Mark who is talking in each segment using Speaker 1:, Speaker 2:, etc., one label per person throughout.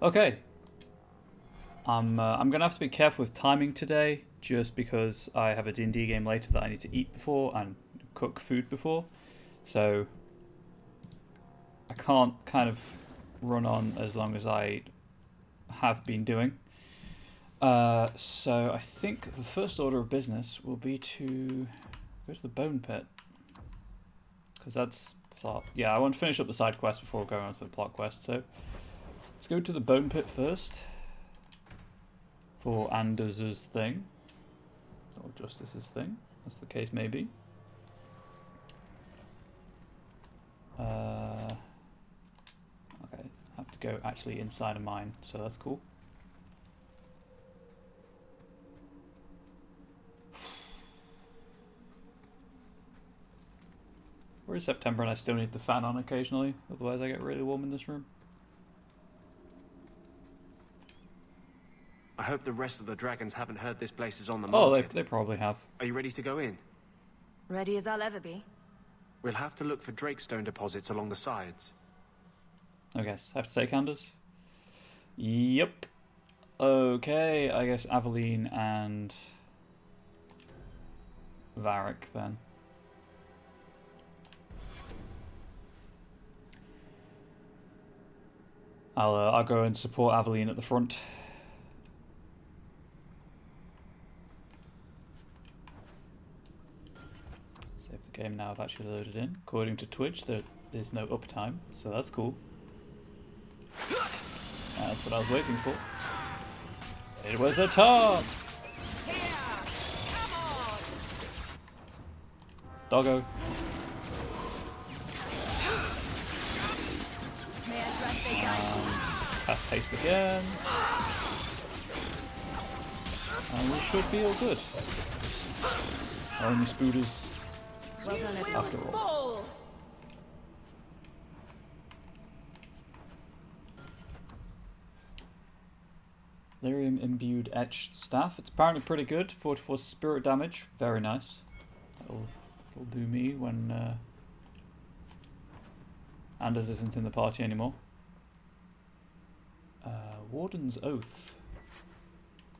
Speaker 1: Okay. I'm gonna have to be careful with timing today, just because I have a D&D game later that I need to eat before and cook food before. So I can't kind of run on as long as I have been doing. So I think the first order of business will be to go to the bone pit, because that's plot. Yeah, I want to finish up the side quest before going on to the plot quest. So let's go to the bone pit first for Anders's thing, or Justice's thing, as the case may be. Okay, I have to go actually inside a mine, so that's cool. We're in September and I still need the fan on occasionally, otherwise I get really warm in this room.
Speaker 2: I hope the rest of the dragons haven't heard this place is on the
Speaker 1: Oh,
Speaker 2: market.
Speaker 1: they probably have.
Speaker 2: Are you ready to go in?
Speaker 3: Ready as I'll ever be.
Speaker 2: We'll have to look for drakestone deposits along the sides.
Speaker 1: I guess. Have to take Anders? Yep. Okay, I guess Aveline and Varric then. I'll go and support Aveline at the front. Save the game now. I've actually loaded in. According to Twitch, there is no uptime, so that's cool. That's what I was waiting for. It was a top. Doggo. Fast paced again. And we should be all good. Only spooters
Speaker 3: Well done, everyone.
Speaker 1: after all. Lyrium imbued etched staff. It's apparently pretty good. 44 spirit damage. Very nice. That'll do me when Anders isn't in the party anymore. Warden's Oath.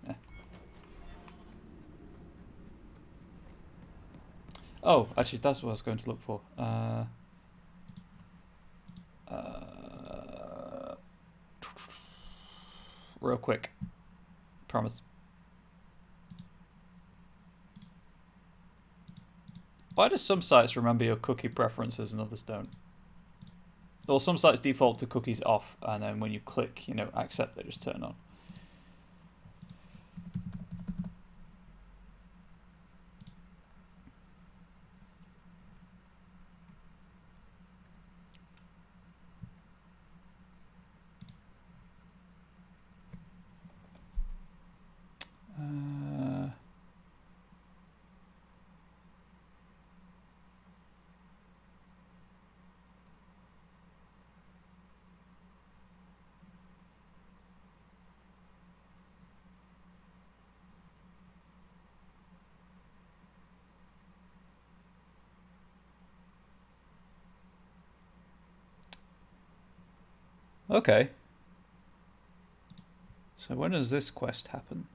Speaker 1: Eh. Oh, actually, that's what I was going to look for. Real quick. Promise. Why do some sites remember your cookie preferences and others don't? Or some sites default to cookies off, and then when you click, accept, they just turn on. Okay. So when does this quest happen?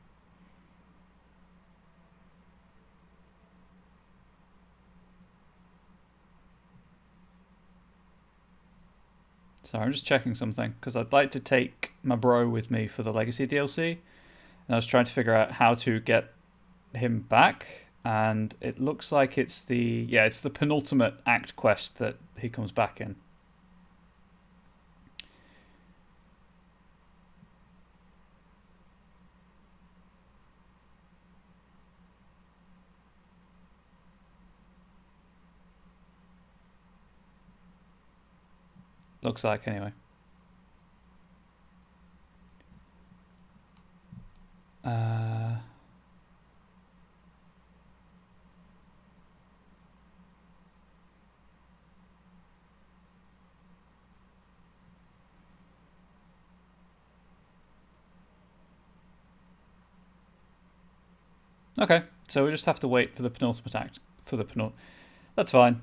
Speaker 1: Sorry, I'm just checking something, because I'd like to take my bro with me for the Legacy DLC, and I was trying to figure out how to get him back, and it looks like it's the penultimate act quest that he comes back in. Looks like, anyway. Okay, so we just have to wait for the penultimate act. That's fine.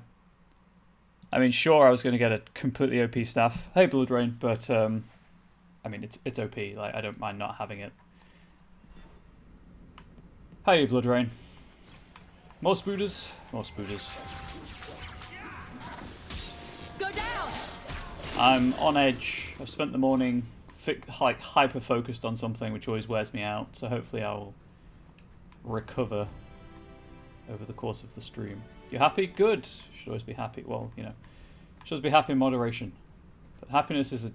Speaker 1: I mean, sure, I was going to get a completely OP staff. Hey, Blood Rain, but I mean, it's OP. Like, I don't mind not having it. Hey, Blood Rain. More spooters. More spooters.
Speaker 3: Go down.
Speaker 1: I'm on edge. I've spent the morning like hyper focused on something, which always wears me out. So hopefully I'll recover over the course of the stream. You happy? Good. Should always be happy. Well, you know, should always be happy in moderation. But happiness is a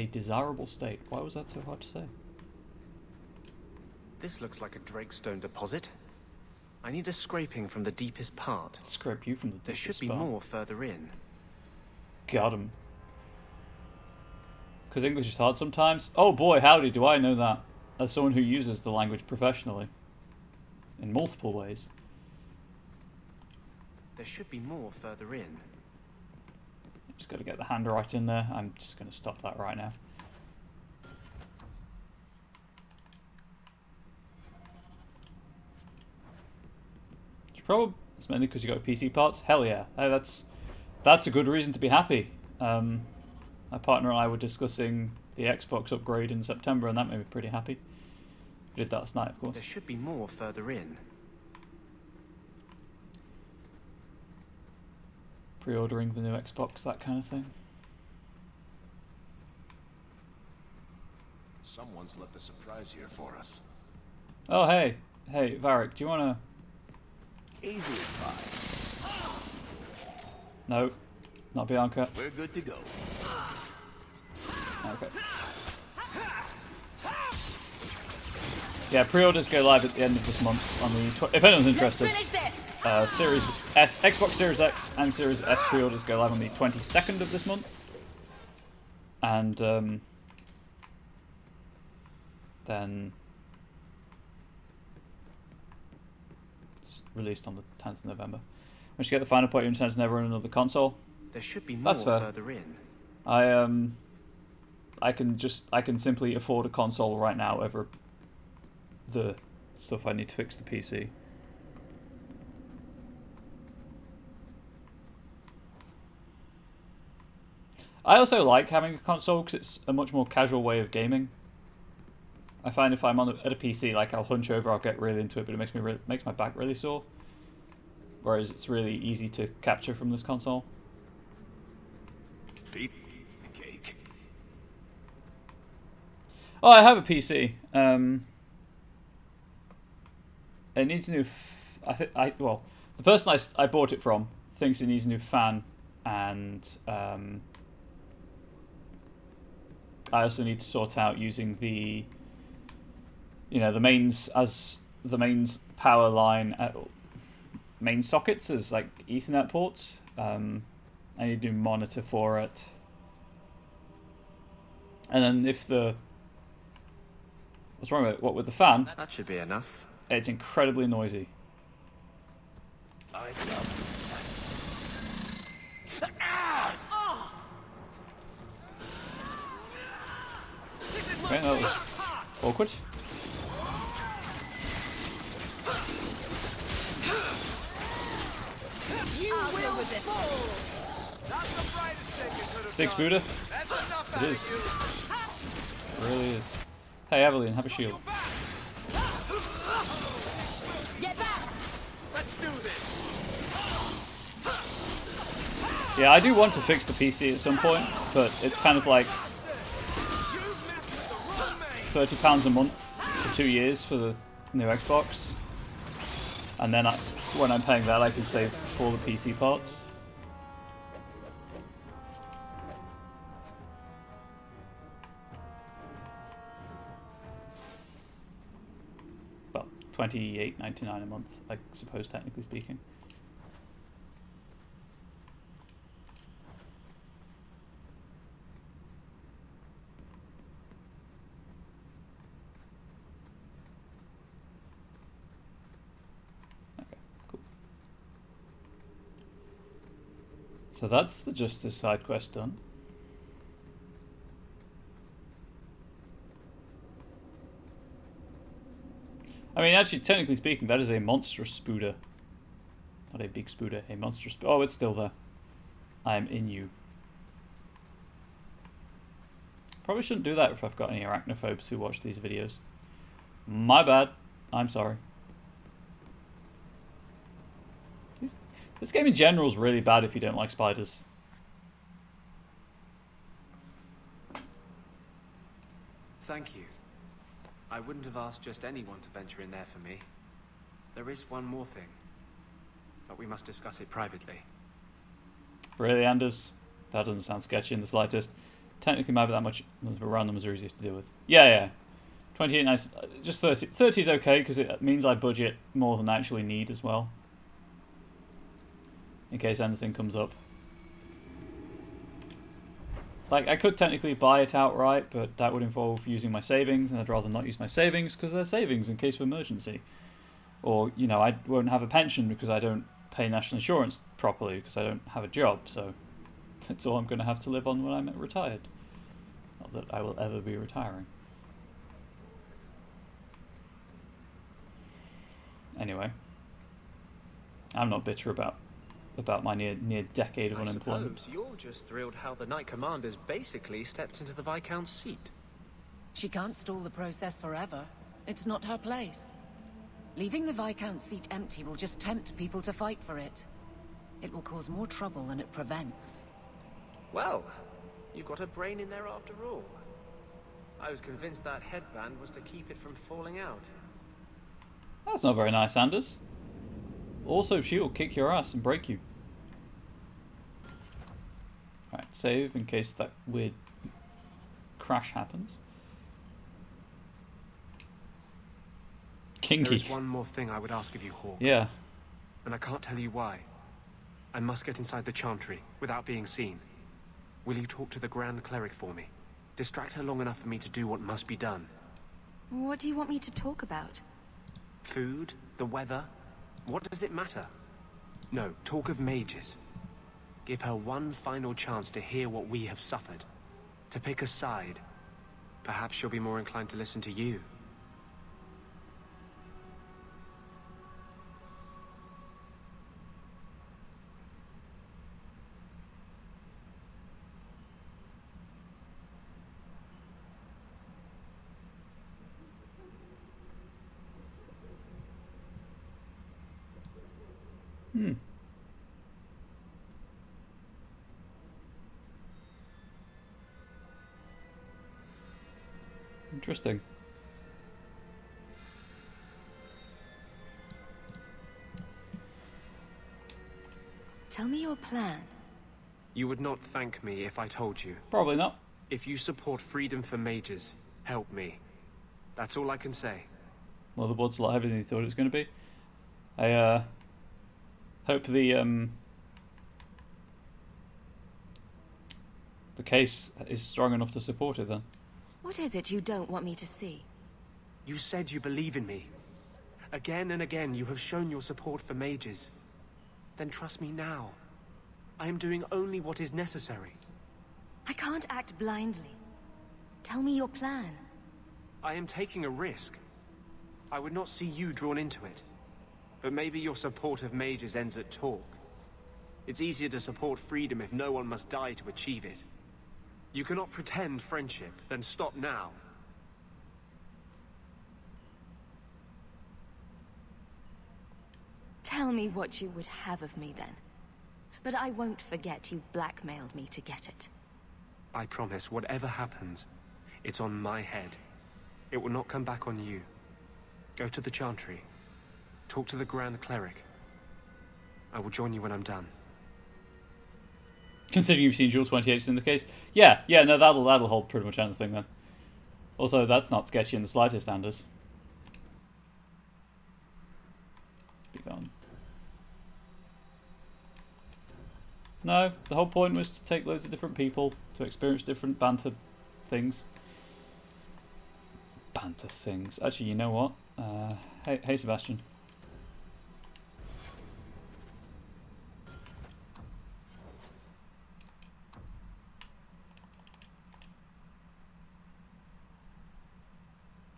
Speaker 1: desirable state. Why was that so hard to say?
Speaker 2: This looks like a Drakestone deposit. I need a scraping from the deepest part.
Speaker 1: Scrape you from the
Speaker 2: There should be more further in.
Speaker 1: Got him. Because English is hard sometimes. Oh boy, howdy, do I know that. As someone who uses the language professionally. In multiple ways.
Speaker 2: There should be more further in.
Speaker 1: Just got to get the hand right in there. I'm just going to stop that right now. It's mainly because you got PC parts. Hell yeah, hey, that's a good reason to be happy. My partner and I were discussing the Xbox upgrade in September, and that made me pretty happy. We did that last night, of course.
Speaker 2: There should be more further in.
Speaker 1: Pre-ordering the new Xbox, that kind of thing.
Speaker 4: Someone's left a surprise here for us.
Speaker 1: Oh hey, Varric, do you want to?
Speaker 4: Easy as pie.
Speaker 1: No, not Bianca.
Speaker 4: We're good to go.
Speaker 1: Okay. Yeah, pre-orders go live at the end of this month. On the if anyone's interested, Series S, Xbox Series X, and Series S pre-orders go live on the 22nd of this month, and then it's released on the 10th of November. Once you get the final point, you intend to never own another console.
Speaker 2: There should be more further in.
Speaker 1: I can simply afford a console right now over the stuff I need to fix the PC. I also like having a console because it's a much more casual way of gaming. I find if I'm at a PC, like I'll hunch over, I'll get really into it, but it makes my back really sore. Whereas it's really easy to capture from this console.
Speaker 4: Piece of cake.
Speaker 1: Oh, I have a PC. It needs a new. Well, the person I bought it from thinks it needs a new fan, and I also need to sort out using the, the mains as the mains power line, main sockets as like Ethernet ports. I need a new monitor for it, and then if the what's wrong with it? What with the fan?
Speaker 2: That should be enough.
Speaker 1: It's incredibly noisy.
Speaker 4: I
Speaker 1: Okay, that was awkward. It's big Buddha. It is. It really is. Hey, Evelyn, have a shield.
Speaker 3: Get back.
Speaker 2: Let's do this.
Speaker 1: Yeah, I do want to fix the PC at some point, but it's kind of like £30 a month for 2 years for the new Xbox, and then when I'm paying that, I can save for the PC parts. Well, $28.99 a month, I suppose, technically speaking. So that's the Justice side quest done. I mean, actually, technically speaking, that is a monstrous spooder. Not a big spooder, a monstrous spooder. Oh, it's still there. I am in you. Probably shouldn't do that if I've got any arachnophobes who watch these videos. My bad. I'm sorry. This game in general is really bad if you don't like spiders.
Speaker 2: Thank you. I wouldn't have asked just anyone to venture in there for me. There is one more thing, but we must discuss it privately.
Speaker 1: Really, Anders? That doesn't sound sketchy in the slightest. Technically, might be that much around numbers are easy to deal with. Yeah. 28 nice. Just 30. 30 is okay because it means I budget more than I actually need as well. In case anything comes up. Like, I could technically buy it outright, but that would involve using my savings, and I'd rather not use my savings because they're savings in case of emergency. Or, you know, I won't have a pension because I don't pay national insurance properly because I don't have a job, so that's all I'm going to have to live on when I'm retired. Not that I will ever be retiring. Anyway, I'm not bitter about my near decade of unemployment.
Speaker 2: I suppose you're just thrilled how the Knight Commander's basically stepped into the Viscount's seat.
Speaker 3: She can't stall the process forever. It's not her place. Leaving the Viscount's seat empty will just tempt people to fight for it. It will cause more trouble than it prevents.
Speaker 2: Well, you've got a brain in there after all. I was convinced that headband was to keep it from falling out.
Speaker 1: That's not very nice, Anders. Also, she'll kick your ass and break you. Right, save in case that weird crash happens. Kinky.
Speaker 2: There is one more thing I would ask of you, Hawk.
Speaker 1: Yeah.
Speaker 2: And I can't tell you why. I must get inside the Chantry without being seen. Will you talk to the Grand Cleric for me? Distract her long enough for me to do what must be done.
Speaker 5: What do you want me to talk about?
Speaker 2: Food? The weather? What does it matter? No, talk of mages. Give her one final chance to hear what we have suffered. To pick a side. Perhaps she'll be more inclined to listen to you.
Speaker 1: Interesting.
Speaker 5: Tell me your plan.
Speaker 2: You would not thank me if I told you.
Speaker 1: Probably not.
Speaker 2: If you support freedom for mages, help me. That's all I can say.
Speaker 1: Well, the blood's a lot heavier than you thought it was going to be. I hope the case is strong enough to support it then.
Speaker 5: What is it you don't want me to see?
Speaker 2: You said you believe in me. Again and again you have shown your support for mages. Then trust me now. I am doing only what is necessary.
Speaker 5: I can't act blindly. Tell me your plan.
Speaker 2: I am taking a risk. I would not see you drawn into it. But maybe your support of mages ends at talk. It's easier to support freedom if no one must die to achieve it. You cannot pretend friendship, then stop now.
Speaker 5: Tell me what you would have of me then. But I won't forget you blackmailed me to get it.
Speaker 2: I promise, whatever happens, it's on my head. It will not come back on you. Go to the Chantry. Talk to the Grand Cleric. I will join you when I'm done.
Speaker 1: Considering you've seen Jewel 28 in the case. Yeah, no, that'll hold pretty much anything then. Also, that's not sketchy in the slightest, Anders. Be gone. No, the whole point was to take loads of different people to experience different banter things. Banter things. Actually, you know what? Hey, Sebastian.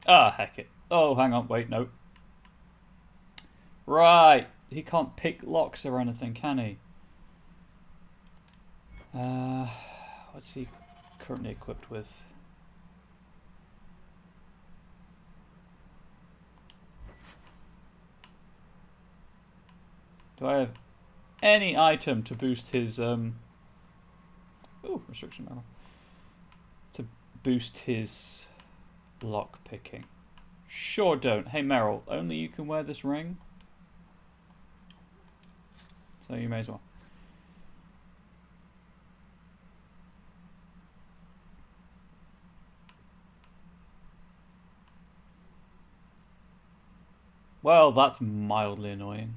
Speaker 1: Ah, heck it. Oh, hang on. Wait, no. Right. He can't pick locks or anything, can he? What's he currently equipped with? Do I have any item to boost his ooh, restriction level. To boost his lock picking? Sure don't. Hey Meryl, only you can wear this ring. So you may as well. Well, that's mildly annoying.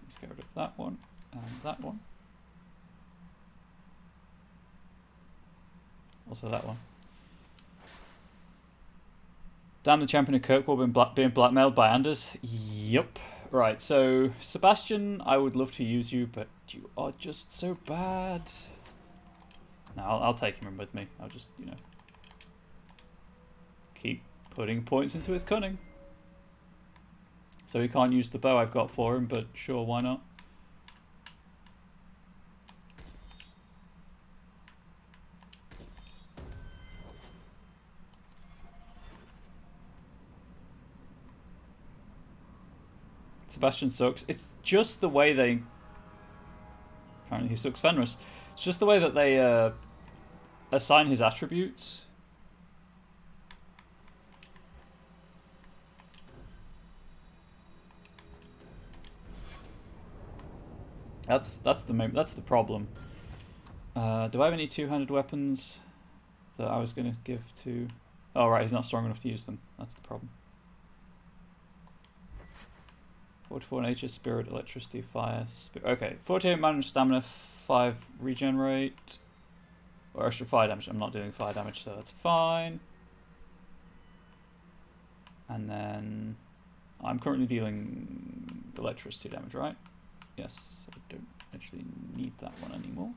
Speaker 1: Let's get rid of that one and that one. Also that one. Damn the champion of Kirkwall being blackmailed by Anders. Yup. Right, so Sebastian, I would love to use you, but you are just so bad. No, I'll take him in with me. I'll just, you know, keep putting points into his cunning. So he can't use the bow I've got for him, but sure, why not? Sebastian sucks. It's just the way they... Apparently he sucks Fenris. It's just the way that they assign his attributes. That's the problem. Do I have any two-handed weapons that I was going to give to... Oh right, he's not strong enough to use them. That's the problem. 44 nature, spirit, electricity, fire, okay, 48 mana stamina, 5 regenerate. Or extra fire damage. I'm not doing fire damage, so that's fine. And then I'm currently dealing electricity damage, right? Yes, so I don't actually need that one anymore.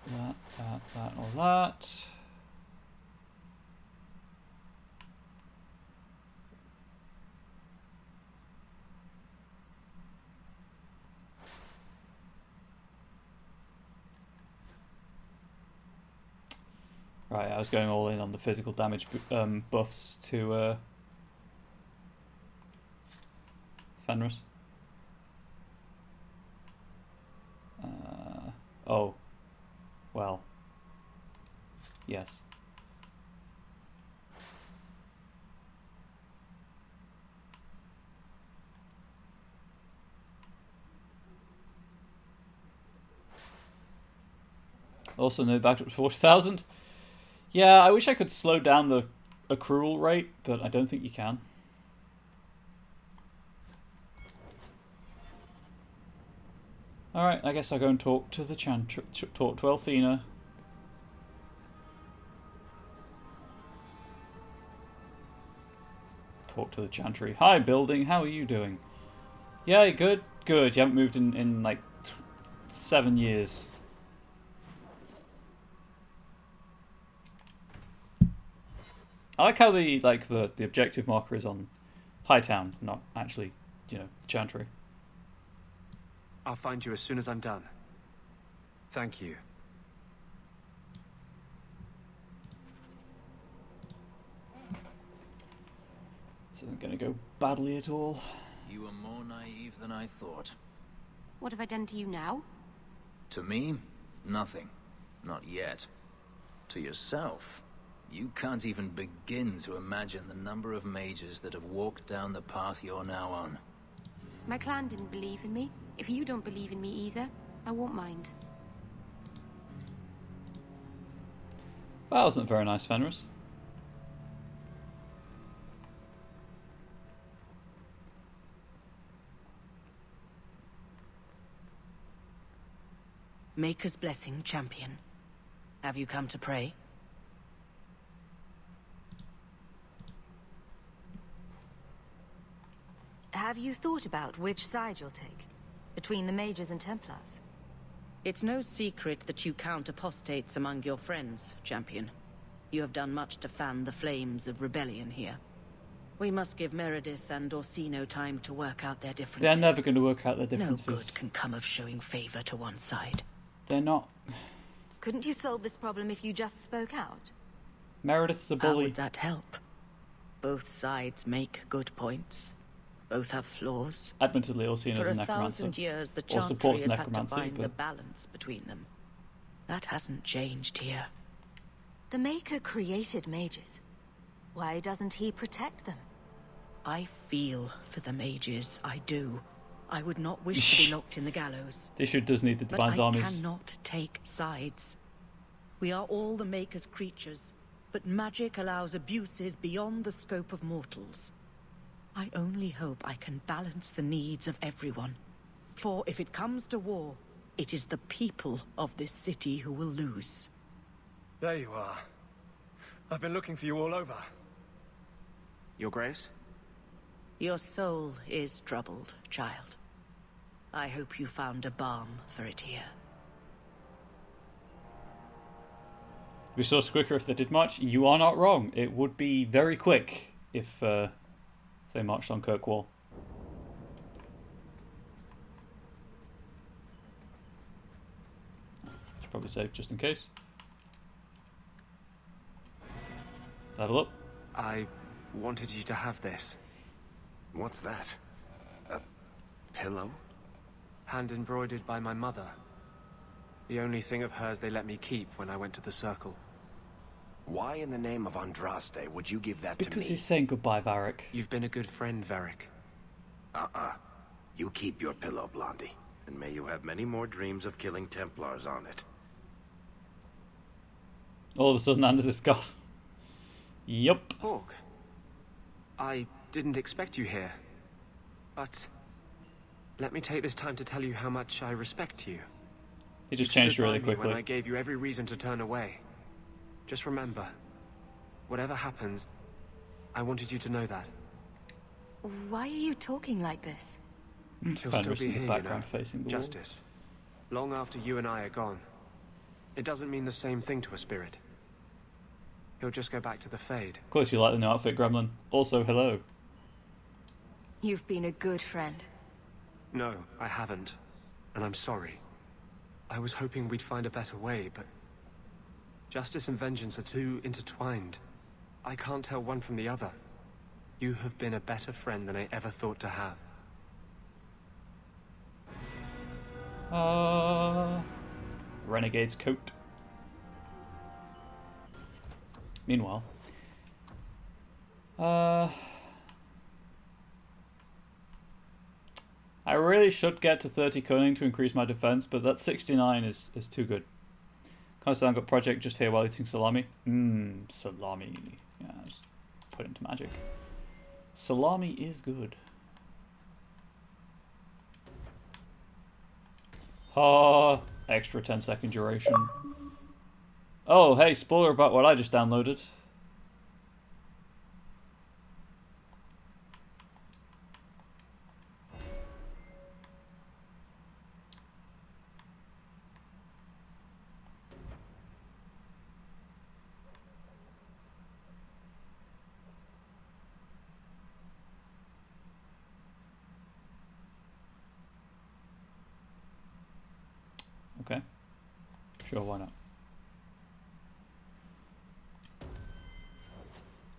Speaker 1: That, all that. Right, I was going all in on the physical damage buffs to Fenris. Oh. Well. Yes. Also, no back up to 40,000. Yeah, I wish I could slow down the accrual rate, but I don't think you can. Alright, I guess I'll go and talk to the talk to Elthina. Talk to the Chantry. Hi, building. How are you doing? Yeah, good. Good. You haven't moved in like 7 years. I like how the objective marker is on Hightown, not actually, you know, Chantry.
Speaker 2: I'll find you as soon as I'm done. Thank you.
Speaker 1: This isn't going to go badly at all.
Speaker 4: You were more naive than I thought.
Speaker 5: What have I done to you now?
Speaker 4: To me, nothing. Not yet. To yourself, you can't even begin to imagine the number of mages that have walked down the path you're now on.
Speaker 5: My clan didn't believe in me. If you don't believe in me either, I won't mind.
Speaker 1: That wasn't very nice, Fenris.
Speaker 6: Maker's blessing, champion. Have you come to pray?
Speaker 5: Have you thought about which side you'll take? Between the mages and Templars?
Speaker 6: It's no secret that you count apostates among your friends, champion. You have done much to fan the flames of rebellion here. We must give Meredith and Orsino time to work out their differences.
Speaker 1: They're never going to work out their differences.
Speaker 6: No good can come of showing favor to one side.
Speaker 1: They're not.
Speaker 5: Couldn't you solve this problem if you just spoke out?
Speaker 1: Meredith's a
Speaker 6: How
Speaker 1: bully.
Speaker 6: would that help? Both sides make good points. Both have flaws.
Speaker 1: Admittedly, all seen as
Speaker 6: For
Speaker 1: a
Speaker 6: 1,000
Speaker 1: necromancer.
Speaker 6: years, the
Speaker 1: Or
Speaker 6: Chantry
Speaker 1: supports
Speaker 6: has had to
Speaker 1: necromancy,
Speaker 6: find the
Speaker 1: but
Speaker 6: balance between them. That hasn't changed here.
Speaker 5: The Maker created mages. Why doesn't he protect them?
Speaker 6: I feel for the mages, I do. I would not wish to be locked in the gallows.
Speaker 1: this issue does need the
Speaker 6: But
Speaker 1: Divine's
Speaker 6: I
Speaker 1: armies.
Speaker 6: cannot take sides. We are all the Maker's creatures, but magic allows abuses beyond the scope of mortals. I only hope I can balance the needs of everyone. For if it comes to war, it is the people of this city who will lose.
Speaker 2: There you are. I've been looking for you all over. Your Grace?
Speaker 6: Your soul is troubled, child. I hope you found a balm for it here.
Speaker 1: It'd be so much quicker if they did march. You are not wrong. It would be very quick if they marched on Kirkwall. Should probably save just in case. Level up.
Speaker 2: I wanted you to have this.
Speaker 7: What's that? A pillow?
Speaker 2: Hand embroidered by my mother. The only thing of hers they let me keep when I went to the Circle.
Speaker 7: Why in the name of Andraste would you give that
Speaker 1: Because
Speaker 7: to me?
Speaker 1: he's saying goodbye, Varric.
Speaker 2: You've been a good friend, Varric.
Speaker 7: You keep your pillow, Blondie. And may you have many more dreams of killing Templars on it.
Speaker 1: All of a sudden, Anders is gone. Yup.
Speaker 2: Hawk, I didn't expect you here. But let me take this time to tell you how much I respect you.
Speaker 1: He just
Speaker 2: You
Speaker 1: changed
Speaker 2: stood
Speaker 1: really
Speaker 2: by me
Speaker 1: quickly.
Speaker 2: when I gave you every reason to turn away. Just remember, whatever happens, I wanted you to know that.
Speaker 5: Why are you talking like this?
Speaker 2: He'll still
Speaker 1: Fenris
Speaker 2: be
Speaker 1: in the
Speaker 2: here,
Speaker 1: background
Speaker 2: you know.
Speaker 1: facing the
Speaker 2: Justice. Long after you and I are gone. It doesn't mean the same thing to a spirit. He'll just go back to the Fade.
Speaker 1: Of course you like the new outfit, Gremlin. Also, hello.
Speaker 5: You've been a good friend.
Speaker 2: No, I haven't. And I'm sorry. I was hoping we'd find a better way, but... Justice and vengeance are too intertwined. I can't tell one from the other. You have been a better friend than I ever thought to have.
Speaker 1: Renegade's coat. Meanwhile, I really should get to 30 cunning to increase my defense, but that 69 is too good. Constantine got project just here while eating salami. Salami. Yeah, just put it into magic. Salami is good. Extra 10-second duration. Oh, hey, spoiler about what I just downloaded. Okay. Sure, why not?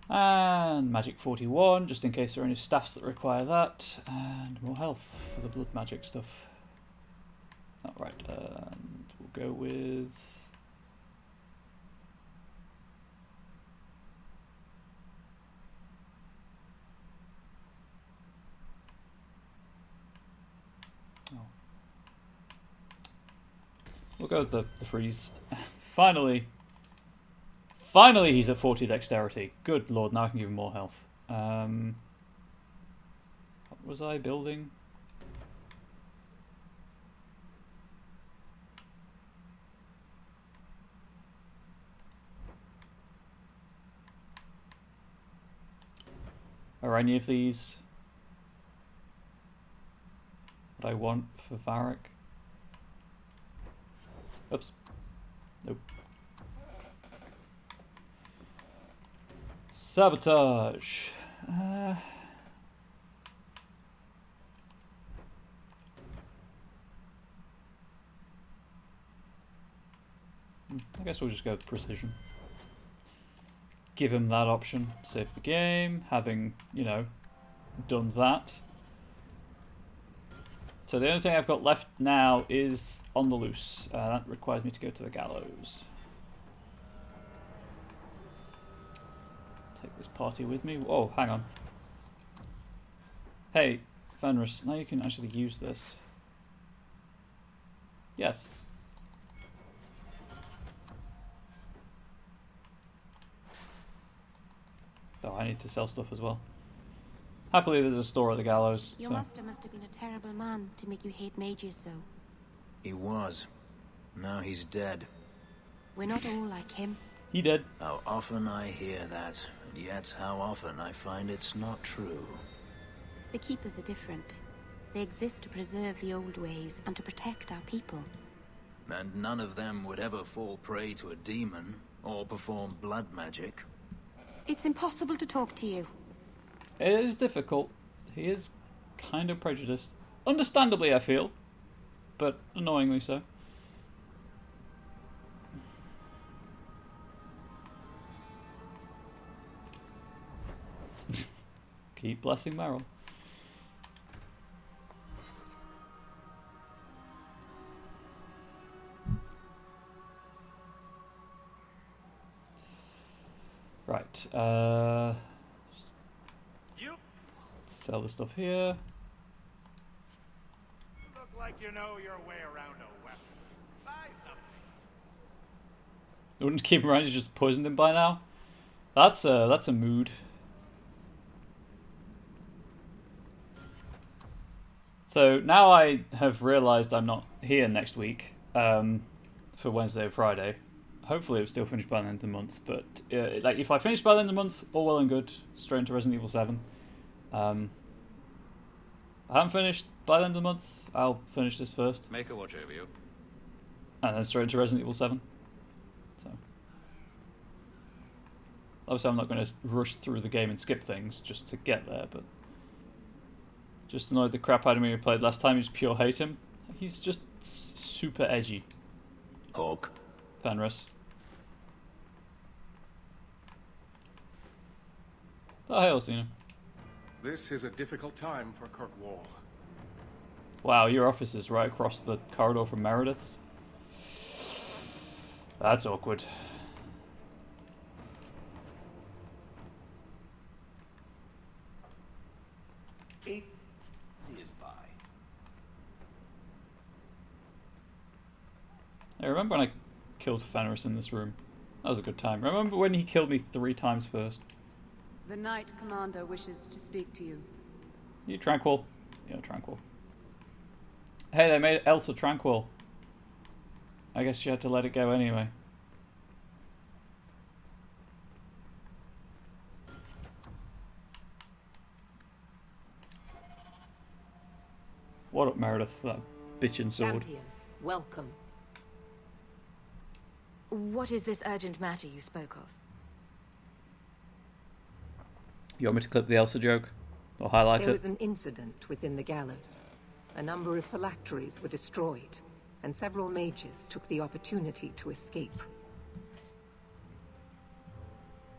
Speaker 1: And magic 41, just in case there are any staffs that require that. And more health for the blood magic stuff. Alright, and we'll go with... We'll go with the freeze. Finally he's at 40 dexterity. Good lord, now I can give him more health. What was I building? Are any of these what I want for Varric? Oops. Nope. Sabotage. I guess we'll just go with precision. give him that option. Save the game, having, you know, done that. So the only thing I've got left now is on the loose. That requires me to go to the gallows. Take this party with me. Oh, hang on. Hey, Fenris, now you can actually use this. Yes. Oh, I need to sell stuff as well. Happily, there's a store at the gallows.
Speaker 8: Your master must have been a terrible man to make you hate mages so.
Speaker 4: He was. Now he's dead.
Speaker 8: We're not all like him.
Speaker 1: He did.
Speaker 4: How often I hear that, and yet how often I find it's not true.
Speaker 8: The Keepers are different. They exist to preserve the old ways and to protect our people.
Speaker 4: And none of them would ever fall prey to a demon, or perform blood magic.
Speaker 8: It's impossible to talk to you.
Speaker 1: It is difficult. He is kind of prejudiced. Understandably, I feel. But annoyingly so. Keep blessing Meryl. Right, sell the stuff here.
Speaker 9: You look like you know your way around a weapon. Buy something.
Speaker 1: Wouldn't keep him around, he's just poisoned him by now. That's a mood. So now I have realised I'm not here next week for Wednesday or Friday. Hopefully it'll still finish by the end of the month, but like if I finish by the end of the month, all well and good. Straight into Resident Evil 7. I haven't finished by the end of the month. I'll finish this first.
Speaker 10: Make a watch over you.
Speaker 1: And then straight into Resident Evil 7. So obviously I'm not going to rush through the game and skip things just to get there, but just annoyed the crap out of me who played last time. You just pure hate him. He's just super edgy.
Speaker 4: Hawk.
Speaker 1: Fenris. Oh, hey, Orsino.
Speaker 9: This is a difficult time for Kirkwall.
Speaker 1: Wow, your office is right across the corridor from Meredith's. That's awkward.
Speaker 7: See us by.
Speaker 1: I remember when I killed Fenris in this room. That was a good time. Remember when he killed me 3 times first?
Speaker 11: The Knight Commander wishes to speak to you.
Speaker 1: You tranquil? Yeah, tranquil. Hey, they made Elsa tranquil. I guess you had to let it go anyway. What up, Meredith? That bitchin' sword.
Speaker 3: Champion, welcome. What is this urgent matter you spoke of?
Speaker 1: You want me to clip the Elsa joke? Or highlight
Speaker 12: There
Speaker 1: it?
Speaker 12: was an incident within the gallows. A number of phylacteries were destroyed, and several mages took the opportunity to escape.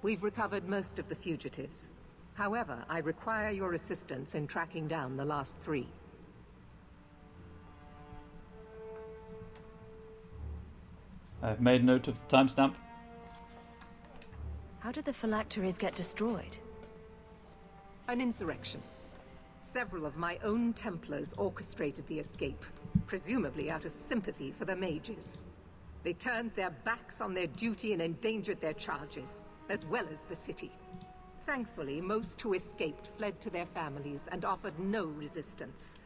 Speaker 12: We've recovered most of the fugitives. However, I require your assistance in tracking down the last 3.
Speaker 1: I've made note of the timestamp.
Speaker 3: How did the phylacteries get destroyed?
Speaker 12: An insurrection. Several of my own Templars orchestrated the escape, presumably out of sympathy for the mages. They turned their backs on their duty and endangered their charges, as well as the city. Thankfully, most who escaped fled to their families and offered no resistance.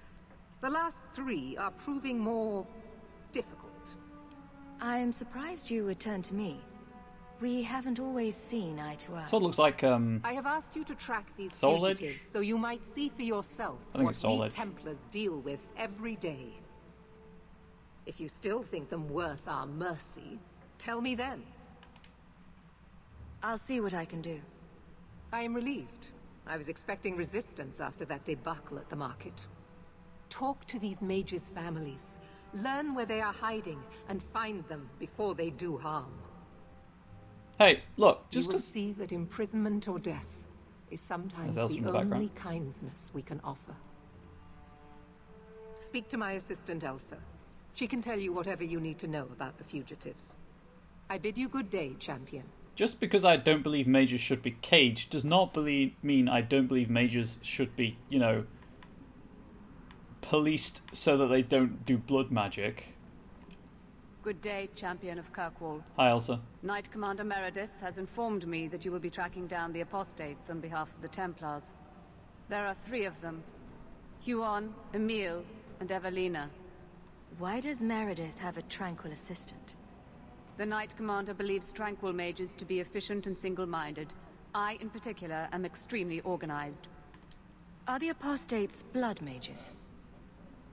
Speaker 12: The last 3 are proving more difficult.
Speaker 3: I am surprised you would turn to me. We haven't always seen eye to eye.
Speaker 1: So it looks like
Speaker 12: I have asked you to track these
Speaker 1: Soul Edge?
Speaker 12: fugitives so you might see for yourself
Speaker 1: I think
Speaker 12: what
Speaker 1: it's Soul
Speaker 12: we
Speaker 1: Edge.
Speaker 12: Templars deal with every day. If you still think them worth our mercy, tell me then.
Speaker 3: I'll see what I can do.
Speaker 12: I am relieved. I was expecting resistance after that debacle at the market. Talk to these mages' families. Learn where they are hiding and find them before they do harm.
Speaker 1: Hey, look,
Speaker 12: You
Speaker 1: just
Speaker 12: will
Speaker 1: 'cause...
Speaker 12: see that imprisonment or death is sometimes
Speaker 1: There's Elsa in
Speaker 12: the
Speaker 1: the
Speaker 12: only
Speaker 1: background.
Speaker 12: kindness we can offer. Speak to my assistant, Elsa. She can tell you whatever you need to know about the fugitives. I bid you good day, champion.
Speaker 1: Just because I don't believe mages should be caged does not mean I don't believe mages should be, you know, policed so that they don't do blood magic.
Speaker 11: Good day, Champion of Kirkwall.
Speaker 1: Hi, Elsa.
Speaker 11: Knight Commander Meredith has informed me that you will be tracking down the apostates on behalf of the Templars. There are 3 of them. Huon, Emile, and Evelina.
Speaker 5: Why does Meredith have a tranquil assistant?
Speaker 11: The Knight Commander believes tranquil mages to be efficient and single-minded. I, in particular, am extremely organized.
Speaker 5: Are the apostates blood mages?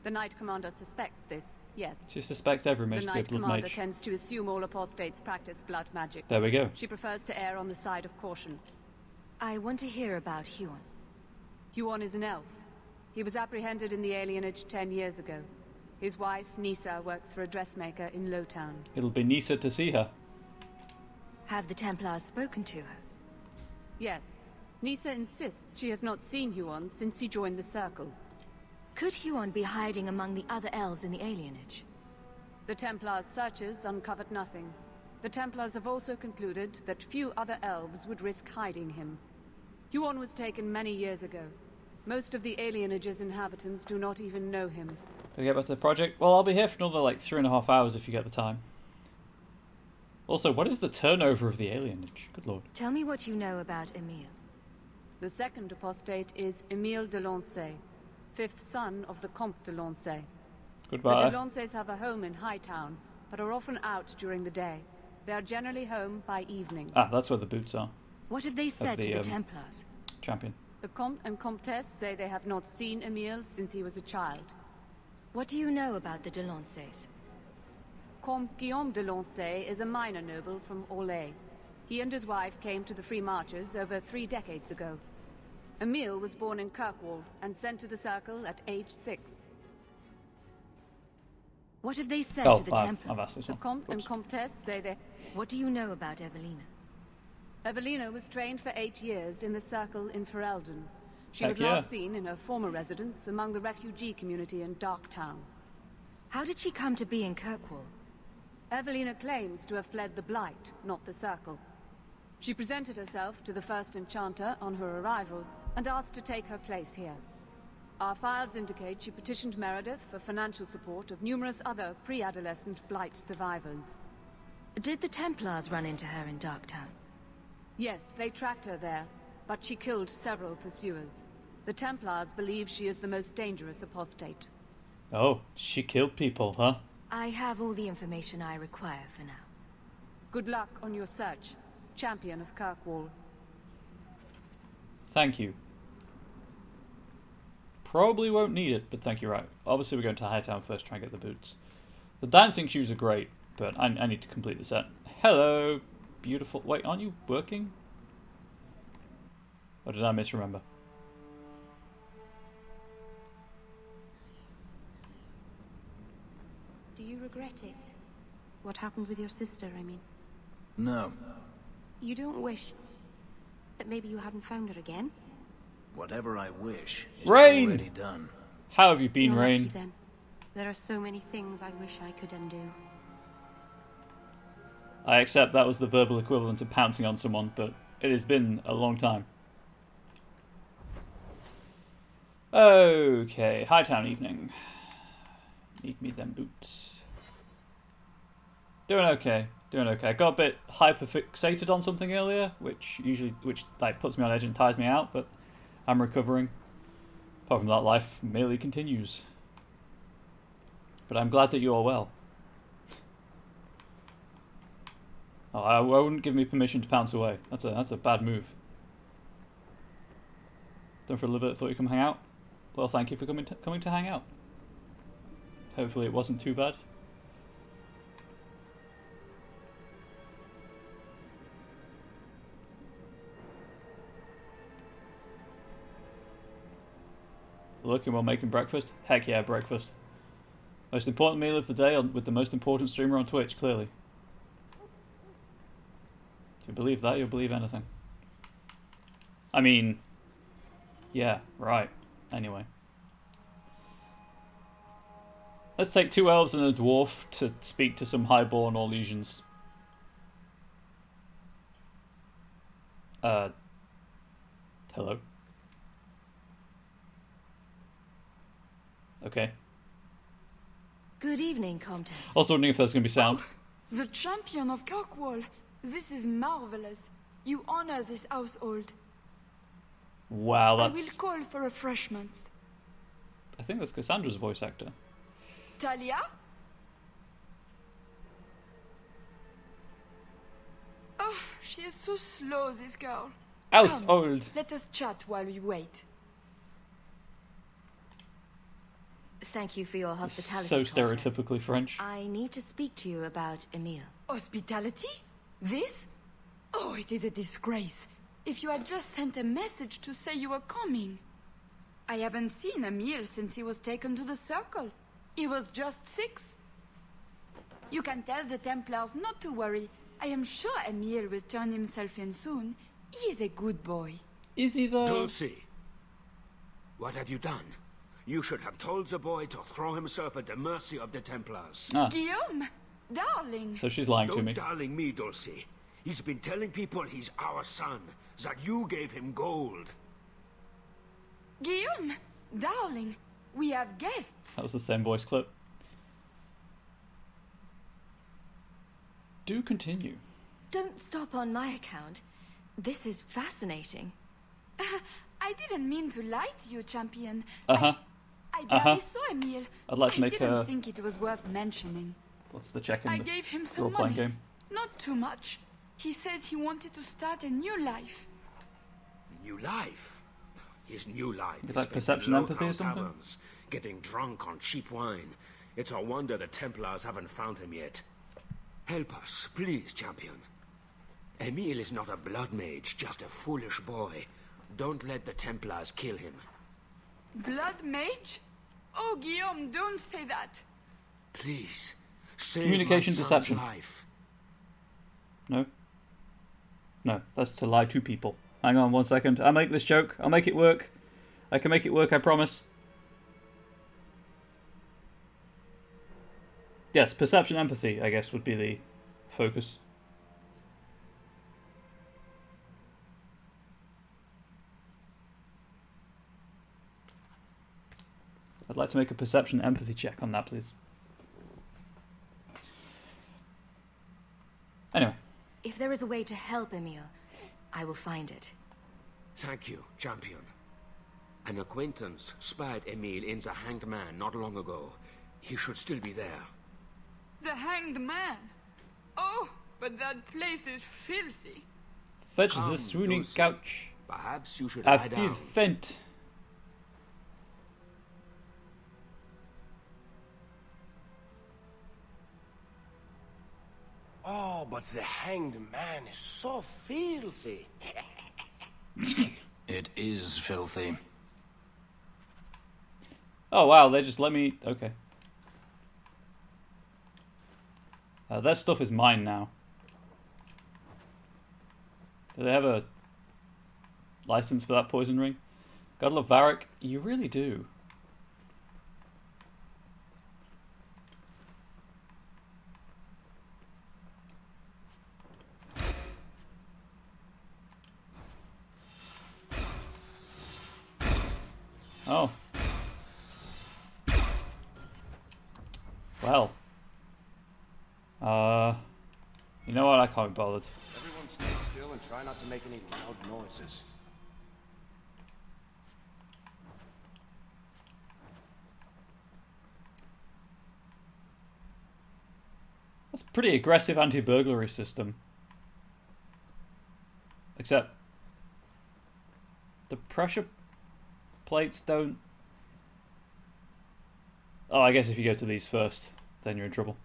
Speaker 11: The Knight Commander suspects this, yes.
Speaker 1: She suspects every
Speaker 11: The
Speaker 1: mage to be a
Speaker 11: Knight
Speaker 1: blood
Speaker 11: Commander
Speaker 1: mage.
Speaker 11: tends to assume all apostates practice blood magic.
Speaker 1: There we go.
Speaker 11: She prefers to err on the side of caution.
Speaker 5: I want to hear about Huon.
Speaker 11: Huon is an elf. He was apprehended in the alienage 10 years ago. His wife, Nisa, works for a dressmaker in Lowtown.
Speaker 1: It'll be Nisa to see her.
Speaker 5: Have the Templars spoken to her?
Speaker 11: Yes. Nisa insists she has not seen Huon since he joined the Circle.
Speaker 5: Could Huon be hiding among the other elves in the alienage?
Speaker 11: The Templars' searches uncovered nothing. The Templars have also concluded that few other elves would risk hiding him. Huon was taken many years ago. Most of the alienage's inhabitants do not even know him.
Speaker 1: Can I get back to the project? Well, I'll be here for another, like, 3.5 hours if you get the time. Also, what is the turnover of the alienage? Good lord.
Speaker 5: Tell me what you know about Emile.
Speaker 11: The second apostate is Emile de Lancey, 5th son of the Comte de Lancey.
Speaker 1: Goodbye.
Speaker 11: The de Lanceys have a home in Hightown, but are often out during the day. They are generally home by evening.
Speaker 1: Ah, that's where the boots are.
Speaker 5: What have they said
Speaker 1: the,
Speaker 5: to the Templars?
Speaker 1: Champion.
Speaker 11: The Comte and Comtesse say they have not seen Emile since he was a child.
Speaker 5: What do you know about the de Lanceys?
Speaker 11: Comte Guillaume de Lancey is a minor noble from Orlais. He and his wife came to the Free Marches over 3 decades ago. Emile was born in Kirkwall and sent to the Circle at age 6.
Speaker 5: What have they said
Speaker 1: Oh,
Speaker 5: to the Templars?
Speaker 1: I've asked this
Speaker 11: The
Speaker 1: one.
Speaker 11: Comte and
Speaker 1: Whoops.
Speaker 11: Comtesse say they...
Speaker 5: What do you know about Evelina?
Speaker 11: Evelina was trained for 8 years in the Circle in Ferelden. She
Speaker 1: Heck
Speaker 11: was
Speaker 1: yeah.
Speaker 11: last seen in her former residence among the refugee community in Darktown.
Speaker 5: How did she come to be in Kirkwall?
Speaker 11: Evelina claims to have fled the Blight, not the Circle. She presented herself to the first Enchanter on her arrival and asked to take her place here. Our files indicate she petitioned Meredith for financial support of numerous other pre-adolescent Blight survivors.
Speaker 5: Did the Templars run into her in Darktown?
Speaker 11: Yes, they tracked her there, but she killed several pursuers. The Templars believe she is the most dangerous apostate.
Speaker 1: Oh, she killed people, huh?
Speaker 5: I have all the information I require for now.
Speaker 11: Good luck on your search, Champion of Kirkwall.
Speaker 1: Thank you. Probably won't need it, but thank you, right. Obviously we're going to Hightown first, try and get the boots. The dancing shoes are great, but I need to complete the set. Hello, beautiful... Wait, aren't you working? Or did I misremember?
Speaker 8: Do you regret it? What happened with your sister, I mean?
Speaker 4: No.
Speaker 8: You don't wish that maybe you hadn't found her again?
Speaker 4: Whatever I wish is
Speaker 1: Rain!
Speaker 4: already done.
Speaker 1: How have you been,
Speaker 8: You're
Speaker 1: Rain?
Speaker 8: lucky, then. There are so many things I wish I could undo.
Speaker 1: I accept that was the verbal equivalent of pouncing on someone, but it has been a long time. Okay, Hightown evening. Need me them boots. Doing okay, doing okay. I got a bit hyper-fixated on something earlier, which like puts me on edge and tires me out, but I'm recovering. Apart from that, life merely continues. But I'm glad that you are well. Oh, I wouldn't give me permission to pounce away. That's a bad move. Done for a little bit, thought you'd come hang out. Well, thank you for coming to hang out. Hopefully it wasn't too bad. Looking while making breakfast? Heck yeah, breakfast. Most important meal of the day with the most important streamer on Twitch, clearly. you believe that, you'll believe anything. I mean, yeah, right. Anyway. Let's take 2 elves and a dwarf to speak to some highborn Orlesians. Hello? Okay.
Speaker 5: Good evening, Comtesse.
Speaker 1: I was wondering if there's going to be sound.
Speaker 10: The champion of Kirkwall. This is marvelous. You honor this household.
Speaker 1: Wow,
Speaker 10: I will
Speaker 1: that's...
Speaker 10: call for refreshments.
Speaker 1: I think that's Cassandra's voice actor.
Speaker 10: Talia? Oh, she is so slow, this girl.
Speaker 1: Household.
Speaker 10: Let us chat while we wait.
Speaker 5: Thank you for your hospitality.
Speaker 1: So
Speaker 5: Comtesse.
Speaker 1: stereotypically French.
Speaker 5: I need to speak to you about Emile.
Speaker 10: Hospitality? This? Oh, it is a disgrace. If you had just sent a message to say you were coming. I haven't seen Emile since he was taken to the Circle. He was just 6. You can tell the Templars not to worry. I am sure Emile will turn himself in soon. He is a good boy.
Speaker 1: Is he though?
Speaker 13: Dulcie, what have you done? You should have told the boy to throw himself at the mercy of the Templars.
Speaker 1: Ah.
Speaker 10: Guillaume, darling.
Speaker 1: So she's lying to me.
Speaker 13: Don't darling me, Dulcie. He's been telling people he's our son, that you gave him gold.
Speaker 10: Guillaume, darling, we have guests.
Speaker 1: That was the same voice clip. Do continue.
Speaker 5: Don't stop on my account. This is fascinating.
Speaker 10: I didn't mean to lie to you, champion.
Speaker 1: Uh-huh.
Speaker 10: I barely saw Emile.
Speaker 1: I'd like to make
Speaker 10: I didn't think it was worth mentioning.
Speaker 1: What's the check in
Speaker 10: I
Speaker 1: the
Speaker 10: gave him some
Speaker 1: role-playing
Speaker 10: money.
Speaker 1: game?
Speaker 10: Not too much. He said he wanted to start a new life.
Speaker 13: New life? His new life.
Speaker 1: Is that
Speaker 13: spent
Speaker 1: perception
Speaker 13: in
Speaker 1: empathy or
Speaker 13: low-count
Speaker 1: something?
Speaker 13: taverns, getting drunk on cheap wine. It's a wonder the Templars haven't found him yet. Help us, please, champion. Emile is not a blood mage, just a foolish boy. Don't let the Templars kill him.
Speaker 10: Blood mage? Oh, Guillaume, don't say that.
Speaker 13: Please, save
Speaker 1: Communication
Speaker 13: my son's
Speaker 1: deception.
Speaker 13: life.
Speaker 1: No? No, that's to lie to people. Hang on 1 second. I'll make this joke. I'll make it work. I can make it work, I promise. Yes, perception empathy, I guess, would be the focus. I'd like to make a perception empathy check on that, please. Anyway.
Speaker 5: If there is a way to help Emile, I will find it.
Speaker 13: Thank you, champion. An acquaintance spied Emile in the Hanged Man not long ago. He should still be there.
Speaker 10: The Hanged Man. Oh, but that place is filthy.
Speaker 1: Fetch the swooning
Speaker 13: Dulcie.
Speaker 1: couch.
Speaker 13: Perhaps you should
Speaker 1: I
Speaker 13: lie
Speaker 1: feel
Speaker 13: down.
Speaker 1: faint.
Speaker 7: Oh, but the Hanged Man is so filthy.
Speaker 4: It is filthy.
Speaker 1: Oh wow, they just let me... Okay. That stuff is mine now. Do they have a license for that poison ring? Gotta love Varric. You really do. Oh. Well. You know what? I can't be bothered.
Speaker 7: Everyone stay still and try not to make any loud noises.
Speaker 1: That's a pretty aggressive anti-burglary system. Except the pressure plates don't... Oh, I guess if you go to these first, then you're in trouble.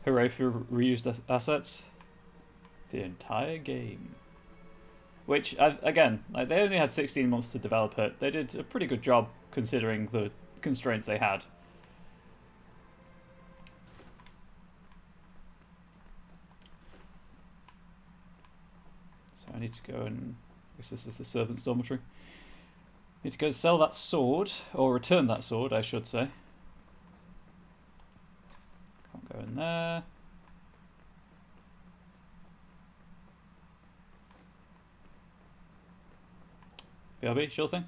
Speaker 1: Hooray for reused assets. The entire game. Which, again, like they only had 16 months to develop it. They did a pretty good job considering the constraints they had. So I need to go and... I guess this is the servant's dormitory. Need to go sell that sword, or return that sword, I should say. Can't go in there. BRB, sure thing.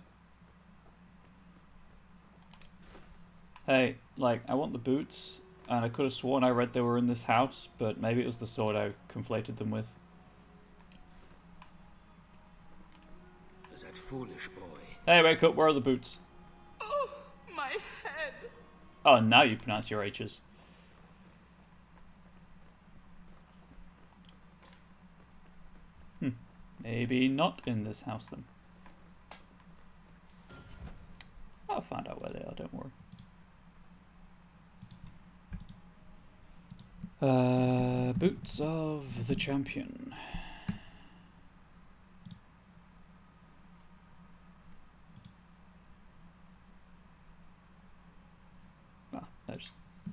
Speaker 1: Hey, like, I want the boots, and I could have sworn I read they were in this house, but maybe it was the sword I conflated them with.
Speaker 13: That foolish boy.
Speaker 1: Hey, wake up, where are the boots?
Speaker 10: Oh, my head.
Speaker 1: Oh, now you pronounce your H's. Maybe not in this house then. I'll find out where they are, don't worry. Boots of the champion. Ah,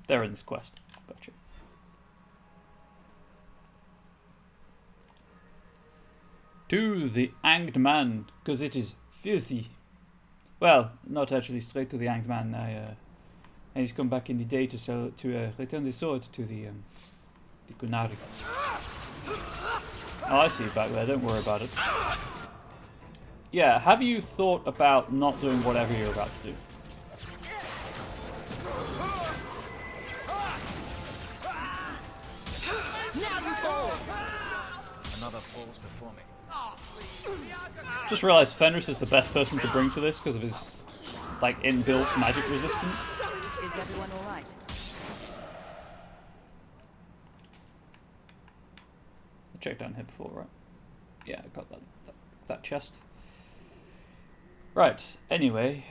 Speaker 1: they're in this quest. Gotcha. To the Hanged Man, because it is filthy. Well, not actually straight to the Hanged Man. I need to come back in the day to return the sword to the Gunari. Oh, I see you back there. Don't worry about it. Yeah, have you thought about not doing whatever you're about to do?
Speaker 4: Another falls before me.
Speaker 1: Just realised Fenris is the best person to bring to this because of his, like, inbuilt magic resistance.
Speaker 3: Is everyone alright?
Speaker 1: I checked down here before, right? Yeah, I got that chest. Right, anyway,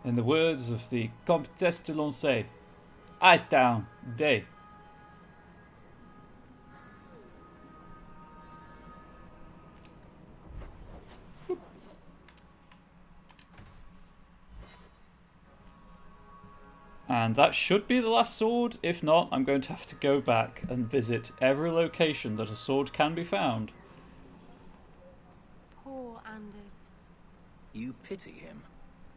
Speaker 1: in the words of the Comtesse de Lancey, I down day. And that should be the last sword. If not, I'm going to have to go back and visit every location that a sword can be found.
Speaker 8: Poor Anders.
Speaker 4: You pity him.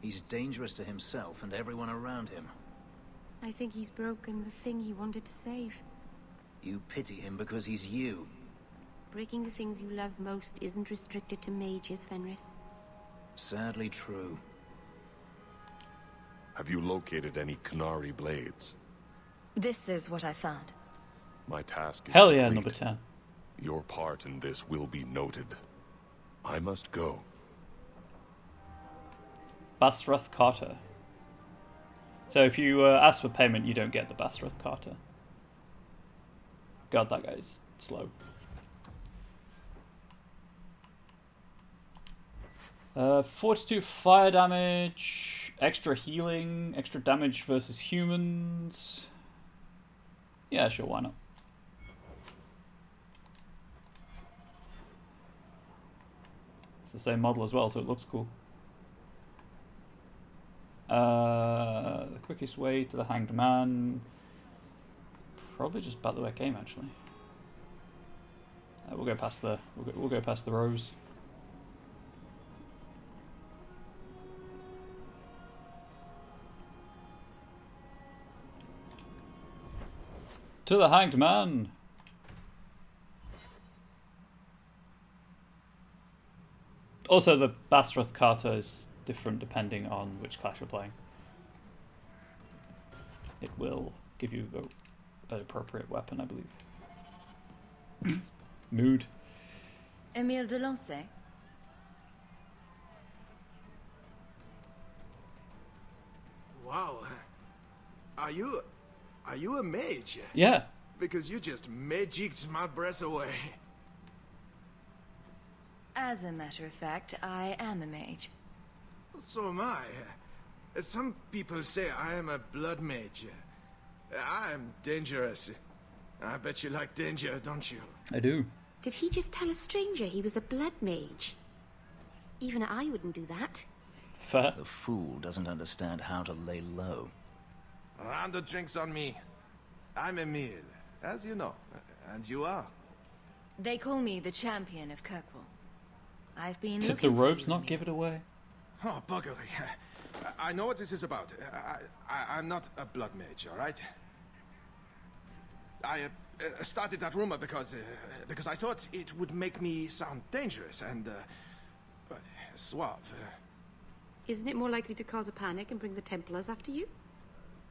Speaker 4: He's dangerous to himself and everyone around him.
Speaker 8: I think he's broken the thing he wanted to save.
Speaker 4: You pity him because he's you.
Speaker 8: Breaking the things you love most isn't restricted to mages, Fenris.
Speaker 4: Sadly true.
Speaker 14: Have you located any Qunari blades?
Speaker 5: This is what I found.
Speaker 14: My task is
Speaker 1: Hell yeah,
Speaker 14: complete.
Speaker 1: number 10.
Speaker 14: Your part in this will be noted. I must go.
Speaker 1: Basrath Carter. So if you ask for payment, you don't get the Basrath Carter. God, that guy's slow. Fortitude fire damage, extra healing, extra damage versus humans. Yeah, sure, why not? It's the same model as well, so it looks cool. The quickest way to the Hanged Man. Probably just about the way I came, actually. We'll go past the we'll go past the rows. To the Hanged Man. Also, the Basrath Carter is different depending on which class you're playing. It will give you an appropriate weapon, I believe. Mood.
Speaker 5: Emile de Lancey?
Speaker 7: Wow. Are you a mage?
Speaker 1: Yeah.
Speaker 7: Because you just magicked my breath away.
Speaker 5: As a matter of fact, I am a mage.
Speaker 7: So am I. Some people say I am a blood mage. I am dangerous. I bet you like danger, don't you?
Speaker 1: I do.
Speaker 8: Did he just tell a stranger he was a blood mage? Even I wouldn't do that.
Speaker 1: Fair.
Speaker 4: The fool doesn't understand how to lay low.
Speaker 7: Round of drinks on me. I'm Emile, as you know. And you are?
Speaker 5: They call me the champion of Kirkwall. I've been
Speaker 1: Did the
Speaker 5: looking for
Speaker 1: robes
Speaker 5: you,
Speaker 1: not
Speaker 5: Emil.
Speaker 1: give it away?
Speaker 7: Oh, buggery. I know what this is about. I'm not a blood mage, all right? I started that rumor because I thought it would make me sound dangerous and suave.
Speaker 8: Isn't it more likely to cause a panic and bring the Templars after you?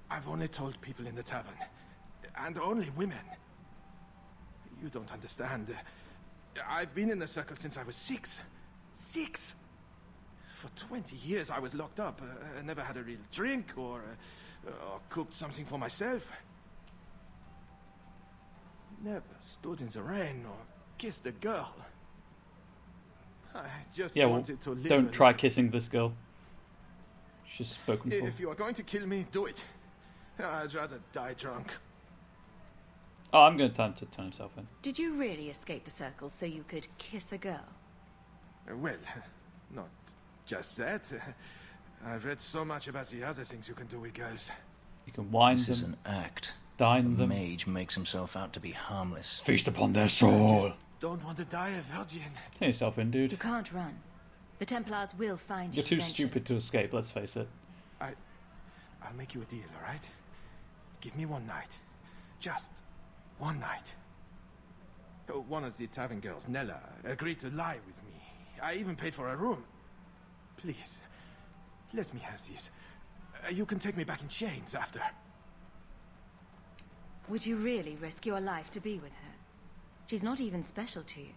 Speaker 7: I've only told people in the tavern, and only women. You don't understand. I've been in the circle since I was 6. 6! For 20 years I was locked up. I never had a real drink or cooked something for myself. Never stood in the rain or kissed a girl. I just
Speaker 1: Yeah, well,
Speaker 7: wanted to live.
Speaker 1: don't try kissing this girl. She's spoken for.
Speaker 7: If you are going to kill me, do it. I'd rather die drunk.
Speaker 1: Oh, I'm going to tell him to turn himself in.
Speaker 5: Did you really escape the circle so you could kiss a girl?
Speaker 7: Well, not just that. I've read so much about the other things you can do with girls.
Speaker 1: You can wind
Speaker 4: This is
Speaker 1: them,
Speaker 4: an act.
Speaker 1: dine
Speaker 4: The
Speaker 1: them,
Speaker 4: mage makes himself out to be harmless.
Speaker 1: feast upon their soul.
Speaker 7: Don't want to die a virgin.
Speaker 1: Turn yourself in,
Speaker 5: You
Speaker 1: dude.
Speaker 5: can't run. The Templars will find you
Speaker 1: You're too
Speaker 5: eventually.
Speaker 1: stupid to escape, let's face it.
Speaker 7: I'll make you a deal, all right? Give me one night. Just one night. One of the tavern girls, Nella, agreed to lie with me. I even paid for a room. Please, let me have this. You can take me back in chains after.
Speaker 5: Would you really risk your life to be with her? She's not even special to you.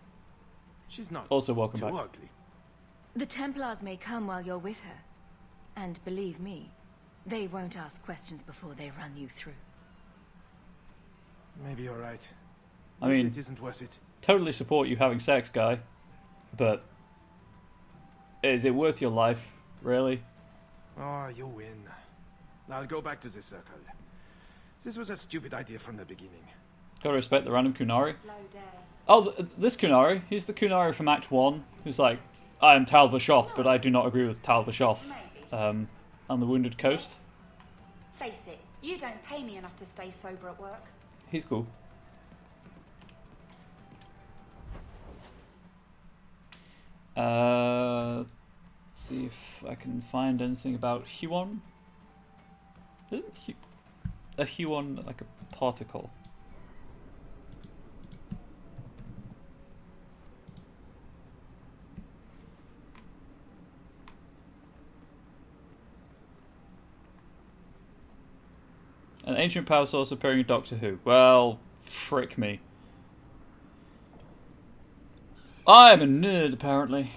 Speaker 7: She's not
Speaker 1: Also, welcome
Speaker 7: too
Speaker 1: back.
Speaker 7: ugly.
Speaker 5: The Templars may come while you're with her. And believe me, they won't ask questions before they run you through.
Speaker 7: Maybe you're right.
Speaker 1: I
Speaker 7: Maybe
Speaker 1: mean,
Speaker 7: it isn't worth it.
Speaker 1: totally support you having sex, guy. But is it worth your life, really?
Speaker 7: Oh, you win. I'll go back to the circle. This was a stupid idea from the beginning.
Speaker 1: Gotta respect the random Kunari. Oh, this Kunari. He's the Kunari from Act 1, who's like, I am Tal Vashoth, but I do not agree with Tal Vashoth. On the Wounded Coast.
Speaker 15: Face it, you don't pay me enough to stay sober at work.
Speaker 1: He's cool. Let's see if I can find anything about Huon. Isn't a Huon like a particle? An ancient power source appearing in Doctor Who. Well, frick me. I'm a nerd, apparently.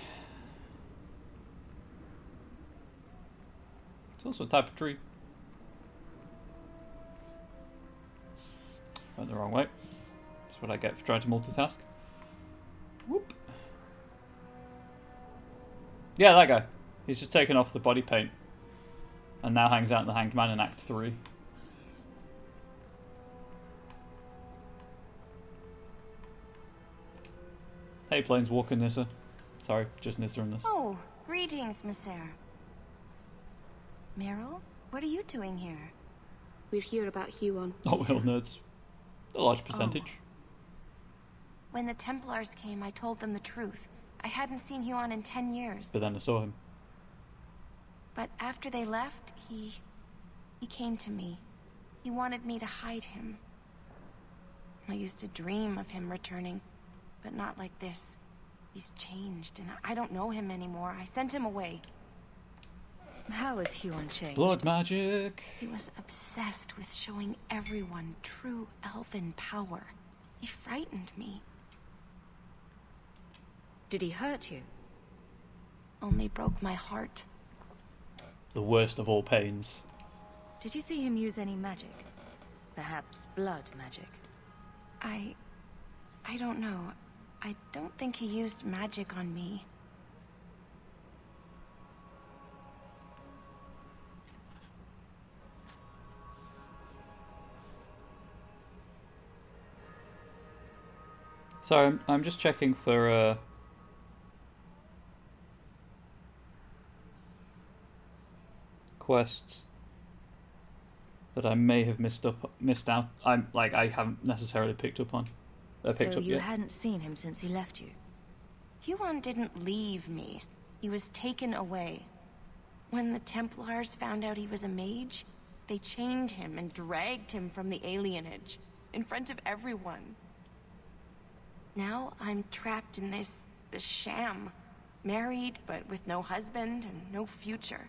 Speaker 1: It's also a type of tree. Went the wrong way. That's what I get for trying to multitask. Whoop. Yeah, that guy. He's just taken off the body paint. And now hangs out in the Hanged Man in Act 3. Hey, Planeswalker Nissa. Sorry, just Nissa in this.
Speaker 16: Oh, greetings, Monsieur. Meryl, what are you doing here?
Speaker 8: We're here about Huon.
Speaker 1: Oh, well, nerds. A large percentage.
Speaker 16: When the Templars came, I told them the truth. I hadn't seen Huon in 10 years.
Speaker 1: But then I saw him.
Speaker 16: But after they left, he came to me. He wanted me to hide him. I used to dream of him returning, but not like this. He's changed, and I don't know him anymore. I sent him away.
Speaker 5: How has Huon changed?
Speaker 1: Blood magic.
Speaker 16: He was obsessed with showing everyone true elven power. He frightened me.
Speaker 5: Did he hurt you?
Speaker 16: Only broke my heart.
Speaker 1: The worst of all pains.
Speaker 5: Did you see him use any magic? Perhaps blood magic?
Speaker 16: I don't know. I don't think he used magic on me.
Speaker 1: Sorry, I'm just checking for quests that I may have missed out. I haven't necessarily picked up on. I picked
Speaker 5: So
Speaker 1: up
Speaker 5: you
Speaker 1: yet.
Speaker 5: hadn't seen him since he left you?
Speaker 16: Huon didn't leave me. He was taken away. When the Templars found out he was a mage, they chained him and dragged him from the alienage, in front of everyone. Now I'm trapped in this sham. Married, but with no husband and no future.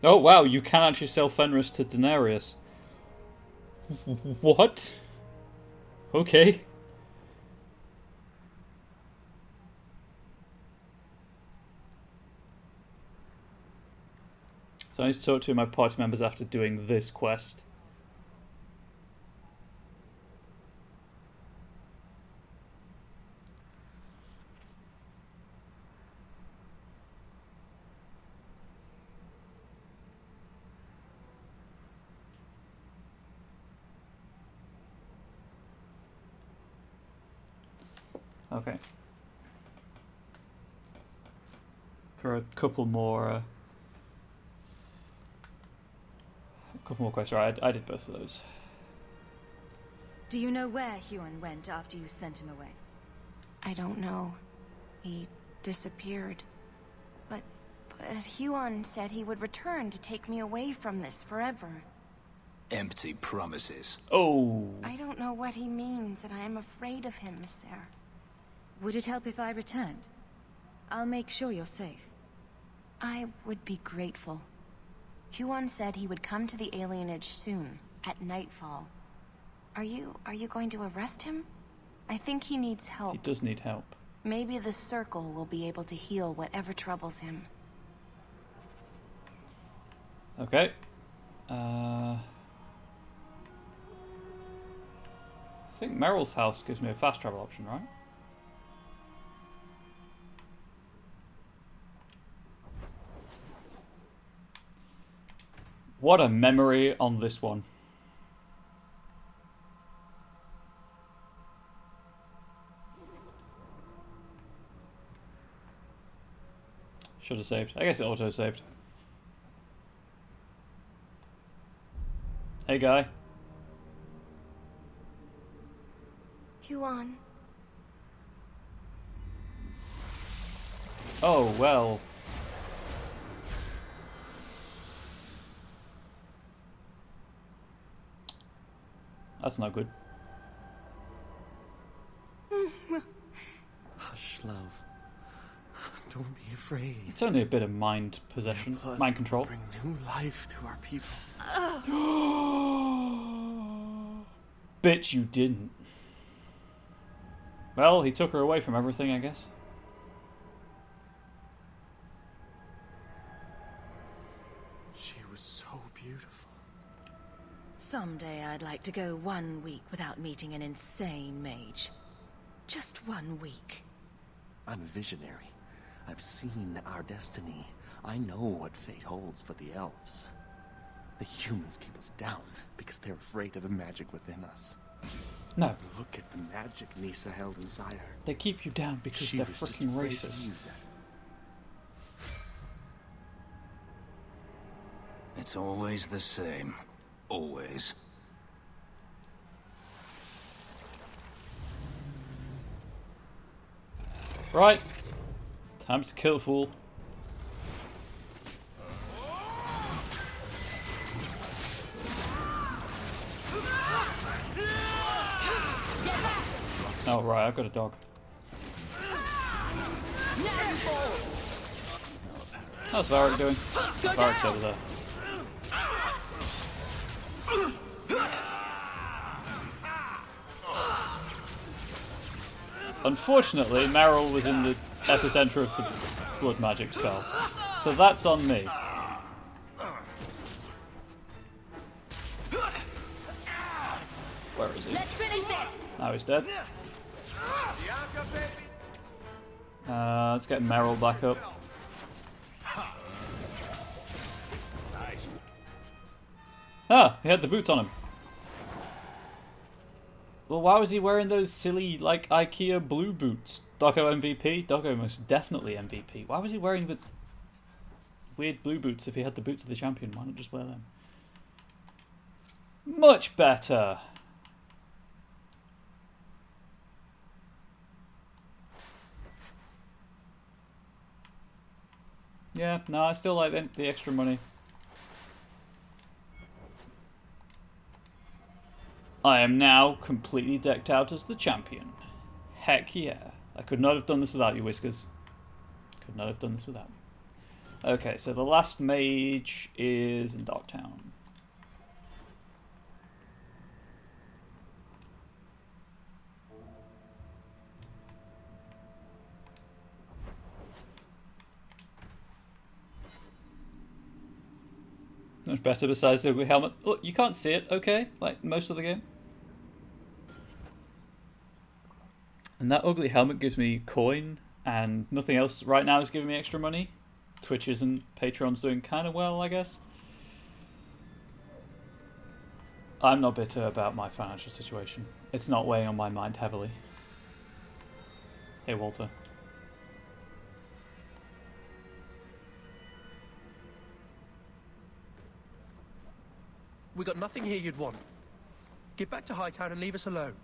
Speaker 1: Oh wow, you can actually sell Fenris to Daenerys. What? Okay. So I need to talk to my party members after doing this quest. Okay. For a couple more quests. Right, I did both of those.
Speaker 5: Do you know where Huon went after you sent him away?
Speaker 16: I don't know. He disappeared. But Huon said he would return to take me away from this forever.
Speaker 4: Empty promises.
Speaker 1: Oh.
Speaker 16: I don't know what he means, and I am afraid of him, sir.
Speaker 5: Would it help if I returned? I'll make sure you're safe.
Speaker 16: I would be grateful. Huon said he would come to the alienage soon, at nightfall. Are you going to arrest him? I think he needs help.
Speaker 1: He does need help.
Speaker 16: Maybe the Circle will be able to heal whatever troubles him.
Speaker 1: Okay. I think Meryl's house gives me a fast travel option, right? What a memory on this one. Should have saved. I guess it auto-saved. Hey, guy.
Speaker 16: Huon.
Speaker 1: Oh, well. That's not good.
Speaker 17: Hush, love. Don't be afraid.
Speaker 1: It's only a bit of mind possession, mind control.
Speaker 17: Bring new life to our people.
Speaker 1: Bitch, you didn't. Well, he took her away from everything, I guess.
Speaker 17: She was so beautiful.
Speaker 5: Someday I'd like to go 1 week without meeting an insane mage. Just 1 week.
Speaker 17: I'm a visionary. I've seen our destiny. I know what fate holds for the elves. The humans keep us down because they're afraid of the magic within us.
Speaker 1: No.
Speaker 17: Look at the magic Nisa held inside her.
Speaker 1: They keep you down because
Speaker 17: She
Speaker 1: they're
Speaker 17: was just
Speaker 1: freaking
Speaker 17: afraid to
Speaker 1: racist.
Speaker 17: use it.
Speaker 4: It's always the same. Always.
Speaker 1: Right. Time to kill a fool. Oh, right, I've got a dog. How's Varric doing? Varric's over there. Unfortunately, Meryl was in the epicenter of the blood magic spell, so that's on me. Where is he?
Speaker 15: Let's finish this.
Speaker 1: Now he's dead. Let's get Meryl back up. Ah, he had the boots on him. Well, why was he wearing those silly, like, IKEA blue boots? Doggo MVP? Doggo most definitely MVP. Why was he wearing the weird blue boots if he had the boots of the champion. Why not just wear them? Much better. Yeah, no, I still like the extra money. I am now completely decked out as the champion. Heck yeah. I could not have done this without you, Whiskers. Could not have done this without you. Okay, so the last mage is in Darktown. Much better besides the ugly helmet. Look, you can't see it, okay? Like most of the game. And that ugly helmet gives me coin, and nothing else right now is giving me extra money. Twitch isn't, Patreon's doing kind of well, I guess. I'm not bitter about my financial situation. It's not weighing on my mind heavily. Hey, Walter.
Speaker 18: We got nothing here you'd want. Get back to Hightown and leave us alone.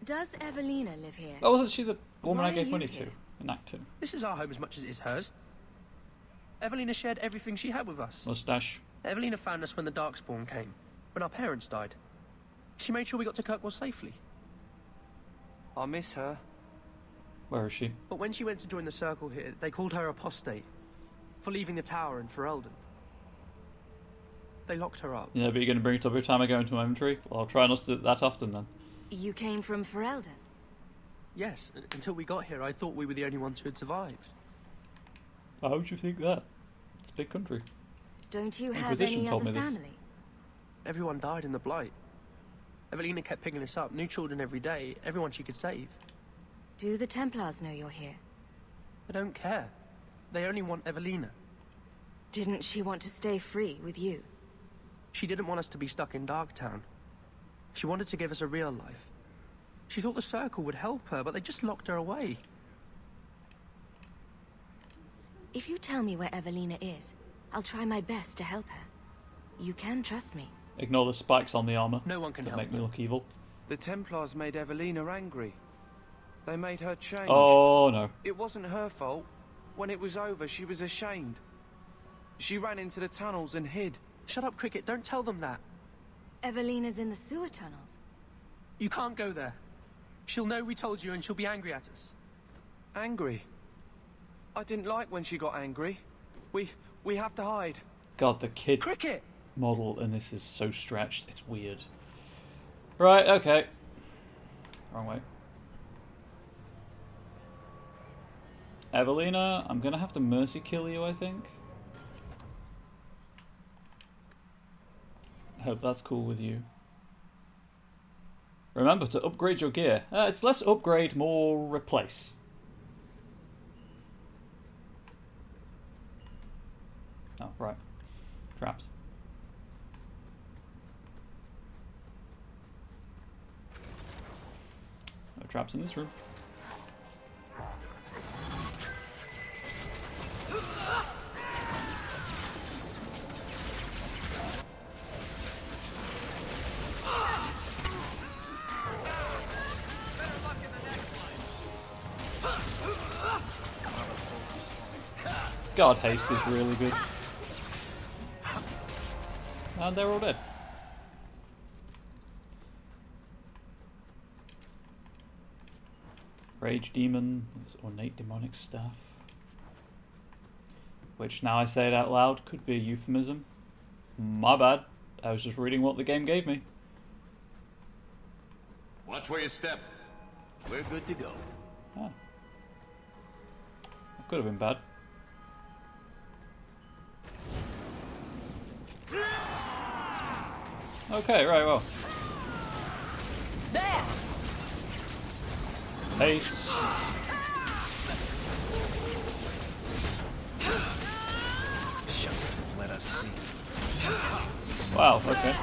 Speaker 5: Does Evelina live here?
Speaker 1: Oh, wasn't she the woman
Speaker 5: Why
Speaker 1: I gave
Speaker 5: are you
Speaker 1: money
Speaker 5: here?
Speaker 1: to in Act 2?
Speaker 18: This is our home as much as it is hers. Evelina shared everything she had with us.
Speaker 1: Mustache.
Speaker 18: Evelina found us when the Darkspawn came, when our parents died. She made sure we got to Kirkwall safely.
Speaker 19: I miss her.
Speaker 1: Where is she?
Speaker 18: But when she went to join the Circle here, they called her apostate for leaving the tower in Ferelden. They locked her up.
Speaker 1: Yeah, but you're going to bring it up every time I go into my inventory? Well, I'll try not to do it that often then.
Speaker 5: You came from Ferelden?
Speaker 18: Yes, until we got here, I thought we were the only ones who had survived.
Speaker 1: How would you think that? It's a big country.
Speaker 5: Don't you have
Speaker 1: Inquisition
Speaker 5: any
Speaker 1: told
Speaker 5: other
Speaker 1: me this.
Speaker 5: family?
Speaker 18: Everyone died in the Blight. Evelina kept picking us up, new children every day, everyone she could save.
Speaker 5: Do the Templars know you're here?
Speaker 18: They don't care. They only want Evelina.
Speaker 5: Didn't she want to stay free with you?
Speaker 18: She didn't want us to be stuck in Darktown. She wanted to give us a real life. She thought the Circle would help her, but they just locked her away.
Speaker 5: If you tell me where Evelina is, I'll try my best to help her. You can trust me.
Speaker 1: Ignore the spikes on the armor.
Speaker 18: No one can
Speaker 1: that
Speaker 18: help
Speaker 1: make me look evil.
Speaker 19: The Templars made Evelina angry. They made her change.
Speaker 1: Oh, no.
Speaker 19: It wasn't her fault. When it was over, she was ashamed. She ran into the tunnels and hid.
Speaker 18: Shut up, Cricket. Don't tell them that.
Speaker 5: Evelina's in the sewer tunnels.
Speaker 18: You can't go there. She'll know we told you and she'll be angry at us.
Speaker 19: Angry? I didn't like when she got angry. We have to hide.
Speaker 1: God, the kid
Speaker 18: Cricket!
Speaker 1: model in this is so stretched. It's weird. Right, okay. Wrong way. Evelina, I'm going to have to mercy kill you, I think. I hope that's cool with you. Remember to upgrade your gear. It's less upgrade, more replace. Oh, right. Traps. No traps in this room. God, haste is really good. And they're all dead. Rage Demon, its ornate demonic staff. Which, now I say it out loud, could be a euphemism. My bad. I was just reading what the game gave me.
Speaker 20: Watch where you step. We're good to go.
Speaker 1: Oh. That could have been bad. Okay, right, well.
Speaker 10: There!
Speaker 1: Haste.
Speaker 20: Let us see.
Speaker 1: Wow, okay.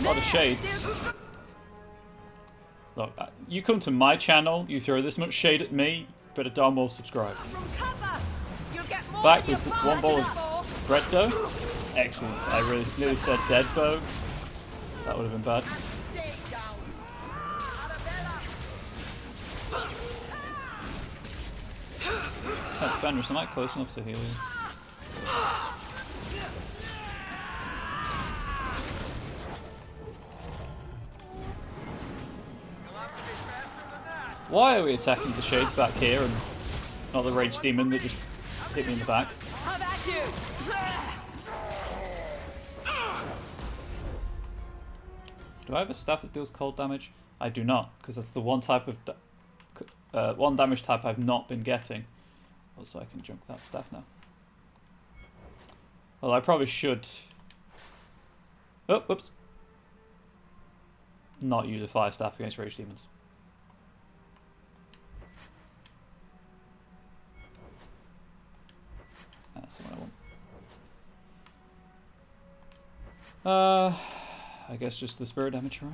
Speaker 1: A lot of shades. Look, you come to my channel, you throw this much shade at me, better darn well subscribe.
Speaker 10: From cover! You'll get
Speaker 1: back with one ball of bread dough. Excellent. I really nearly said dead foe. That would have been bad. Fenris, am I close enough to heal you? Why are we attacking the shades back here and not the rage demon that just hit me in the back?
Speaker 10: How about you?
Speaker 1: Do I have a staff that deals cold damage? I do not, because that's the one type of one damage type I've not been getting. Also, I can junk that staff now. Well, I probably should. Oh, whoops. Not use a fire staff against rage demons. That's the one I want. I guess just the spirit damage, right?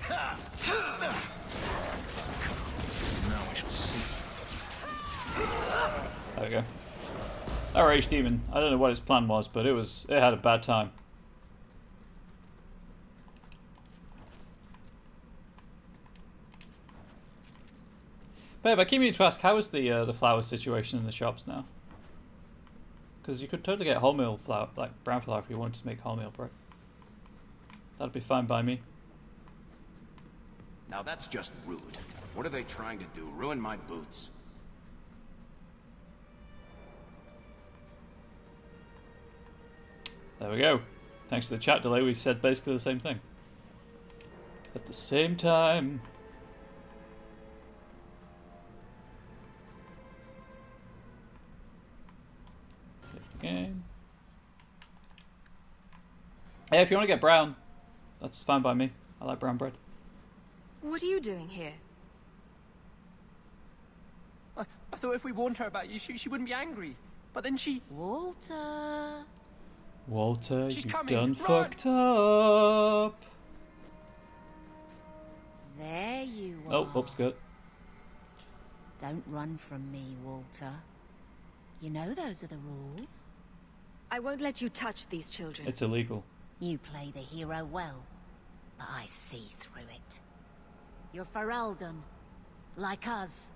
Speaker 4: Now we shall see.
Speaker 1: There we go. That rage demon, I don't know what its plan was, but it had a bad time. Babe, I keep meaning to ask, how is the flower situation in the shops now? Because you could totally get wholemeal flour, like brown flour, if you wanted to make wholemeal bread. That'd be fine by me.
Speaker 20: Now that's just rude. What are they trying to do? Ruin my boots?
Speaker 1: There we go. Thanks to the chat delay, we said basically the same thing. At the same time. Game. Hey, if you want to get brown, that's fine by me. I like brown bread.
Speaker 5: What are you doing here?
Speaker 18: I thought if we warned her about you, she wouldn't be angry. But then she...
Speaker 5: Walter...
Speaker 1: Walter,
Speaker 18: She's
Speaker 1: you
Speaker 18: coming.
Speaker 1: done
Speaker 18: Run!
Speaker 1: fucked up.
Speaker 3: There you are.
Speaker 1: Oh, oops, good.
Speaker 3: Don't run from me, Walter. You know those are the rules.
Speaker 5: I won't let you touch these children.
Speaker 1: It's illegal.
Speaker 3: You play the hero well, but I see through it. You're Ferelden, like us.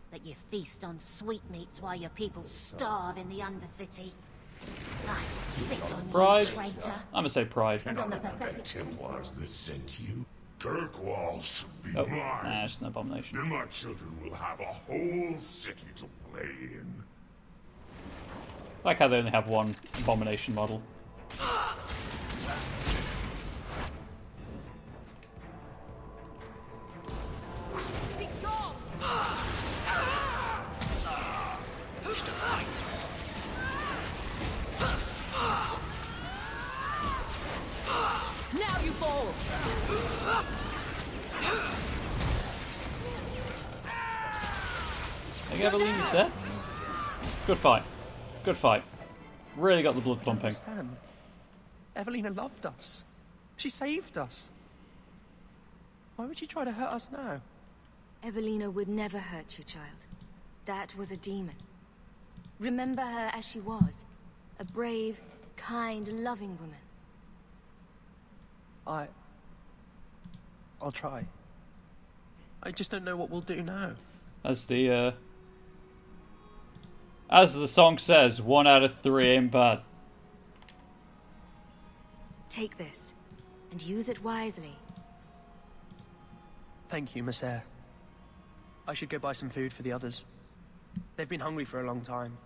Speaker 3: But you feast on sweetmeats while your people starve in the Undercity. I spit on
Speaker 1: Pride.
Speaker 3: you, traitor.
Speaker 1: I'm gonna say pride.
Speaker 3: And on the pathetic...
Speaker 14: Templars that sent you. Kirkwall should be
Speaker 1: Oh,
Speaker 14: mine.
Speaker 1: nah, it's an abomination.
Speaker 14: Then my children will have a whole city to play in.
Speaker 1: I like how they only have one abomination model.
Speaker 10: Now you fall!
Speaker 1: I think Evelyn's dead. Good fight. Good fight. Really got the blood pumping.
Speaker 18: Understand. Evelina loved us. She saved us. Why would she try to hurt us now?
Speaker 5: Evelina would never hurt you, child. That was a demon. Remember her as she was. A brave, kind, loving woman.
Speaker 18: I'll try. I just don't know what we'll do now.
Speaker 1: As the song says, 1 out of 3 ain't bad.
Speaker 5: Take this, and use it wisely.
Speaker 18: Thank you, Miss Eyre. I should go buy some food for the others. They've been hungry for a long time.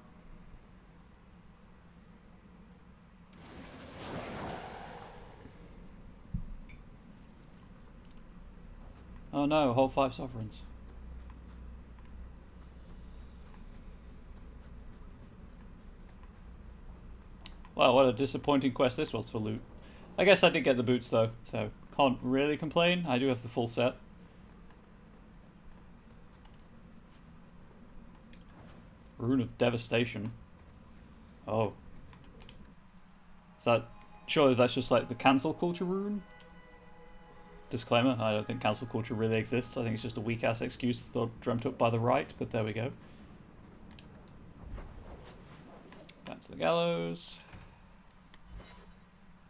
Speaker 1: Oh no, whole 5 sovereigns. Well, what a disappointing quest this was for loot. I guess I did get the boots though, so can't really complain. I do have the full set. Rune of Devastation. Oh. Is that... Surely that's just like the cancel culture rune? Disclaimer, I don't think cancel culture really exists. I think it's just a weak-ass excuse dreamt up by the right, but there we go. Back to the gallows.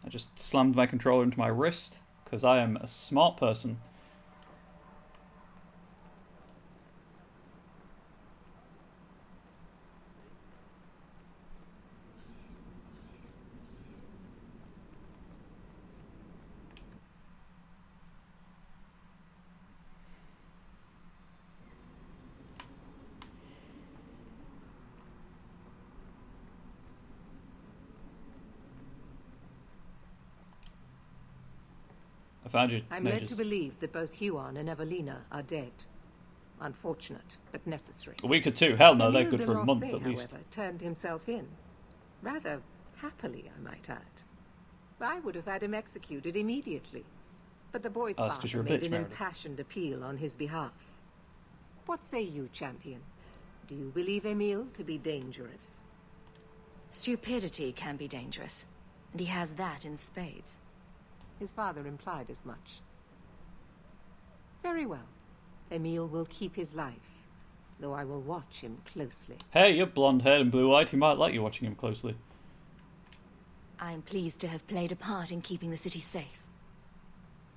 Speaker 1: I just slammed my controller into my wrist, because I am a smart person. I found you,
Speaker 12: I'm
Speaker 1: mages.
Speaker 12: led to believe that both Huon and Evelina are dead. Unfortunate, but necessary.
Speaker 1: A week or two? Hell no, they're
Speaker 12: Emile
Speaker 1: good
Speaker 12: de
Speaker 1: for a month
Speaker 12: Lancey,
Speaker 1: at least.
Speaker 12: however, turned himself in. Rather happily, I might add. I would have had him executed immediately. But the boy's
Speaker 1: That's 'cause
Speaker 12: father
Speaker 1: you're a
Speaker 12: made
Speaker 1: bitch,
Speaker 12: an
Speaker 1: Meredith.
Speaker 12: impassioned appeal on his behalf. What say you, champion? Do you believe Emile to be dangerous?
Speaker 5: Stupidity can be dangerous, and he has that in spades.
Speaker 12: His father implied as much. Very well. Emile will keep his life, though I will watch him closely.
Speaker 1: Hey, you're blonde-haired and blue-eyed. He might like you watching him closely.
Speaker 5: I am pleased to have played a part in keeping the city safe.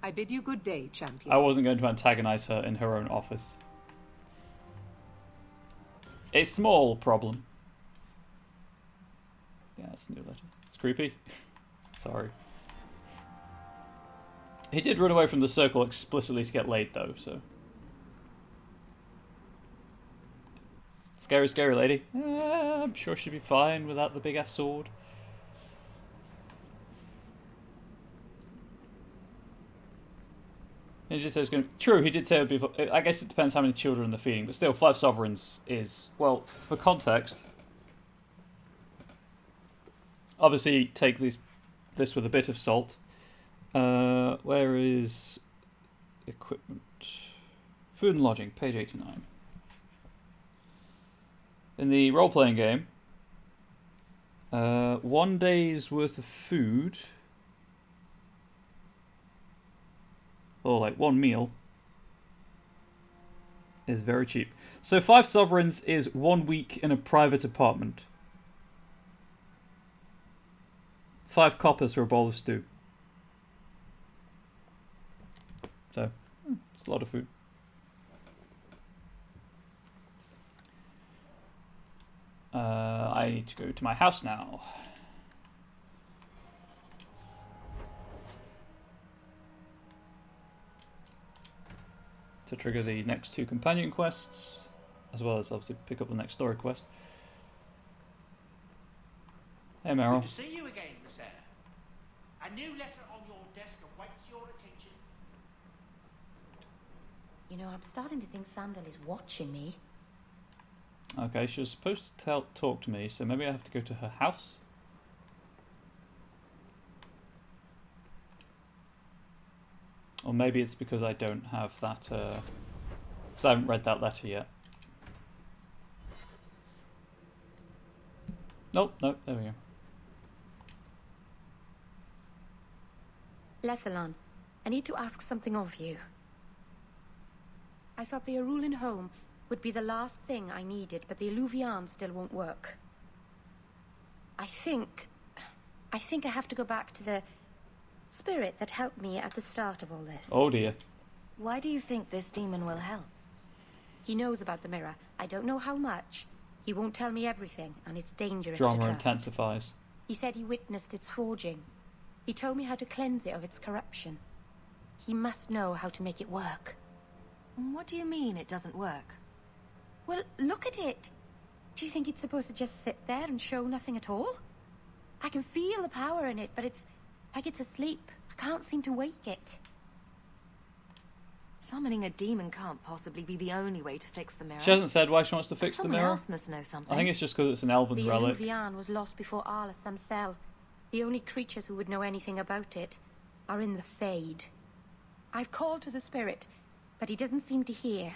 Speaker 12: I bid you good day, champion.
Speaker 1: I wasn't going to antagonize her in her own office. A small problem. Yeah, it's a new letter. It's creepy. Sorry. He did run away from the circle explicitly to get laid, though, so... Scary, scary lady. I'm sure she'd be fine without the big-ass sword. He did say it was going to... True, he did say it would be... I guess it depends how many children they're feeding, but still, 5 sovereigns is... Well, for context... Obviously, take this with a bit of salt. Where is equipment? Food and lodging, page 89. In the role-playing game, 1 day's worth of food, or like 1 meal, is very cheap. So 5 sovereigns is 1 week in a private apartment. 5 coppers for a bowl of stew. So, it's a lot of food. I need to go to my house now. To trigger the next 2 companion quests, as well as obviously pick up the next story quest. Hey Meryl.
Speaker 9: Good to see you again, Miss Eyre. A new letter on your desk awaits your attention.
Speaker 21: You know, I'm starting to think Sandal is watching me.
Speaker 1: Okay, she was supposed to talk to me, so maybe I have to go to her house? Or maybe it's because I don't have that, because I haven't read that letter yet. Nope, nope, there we go.
Speaker 21: Lethalon, I need to ask something of you. I thought the Arulin home would be the last thing I needed, but the Illuvian still won't work. I think I have to go back to the spirit that helped me at the start of all this.
Speaker 1: Oh dear.
Speaker 5: Why do you think this demon will help?
Speaker 21: He knows about the mirror. I don't know how much. He won't tell me everything, and it's dangerous to
Speaker 1: Drama
Speaker 21: trust.
Speaker 1: intensifies.
Speaker 21: He said he witnessed its forging. He told me how to cleanse it of its corruption. He must know how to make it work.
Speaker 5: What do you mean it doesn't work?
Speaker 21: Well, look at it. Do you think it's supposed to just sit there and show nothing at all? I can feel the power in it, but it's like it's asleep. I can't seem to wake it.
Speaker 5: Summoning a demon can't possibly be the only way to fix the mirror.
Speaker 1: She hasn't said why she wants to fix the
Speaker 5: Someone
Speaker 1: mirror.
Speaker 5: else must know something.
Speaker 1: I think it's just because it's an elven
Speaker 21: The
Speaker 1: relic.
Speaker 21: Illuvian was lost before Arlathan fell. The only creatures who would know anything about it are in the Fade. I've called to the spirit, but he doesn't seem to hear.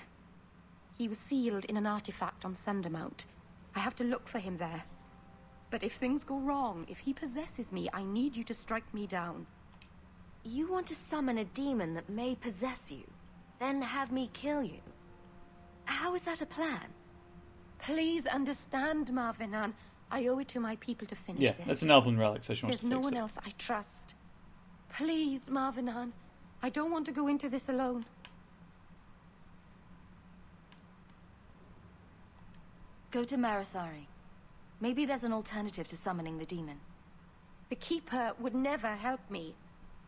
Speaker 21: He was sealed in an artifact on Sundermount. I have to look for him there. But if things go wrong, if he possesses me, I need you to strike me down.
Speaker 5: You want to summon a demon that may possess you, then have me kill you? How is that a plan? Please understand, Marvinan. I owe it to my people to finish this.
Speaker 1: Yeah, it's an elven relic, so she wants
Speaker 5: There's
Speaker 1: to
Speaker 5: no
Speaker 1: fix
Speaker 5: one
Speaker 1: it.
Speaker 5: else I trust. Please, Marvinan. I don't want to go into this alone. Go to Marathari. Maybe there's an alternative to summoning the demon. The Keeper would never help me.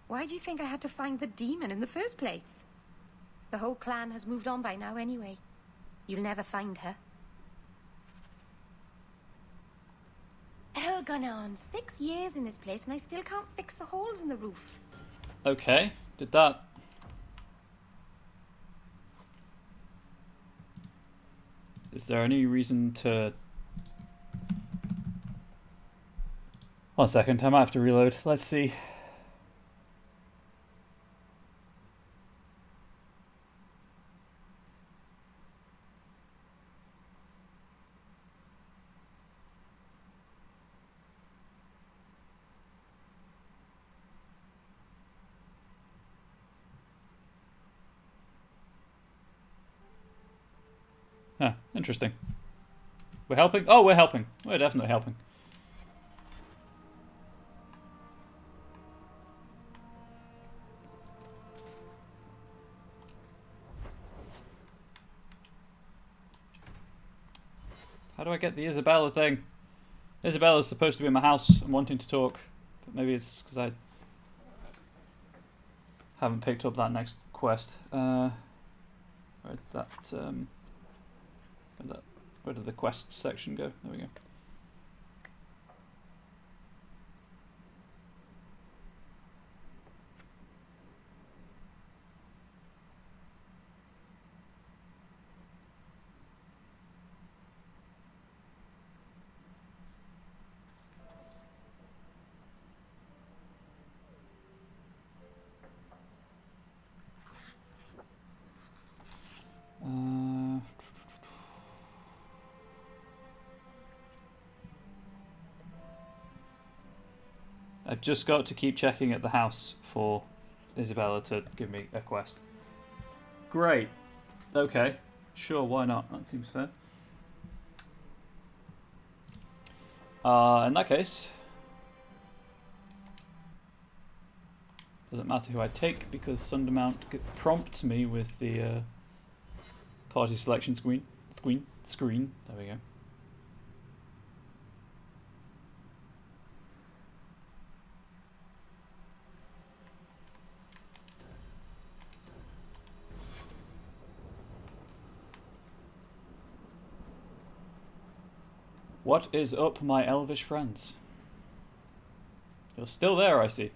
Speaker 5: Why do you think I had to find the demon in the first place? The whole clan has moved on by now anyway. You'll never find her. Elganon, 6 years in this place and I still can't fix the holes in the roof.
Speaker 1: Okay, did that. Is there any reason to... 1 second, I might have to reload. Let's see. Huh, interesting. We're helping? Oh, we're helping. We're definitely helping. How do I get the Isabella thing? Isabella's supposed to be in my house and wanting to talk, but maybe it's because I haven't picked up that next quest. Where did the quests section go? There we go. I've just got to keep checking at the house for Isabella to give me a quest. Great. Okay. Sure, why not? That seems fair. In that case, doesn't matter who I take because Sundermount prompts me with the party selection screen. There we go. What is up, my elvish friends? You're still there, I see.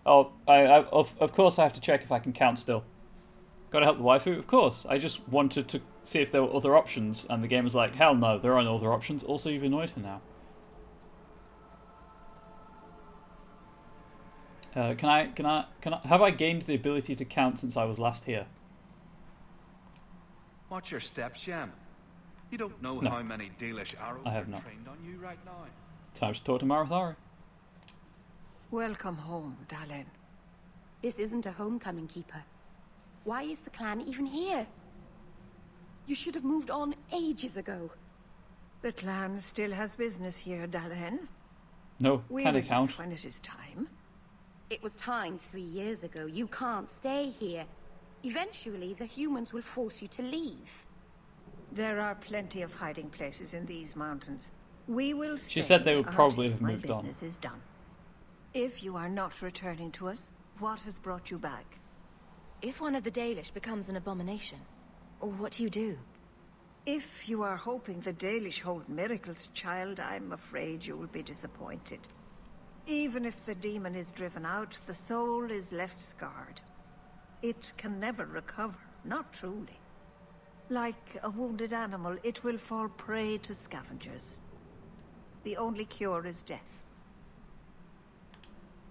Speaker 1: Oh, of course I have to check if I can count still. Gotta help the waifu? Of course. I just wanted to see if there were other options, and the game was like, hell no, there are no other options. Also, you've annoyed her now. Can I, have I gained the ability to count since I was last here?
Speaker 6: Watch your steps, Sham. You don't know
Speaker 1: No.
Speaker 6: how many Dalish arrows
Speaker 1: I have
Speaker 6: are
Speaker 1: not.
Speaker 6: trained on you right now.
Speaker 1: Time to talk to Marathari.
Speaker 21: Welcome home, Dalen. This isn't a homecoming, Keeper. Why is the clan even here? You should have moved on ages ago.
Speaker 22: The clan still has business here, Dalen.
Speaker 1: No,
Speaker 22: We'll
Speaker 1: can I
Speaker 22: leave
Speaker 1: count?
Speaker 22: when it is time.
Speaker 21: It was time 3 years ago. You can't stay here. Eventually, the humans will force you to leave.
Speaker 22: There are plenty of hiding places in these mountains. We will stay
Speaker 1: She said they would probably
Speaker 22: until
Speaker 1: have
Speaker 22: my
Speaker 1: moved on.
Speaker 22: business is done. If you are not returning to us, what has brought you back?
Speaker 5: If one of the Dalish becomes an abomination, what do you do?
Speaker 22: If you are hoping the Dalish hold miracles, child, I'm afraid you will be disappointed. Even if the demon is driven out, the soul is left scarred. It can never recover, not truly. Like a wounded animal, it will fall prey to scavengers. The only cure is death.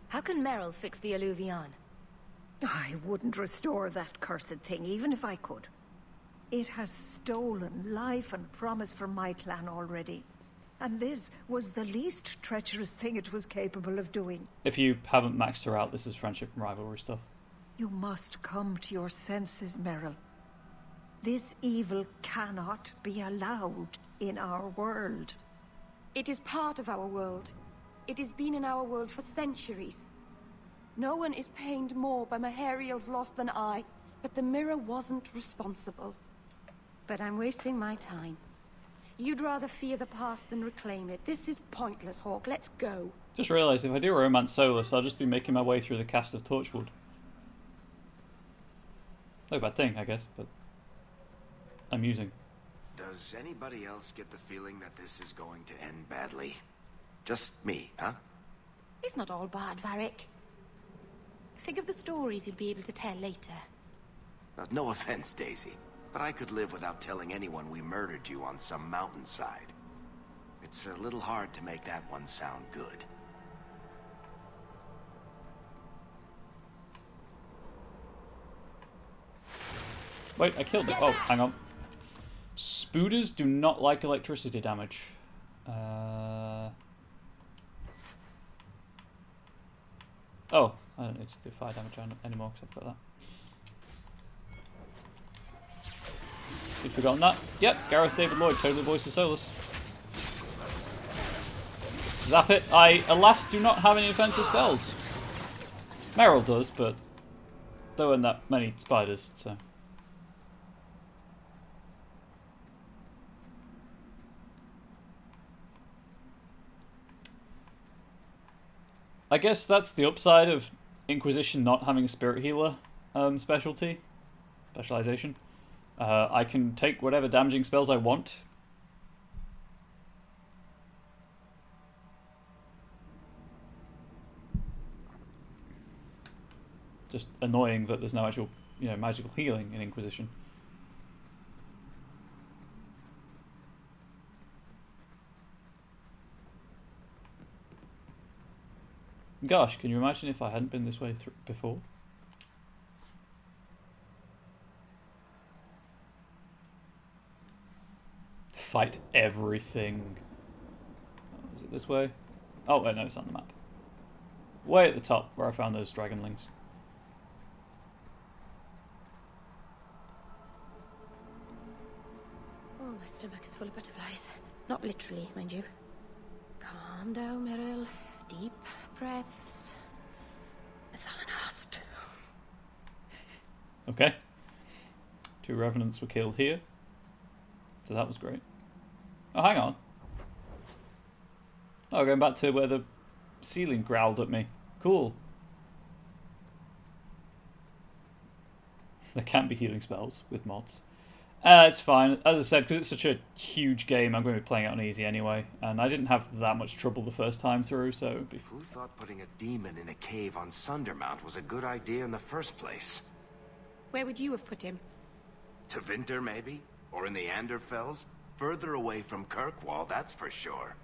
Speaker 5: How can Merrill fix the Alluvion?
Speaker 22: I wouldn't restore that cursed thing, even if I could. It has stolen life and promise from my clan already. and this was the least treacherous thing it was capable of doing.
Speaker 1: If you haven't maxed her out, this is friendship and rivalry stuff.
Speaker 22: You must come to your senses, Meryl. This evil cannot be allowed in our world.
Speaker 21: It is part of our world. It has been in our world for centuries. No one is pained more by Mahariel's loss than I, but the mirror wasn't responsible. But I'm wasting my time. You'd rather fear the past than reclaim it. This is pointless, Hawk. Let's go.
Speaker 1: Just realised if I do Romance Solus, I'll just be making my way through the cast of Torchwood. No bad thing, I guess, but amusing.
Speaker 20: Does anybody else get the feeling that this is going to end badly? Just me, huh?
Speaker 21: It's not all bad, Varric. Think of the stories you'll be able to tell later.
Speaker 20: No offense, Daisy, but I could live without telling anyone we murdered you on some mountainside. It's a little hard to make that one sound good.
Speaker 1: Wait, I killed it. Oh, hang on. Spooders do not like electricity damage. Oh, I don't need to do fire damage anymore because I've got that. You've forgotten that? Yep, Gareth David Lloyd totally voices Solus. Zap it. I, alas, do not have any offensive spells. Meryl does, but there weren't that many spiders, so... I guess that's the upside of Inquisition not having a spirit healer specialization. I can take whatever damaging spells I want. Just annoying that there's no actual, magical healing in Inquisition. Gosh, can you imagine if I hadn't been this way before? Fight everything. Oh, is it this way? Oh, wait, no, it's on the map. Way at the top, where I found those dragonlings.
Speaker 21: Oh, my stomach is full of butterflies. Not literally, mind you. Calm down, Meryl. Deep breaths. Methalanast.
Speaker 1: Okay. 2 revenants were killed here. So that was great. Oh, hang on. Oh, going back to where the ceiling growled at me. Cool. There can be healing spells with mods. It's fine. As I said, because it's such a huge game, I'm going to be playing it on easy anyway. And I didn't have that much trouble the first time through, so...
Speaker 20: Who thought putting a demon in a cave on Sundermount was a good idea in the first place?
Speaker 21: Where would you have put him?
Speaker 20: To Winter, maybe? Or in the Anderfells? Further away from Kirkwall, that's for sure.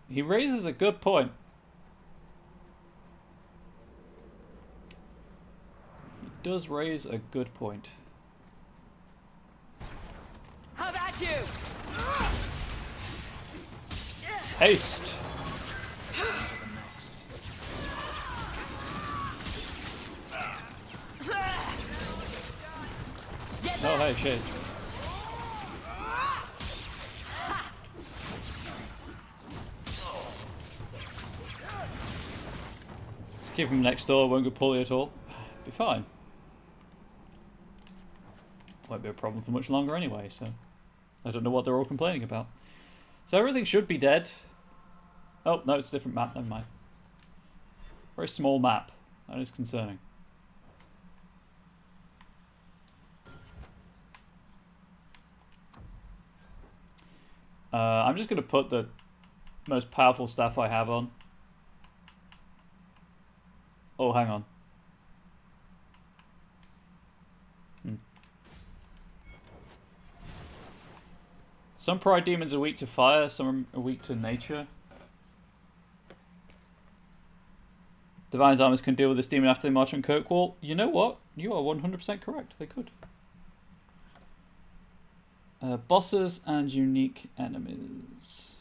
Speaker 1: He raises a good point. He does raise a good point.
Speaker 2: How about you?
Speaker 1: Haste! Oh, hey, shades. Let's keep him next door, won't go poorly at all. Be fine. Won't be a problem for much longer anyway, so... I don't know what they're all complaining about. So everything should be dead. Oh, no, it's a different map, never mind. Very small map. That is concerning. I'm just going to put the most powerful staff I have on. Oh, hang on. Some pride demons are weak to fire, some are weak to nature. Divine's armies can deal with this demon after they march on Kirkwall. You know what? You are 100% correct. They could. Bosses and unique enemies.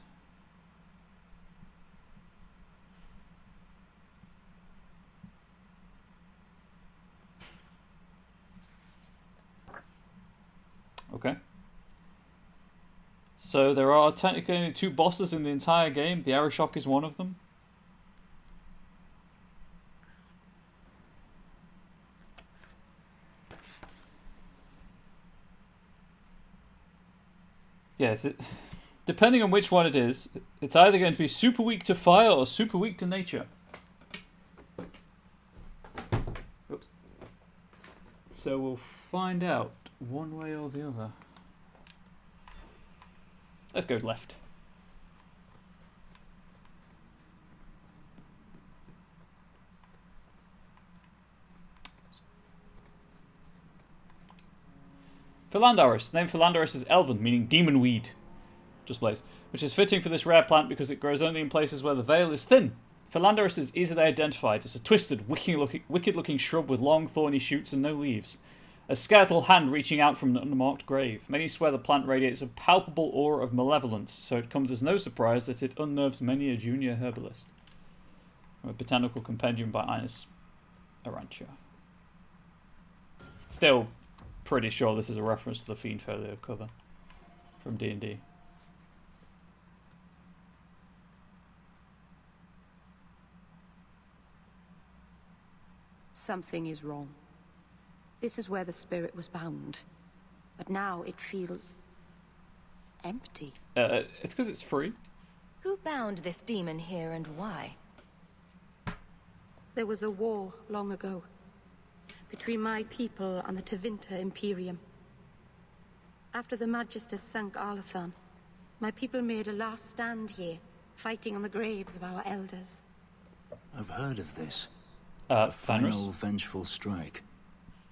Speaker 1: So there are technically only 2 bosses in the entire game. The arrow shock is one of them. Yes, depending on which one it is, it's either going to be super weak to fire or super weak to nature. Oops. So we'll find out one way or the other. Let's go left. Philandaris. The name Philandaris is Elven, meaning demon weed. Just blaze. Which is fitting for this rare plant because it grows only in places where the veil is thin. Philandaris is easily identified as a twisted, wicked-looking shrub with long, thorny shoots and no leaves. A skeletal hand reaching out from an unmarked grave. Many swear the plant radiates a palpable aura of malevolence, so it comes as no surprise that it unnerves many a junior herbalist. From a botanical compendium by Ines Arancha. Still pretty sure this is a reference to the Fiend Folio cover from D&D.
Speaker 3: Something is wrong. This is where the spirit was bound. But now it feels empty.
Speaker 1: It's because it's free.
Speaker 3: Who bound this demon here and why? There was a war long ago between my people and the Tevinter Imperium. After the Magisters sank Arlathan, my people made a last stand here, fighting on the graves of our elders.
Speaker 4: I've heard of this.
Speaker 1: Fenris?
Speaker 4: Final vengeful strike.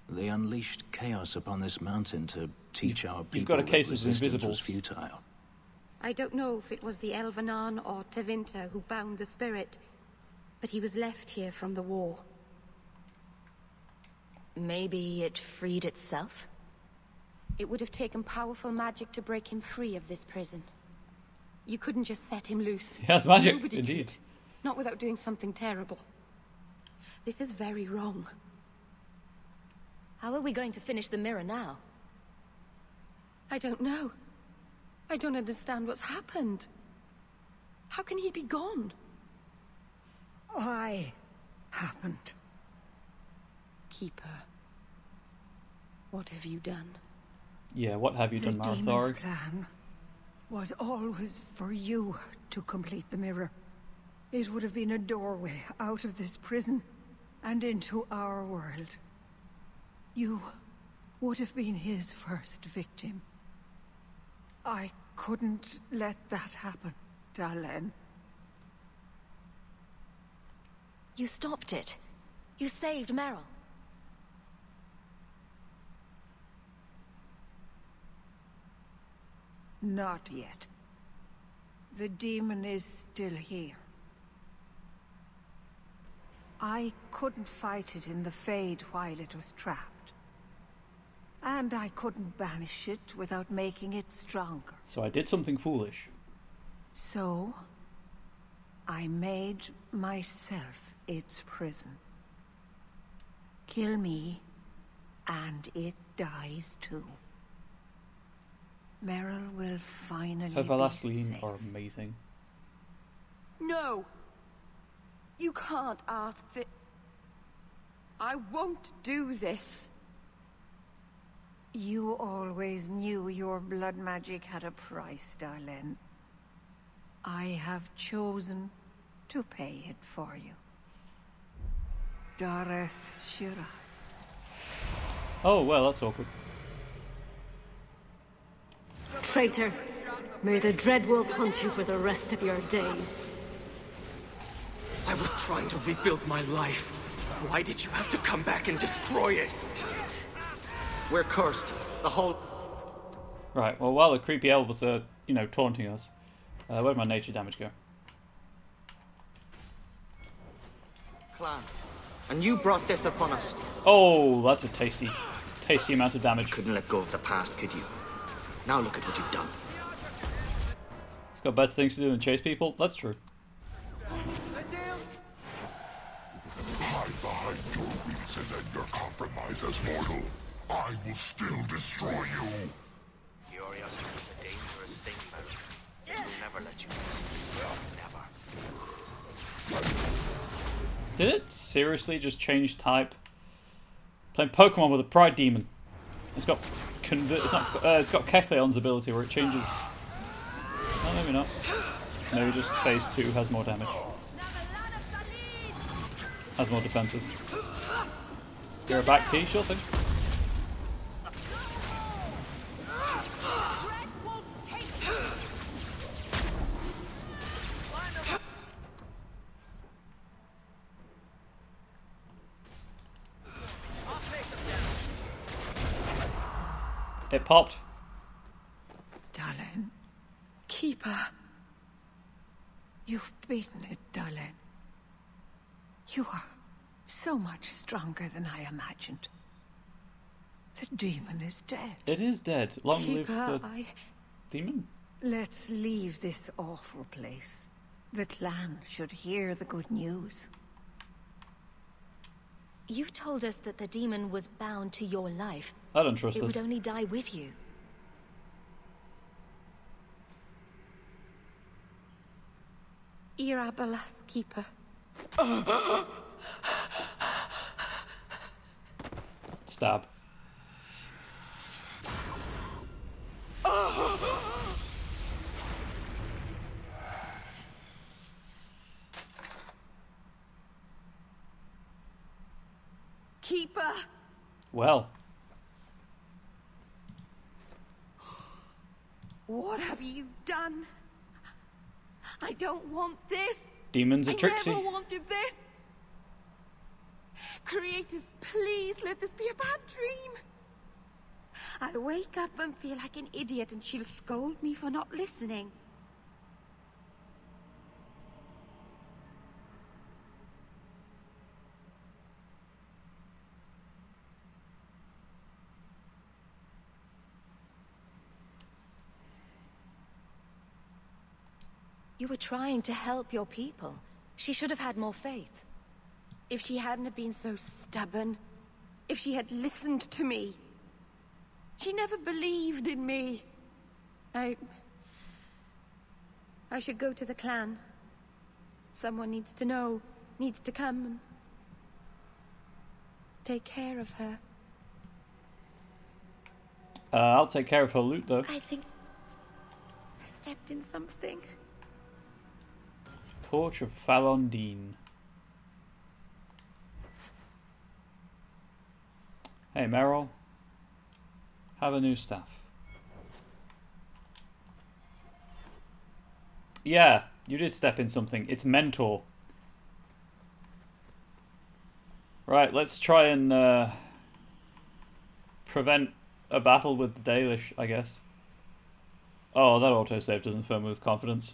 Speaker 4: They unleashed chaos upon this mountain to teach our people
Speaker 1: You've got a case
Speaker 4: that
Speaker 1: of
Speaker 4: resistance
Speaker 1: invisibles.
Speaker 4: was futile.
Speaker 3: I don't know if it was the Elvenan or Tevinter who bound the spirit, but he was left here from the war. Maybe it freed itself? It would have taken powerful magic to break him free of this prison. You couldn't just set him loose.
Speaker 1: Yeah, it's magic,
Speaker 3: Nobody
Speaker 1: indeed.
Speaker 3: could. Not without doing something terrible. This is very wrong. How are we going to finish the mirror now? I don't know. I don't understand what's happened. How can he be gone?
Speaker 22: I happened.
Speaker 3: Keeper. What have you done?
Speaker 1: Yeah, what have you done,
Speaker 22: The demon's
Speaker 1: Marathori?
Speaker 22: plan was always for you to complete the mirror. It would have been a doorway out of this prison and into our world. You would have been his first victim. I couldn't let that happen, Dalen.
Speaker 3: You stopped it. You saved Meryl.
Speaker 22: Not yet. The demon is still here. I couldn't fight it in the Fade while it was trapped. And I couldn't banish it without making it stronger.
Speaker 1: So I did something foolish.
Speaker 22: So, I made myself its prison. Kill me, and it dies too. Meryl will finally
Speaker 1: Her
Speaker 22: be
Speaker 1: Valasline
Speaker 22: safe.
Speaker 1: are amazing.
Speaker 10: No! You can't ask that. I won't do this.
Speaker 22: You always knew your blood magic had a price, Darlene. I have chosen to pay it for you. Dareth Shiraz.
Speaker 1: Oh, well, that's awkward.
Speaker 11: Traitor, may the Dreadwolf hunt you for the rest of your days.
Speaker 13: I was trying to rebuild my life. Why did you have to come back and destroy it?
Speaker 17: We're cursed. The whole...
Speaker 1: Right, well, while the creepy elves are, taunting us, where'd my nature damage go?
Speaker 17: clan. And you brought this upon us.
Speaker 1: Oh, that's a tasty amount of damage.
Speaker 17: You couldn't let go of the past, could you? Now look at what you've done.
Speaker 1: It's got better things to do than chase people. That's true.
Speaker 23: Hide behind your reason and your compromise as mortal. I will still destroy you.
Speaker 20: Curiosity is a dangerous thing, Baron.
Speaker 1: Did it seriously just change type? Playing Pokemon with a Pride Demon. It's got it's got Kecleon's ability where it changes. Oh, maybe not. Maybe just phase 2 has more damage. Has more defenses. You're a back T, sure thing. It popped.
Speaker 22: Darling. Keeper. You've beaten it, darling. You are so much stronger than I imagined. The demon is dead.
Speaker 1: It is dead. Long live
Speaker 22: Keeper,
Speaker 1: the demon.
Speaker 22: Let's leave this awful place. The clan should hear the good news.
Speaker 21: You told us that the demon was bound to your life.
Speaker 1: I don't trust
Speaker 21: it
Speaker 1: this.
Speaker 21: It would only die with you.
Speaker 22: Irabalas, Keeper.
Speaker 1: Stab.
Speaker 22: Keeper!
Speaker 1: Well.
Speaker 22: What have you done? I don't want this.
Speaker 1: Demons are tricksy.
Speaker 22: I never wanted this. Creators, please let this be a bad dream. I'll wake up and feel like an idiot and she'll scold me for not listening.
Speaker 21: You were trying to help your people. She should have had more faith.
Speaker 22: If she hadn't have been so stubborn, if she had listened to me. She never believed in me. I should go to the clan. Someone needs to know, needs to come and take care of her.
Speaker 1: I'll take care of her loot, though.
Speaker 22: I think I stepped in something.
Speaker 1: Torch of Falondine. Hey, Meryl. Have a new staff. Yeah, you did step in something. It's Mentor. Right, let's try and prevent a battle with the Dalish, I guess. Oh, that autosave doesn't fill me with confidence.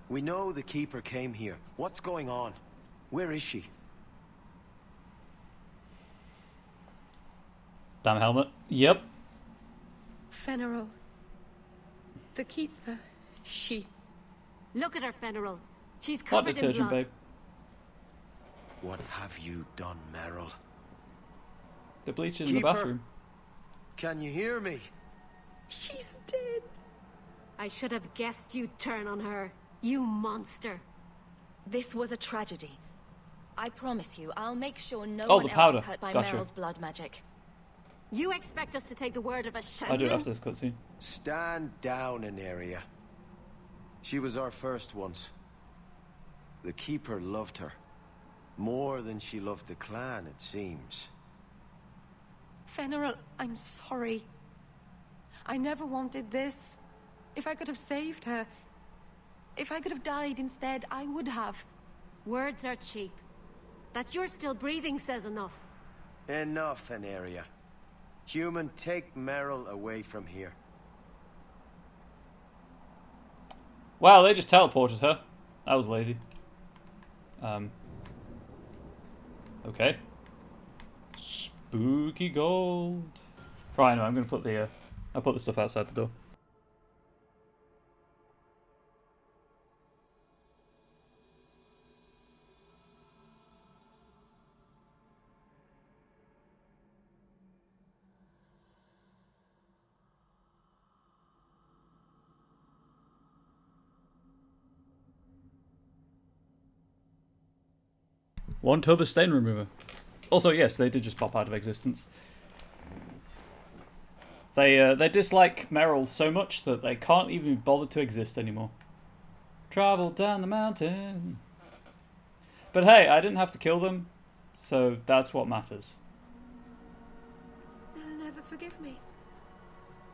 Speaker 20: We know the Keeper came here. What's going on? Where is she?
Speaker 1: Damn helmet. Yep.
Speaker 22: Fenneral. The Keeper. She...
Speaker 11: Look at her, Fenneral. She's
Speaker 1: What
Speaker 11: covered in
Speaker 1: detergent,
Speaker 11: blood.
Speaker 1: babe?
Speaker 20: What have you done, Meryl?
Speaker 1: The bleach is in the
Speaker 20: Keeper?
Speaker 1: bathroom.
Speaker 20: Can you hear me?
Speaker 22: She's dead.
Speaker 11: I should have guessed you'd turn on her. You monster.
Speaker 21: This was a tragedy. I promise you, I'll make sure no
Speaker 1: Oh,
Speaker 21: one
Speaker 1: the
Speaker 21: else
Speaker 1: powder.
Speaker 21: is hurt by
Speaker 1: Gotcha.
Speaker 21: Meryl's blood magic.
Speaker 11: You expect us to take the word of a
Speaker 1: I do
Speaker 11: shaman?
Speaker 1: after this cutscene.
Speaker 20: Stand down, Aneria. She was our first once. The Keeper loved her. More than she loved the clan, it seems.
Speaker 22: Fenneral, I'm sorry. I never wanted this. If I could have saved her, if I could have died instead, I would have.
Speaker 11: Words are cheap. That you're still breathing says enough.
Speaker 20: Enough, Aneria. Human, take Meryl away from here.
Speaker 1: Wow, they just teleported her. That was lazy. Okay. Spooky gold. Right, no, I'm gonna put the I'll put the stuff outside the door. 1 tub of stain remover. Also, yes, they did just pop out of existence. They dislike Meryl so much that they can't even bother to exist anymore. Travel down the mountain. But hey, I didn't have to kill them, so that's what matters.
Speaker 21: They'll never forgive me.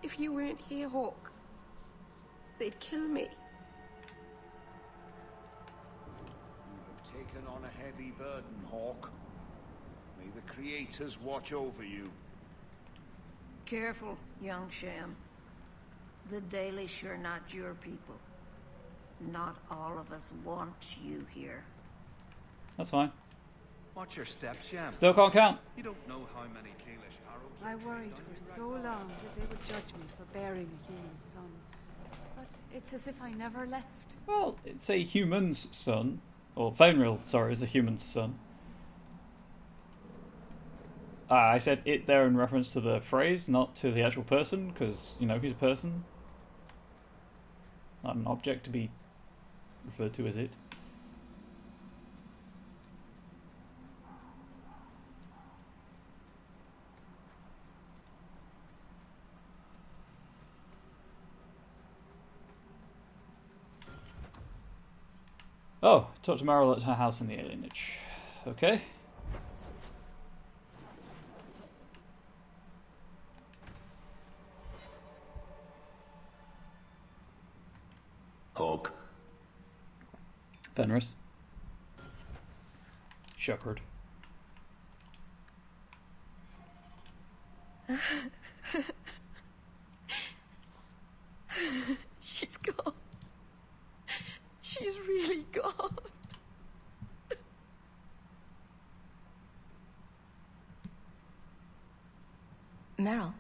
Speaker 21: If you weren't here, Hawk, they'd kill me.
Speaker 9: You have taken on a heavy burden, Hawk. May the creators watch over you.
Speaker 22: Careful, young Sham. The Dalish are not your people. Not all of us want you here.
Speaker 1: That's fine.
Speaker 6: Watch your steps, Sham.
Speaker 1: Still can't count.
Speaker 6: You don't know how many Dalish arrows
Speaker 7: I worried for so long that they would judge me for bearing a human son. But it's as if I never left.
Speaker 1: Well, it's a human's son. Or Fainril, sorry, is a human's son. I said it there in reference to the phrase, not to the actual person, because, you know, he's a person. Not an object to be referred to as it. Oh, talk to Meryl at her house in the alienage. Okay.
Speaker 4: Hawk.
Speaker 1: Fenris. Shepherd.
Speaker 21: She's gone. She's really gone.
Speaker 3: Meryl.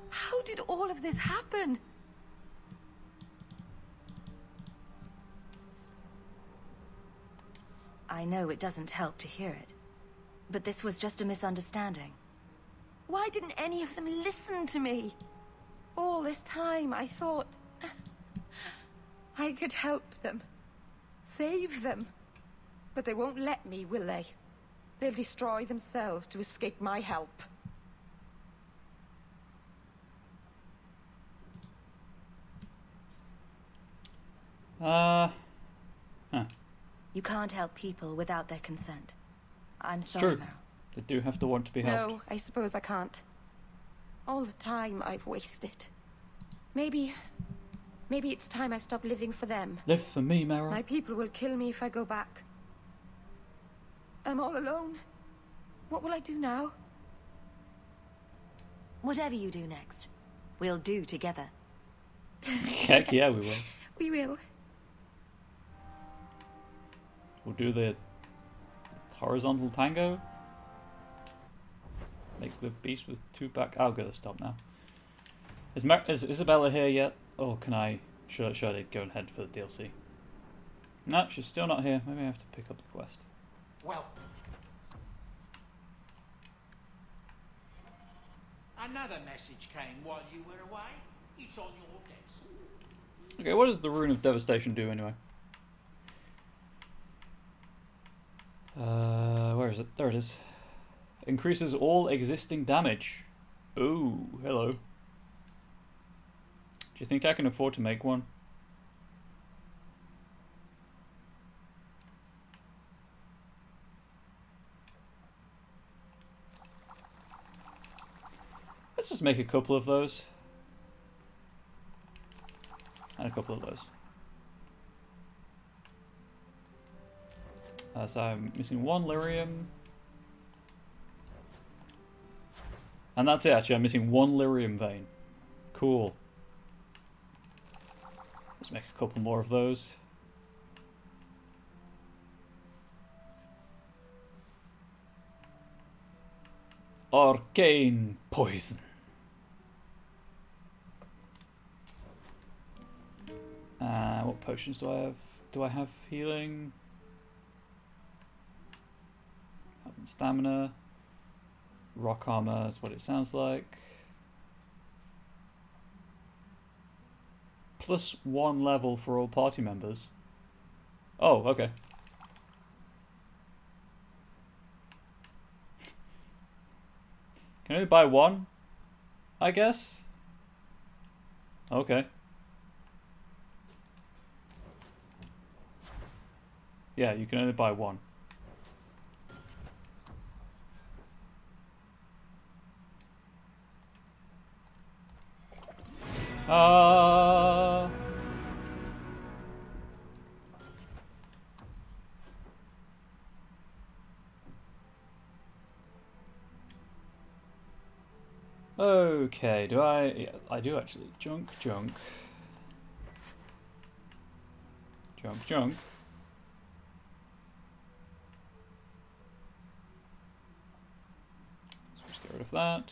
Speaker 21: How did all of this happen?
Speaker 3: I know it doesn't help to hear it, but this was just a misunderstanding.
Speaker 21: Why didn't any of them listen to me? All this time I thought I could help them, save them. But they won't let me, will they? They'll destroy themselves to escape my help.
Speaker 1: Huh.
Speaker 3: You can't help people without their consent. I'm
Speaker 1: It's
Speaker 3: sorry,
Speaker 1: true.
Speaker 3: Meryl.
Speaker 1: They do have to want to be helped.
Speaker 21: No, I suppose I can't. All the time I've wasted. Maybe it's time I stop living for them.
Speaker 1: Live for me, Meryl.
Speaker 21: My people will kill me if I go back. I'm all alone. What will I do now?
Speaker 3: Whatever you do next, we'll do together.
Speaker 1: Heck yeah, we will.
Speaker 21: We will.
Speaker 1: We'll do the horizontal tango. Make the beast with 2 back. I'll go to stop now. Is Isabella here yet? Oh, can I? Should I go ahead for the DLC? No, she's still not here. Maybe I have to pick up the quest.
Speaker 9: Well. Another message came while you were away. It's on your desk.
Speaker 1: Okay, what does the Rune of Devastation do anyway? Where is it? There it is. Increases all existing damage. Ooh, hello. Do you think I can afford to make one? Let's just make a couple of those. And a couple of those. So I'm missing 1 lyrium. And that's it, actually. I'm missing 1 lyrium vein. Cool. Let's make a couple more of those. Arcane poison. What potions do I have? Do I have healing? Health and stamina. Rock armor is what it sounds like. +1 level for all party members. Oh, okay. Can I only buy one? I guess? Okay. Yeah, you can only buy one. Okay, do I? Yeah, I do actually. Junk. Junk. Let's just get rid of that.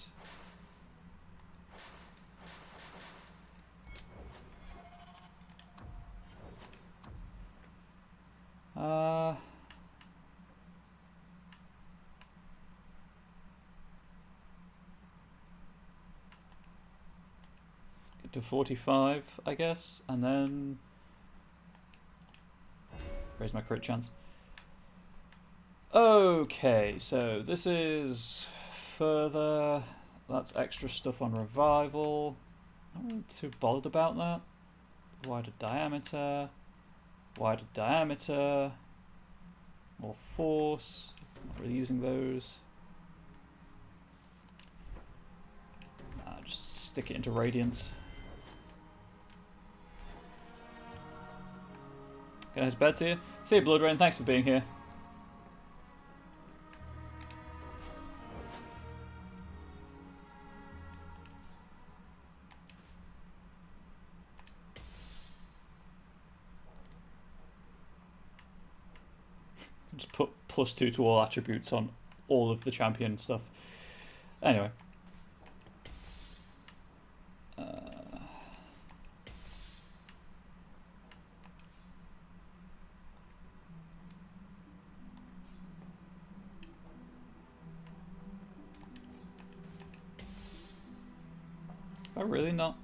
Speaker 1: Get to 45, I guess, and then raise my crit chance. Okay, so this is further. That's extra stuff on revival. Not really too bothered about that. Wider diameter. Wider diameter. More force. Not really using those. Nah, just stick it into radiance. Gonna head to bed to you. See you, Blood Rain. Thanks for being here. Just put +2 to all attributes on all of the champion stuff. Anyway. I'm really not.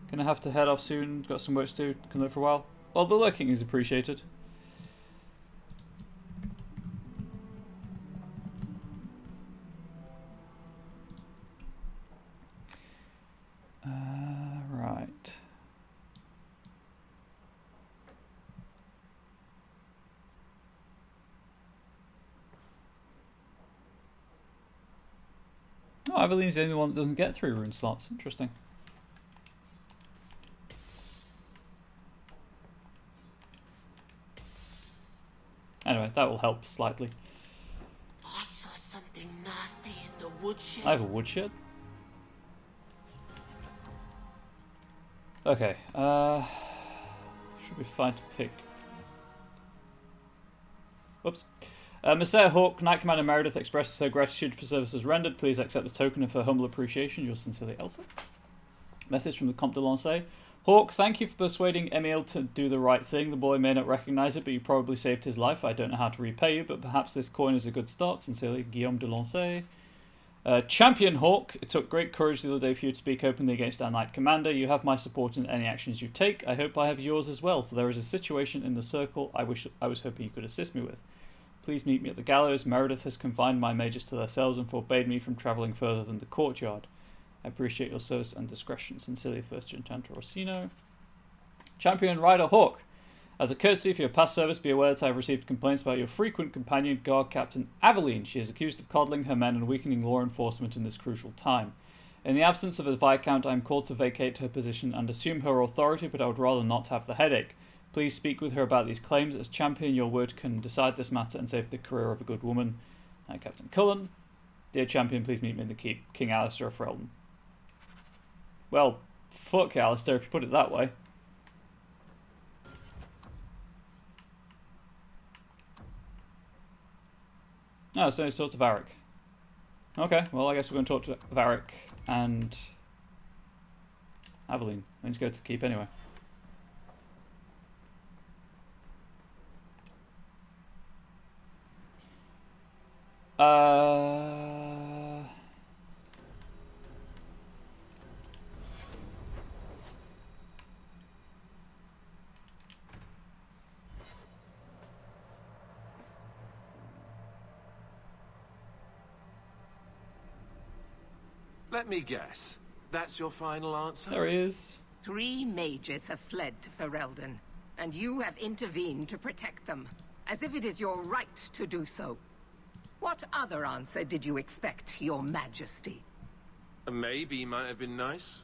Speaker 1: Gonna have to head off soon. Got some work to do. Can live for a while. Well, the lurking is appreciated. Right. Oh, Evelyn's the only one that doesn't get 3 rune slots. Interesting. Anyway, that will help slightly.
Speaker 8: I saw something nasty in the woodshed.
Speaker 1: I have a woodshed. Okay, should be fine to pick. Whoops. Messiah Hawk, Knight Commander Meredith expresses her gratitude for services rendered. Please accept this token of her humble appreciation. Yours sincerely, Elsa. Message from the Comte de Lancey. Hawk, thank you for persuading Emile to do the right thing. The boy may not recognize it, but you probably saved his life. I don't know how to repay you, but perhaps this coin is a good start. Sincerely, Guillaume de Lancey. Champion Hawk, it took great courage the other day for you to speak openly against our Knight Commander. You have my support in any actions you take. I hope I have yours as well, for there is a situation in the circle I was hoping you could assist me with. Please meet me at the gallows. Meredith has confined my mages to their cells and forbade me from travelling further than the courtyard. I appreciate your service and discretion. Sincerely, First Gentanta Rossino. Champion Rider Hawk. As a courtesy for your past service, be aware that I have received complaints about your frequent companion, Guard Captain Aveline. She is accused of coddling her men and weakening law enforcement in this crucial time. In the absence of a Viscount, I am called to vacate her position and assume her authority, but I would rather not have the headache. Please speak with her about these claims. As champion, your word can decide this matter and save the career of a good woman. Captain Cullen. Dear champion, please meet me in the keep. King Alistair of Freldon. Well, fuck Alistair if you put it that way. Oh, so he's talked to Varric. Okay, well I guess we're going to talk to Varric and Aveline. Let's go to the keep anyway.
Speaker 13: Let me guess. That's your final answer?
Speaker 1: There he is.
Speaker 12: 3 mages have fled to Ferelden, and you have intervened to protect them, as if it is your right to do so. What other answer did you expect, your majesty?
Speaker 13: A maybe might have been nice.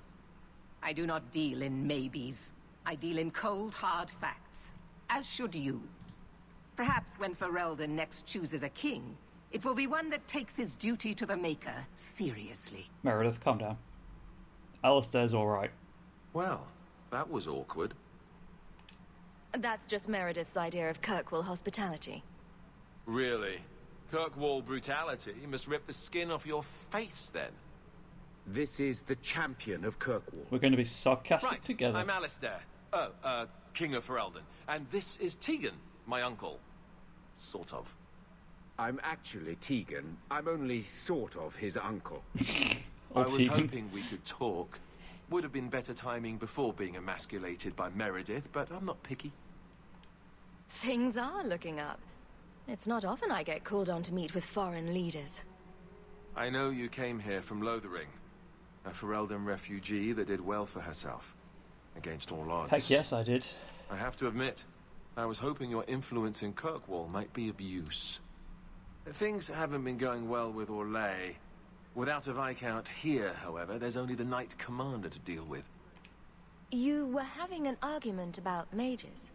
Speaker 12: I do not deal in maybes. I deal in cold, hard facts. As should you. Perhaps when Ferelden next chooses a king, it will be one that takes his duty to the Maker seriously.
Speaker 1: Meredith, calm down. Alistair's alright.
Speaker 13: Well, that was awkward.
Speaker 5: That's just Meredith's idea of Kirkwall hospitality.
Speaker 13: Really? Kirkwall brutality must rip the skin off your face, then.
Speaker 15: This is the champion of Kirkwall.
Speaker 1: We're going to be sarcastic
Speaker 13: Right,
Speaker 1: together.
Speaker 13: I'm Alistair. King of Ferelden. And this is Tegan, my uncle. Sort of.
Speaker 15: I'm actually Tegan. I'm only sort of his uncle.
Speaker 13: I was hoping we could talk. Would have been better timing before being emasculated by Meredith, but I'm not picky.
Speaker 5: Things are looking up. It's not often I get called on to meet with foreign leaders.
Speaker 13: I know you came here from Lothering, a Ferelden refugee that did well for herself, against all odds.
Speaker 1: Heck yes, I did.
Speaker 13: I have to admit, I was hoping your influence in Kirkwall might be of use. Things haven't been going well with Orlais. Without a Viscount here, however, there's only the Knight Commander to deal with.
Speaker 5: You were having an argument about mages.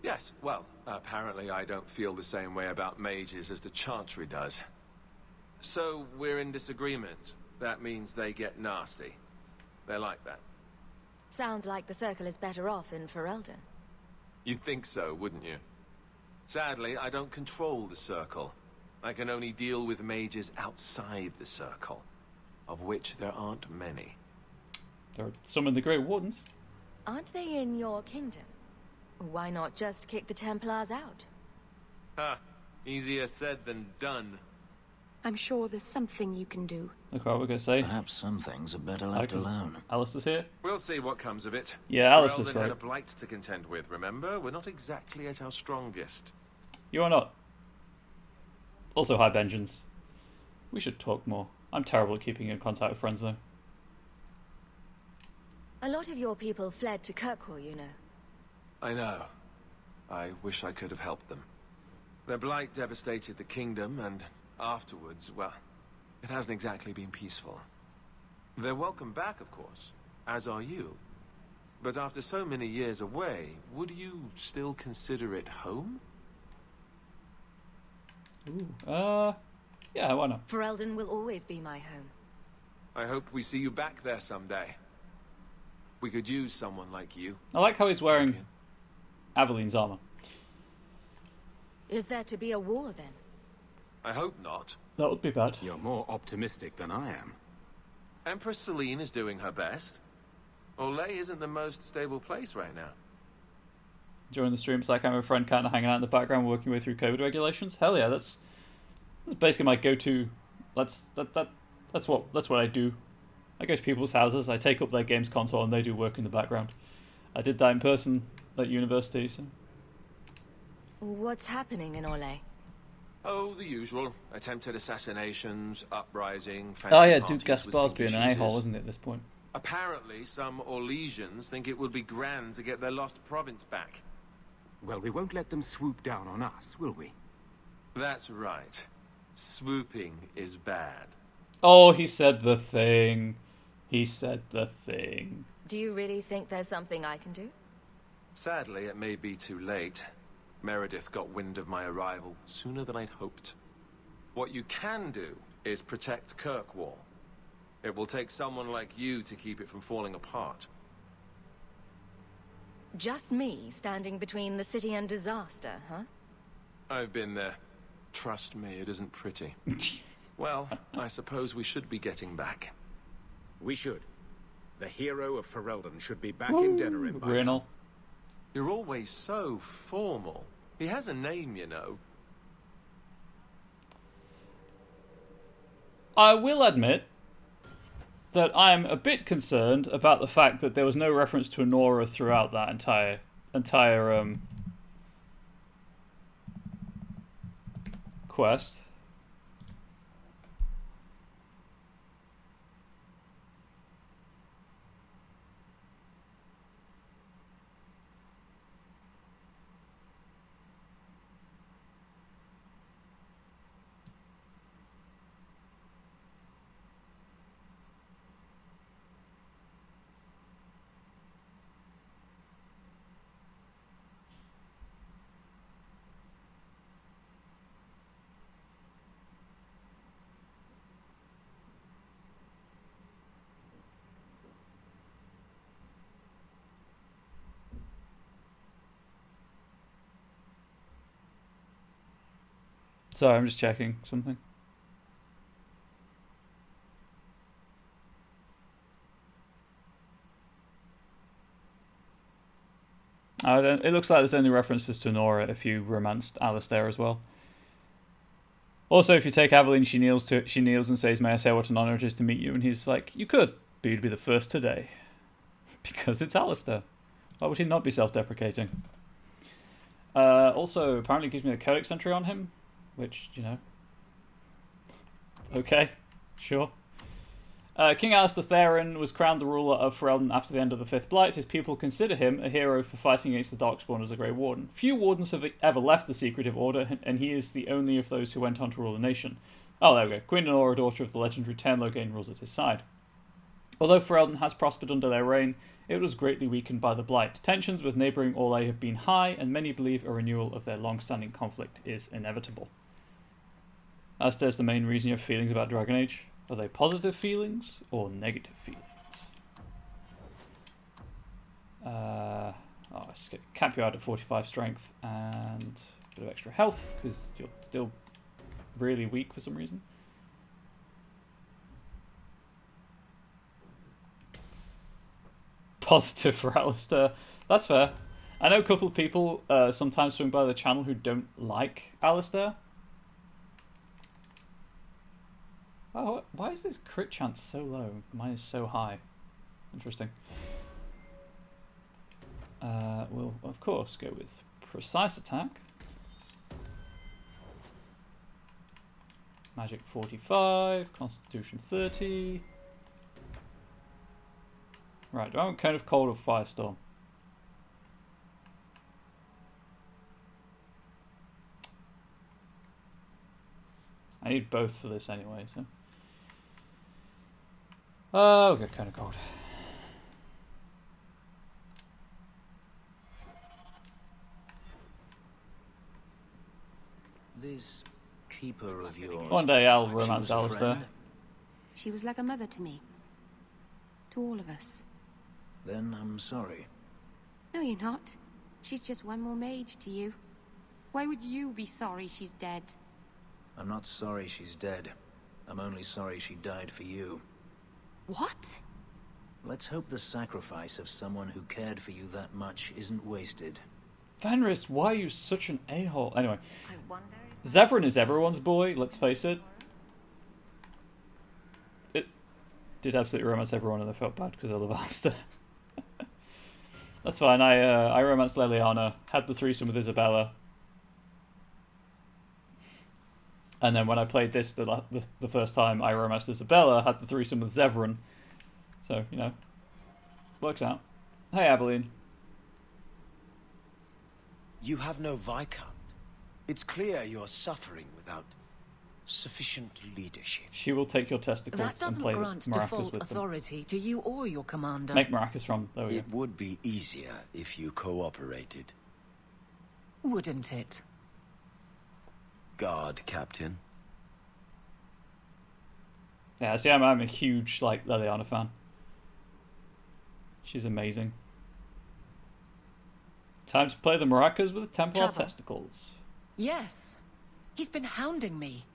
Speaker 13: Yes, well, apparently I don't feel the same way about mages as the Chantry does. So, we're in disagreement. That means they get nasty. They're like that.
Speaker 5: Sounds like the Circle is better off in Ferelden.
Speaker 13: You'd think so, wouldn't you? Sadly, I don't control the Circle. I can only deal with mages outside the Circle, of which there aren't many.
Speaker 1: There are some in the Grey Wardens.
Speaker 5: Aren't they in your kingdom? Why not just kick the Templars out?
Speaker 13: Ha! Easier said than done.
Speaker 21: I'm sure there's something you can do.
Speaker 1: Look what we're going to say.
Speaker 4: Perhaps some things are better left alone.
Speaker 1: Alistair's here.
Speaker 13: We'll see what comes of it.
Speaker 1: Yeah, Alistair's
Speaker 13: Ferelden
Speaker 1: great.
Speaker 13: had a blight to contend with, remember? We're not exactly at our strongest.
Speaker 1: You are not. Also, hi, Benjins. We should talk more. I'm terrible at keeping in contact with friends, though.
Speaker 5: A lot of your people fled to Kirkwall, you know.
Speaker 13: I know. I wish I could have helped them. Their blight devastated the kingdom, and afterwards, well, it hasn't exactly been peaceful. They're welcome back, of course, as are you. But after so many years away, would you still consider it home?
Speaker 1: Ooh, yeah, why not?
Speaker 5: Ferelden will always be my home.
Speaker 13: I hope we see you back there someday. We could use someone like you.
Speaker 1: I like how he's wearing Aveline's armor.
Speaker 5: Is there to be a war, then?
Speaker 13: I hope not.
Speaker 1: That would be bad.
Speaker 15: You're more optimistic than I am.
Speaker 13: Empress Celine is doing her best. Orlais isn't the most stable place right now.
Speaker 1: During the stream, it's like I'm a friend kind of hanging out in the background working way through COVID regulations. Hell yeah, that's basically my go-to. That's what I do. I go to people's houses, I take up their games console, and they do work in the background. I did that in person at university. So.
Speaker 5: What's happening in Orlais?
Speaker 13: Oh, the usual. Attempted assassinations, uprising,
Speaker 1: Oh yeah,
Speaker 13: fancy
Speaker 1: Duke
Speaker 13: parties with
Speaker 1: Gaspar's being an
Speaker 13: stinky
Speaker 1: a-hole,
Speaker 13: cheeses.
Speaker 1: isn't it, at this point?
Speaker 13: Apparently, some Orlesians think it would be grand to get their lost province back.
Speaker 15: Well, we won't let them swoop down on us, will we?
Speaker 13: That's right. Swooping is bad.
Speaker 1: Oh, he said the thing. He said the thing.
Speaker 5: Do you really think there's something I can do?
Speaker 13: Sadly, it may be too late. Meredith got wind of my arrival sooner than I'd hoped. What you can do is protect Kirkwall. It will take someone like you to keep it from falling apart.
Speaker 5: Just me standing between the city and disaster, huh?
Speaker 13: I've been there. Trust me, it isn't pretty. Well, I suppose we should be getting back.
Speaker 15: We should. The hero of Ferelden should be back in Denerim by now.
Speaker 13: You're always so formal. He has a name, you know.
Speaker 1: I will admit that I'm a bit concerned about the fact that there was no reference to Honora throughout that entire quest. Sorry, I'm just checking something. It looks like there's only references to Nora if you romanced Alistair as well. Also, if you take Aveline, she kneels and says, "May I say what an honor it is to meet you?" And he's like, "You could, but you'd be the first today." Because it's Alistair. Why would he not be self-deprecating? Also, apparently gives me the codex entry on him, which, you know. Okay, sure. King Alistair Theron was crowned the ruler of Ferelden after the end of the Fifth Blight. His people consider him a hero for fighting against the Darkspawn as a Grey Warden. Few Wardens have ever left the Secretive Order, and he is the only of those who went on to rule the nation. Oh, there we go. Queen Nora, daughter of the legendary Ten Loghain, rules at his side. Although Ferelden has prospered under their reign, it was greatly weakened by the Blight. Tensions with neighbouring Orlais have been high, and many believe a renewal of their long-standing conflict is inevitable. Alistair's the main reason you have feelings about Dragon Age. Are they positive feelings or negative feelings? Just cap you out at 45 strength and a bit of extra health because you're still really weak for some reason. Positive for Alistair. That's fair. I know a couple of people sometimes swing by the channel who don't like Alistair. Oh, why is this crit chance so low? Mine is so high. Interesting. We'll, of course, go with precise attack. Magic 45, Constitution 30. Right, do I want Cone of Cold or Firestorm? I need both for this anyway, so. Oh, okay, Cone of Cold.
Speaker 4: This keeper of yours.
Speaker 1: One day I'll romance Alistair.
Speaker 21: She was like a mother to me. To all of us.
Speaker 4: Then I'm sorry.
Speaker 21: No, you're not. She's just one more mage to you. Why would you be sorry she's dead?
Speaker 4: I'm not sorry she's dead. I'm only sorry she died for you.
Speaker 21: What?
Speaker 4: Let's hope the sacrifice of someone who cared for you that much isn't wasted.
Speaker 1: Fenris, why are you such an a-hole? Anyway, Zevran is everyone's boy, let's face it. It did absolutely romance everyone and I felt bad because I love Alistair. That's fine, I romanced Leliana, had the threesome with Isabella. And then when I played this the first time, I romanced Isabella, had the threesome with Zevran. So, you know, works out. Hey, Aveline.
Speaker 20: You have no Viscount. It's clear you're suffering without sufficient leadership.
Speaker 1: She will take your testicles
Speaker 3: That
Speaker 1: and
Speaker 3: doesn't
Speaker 1: play
Speaker 3: grant
Speaker 1: maracas
Speaker 3: default
Speaker 1: with them.
Speaker 3: authority to you or your commander.
Speaker 1: Make maracas from, there we go.
Speaker 20: It would be easier if you cooperated.
Speaker 3: Wouldn't it?
Speaker 20: Guard, Captain.
Speaker 1: Yeah, see, I'm a huge, like, Leliana fan. She's amazing. Time to play the maracas with Templar testicles.
Speaker 3: Yes. He's been hounding me.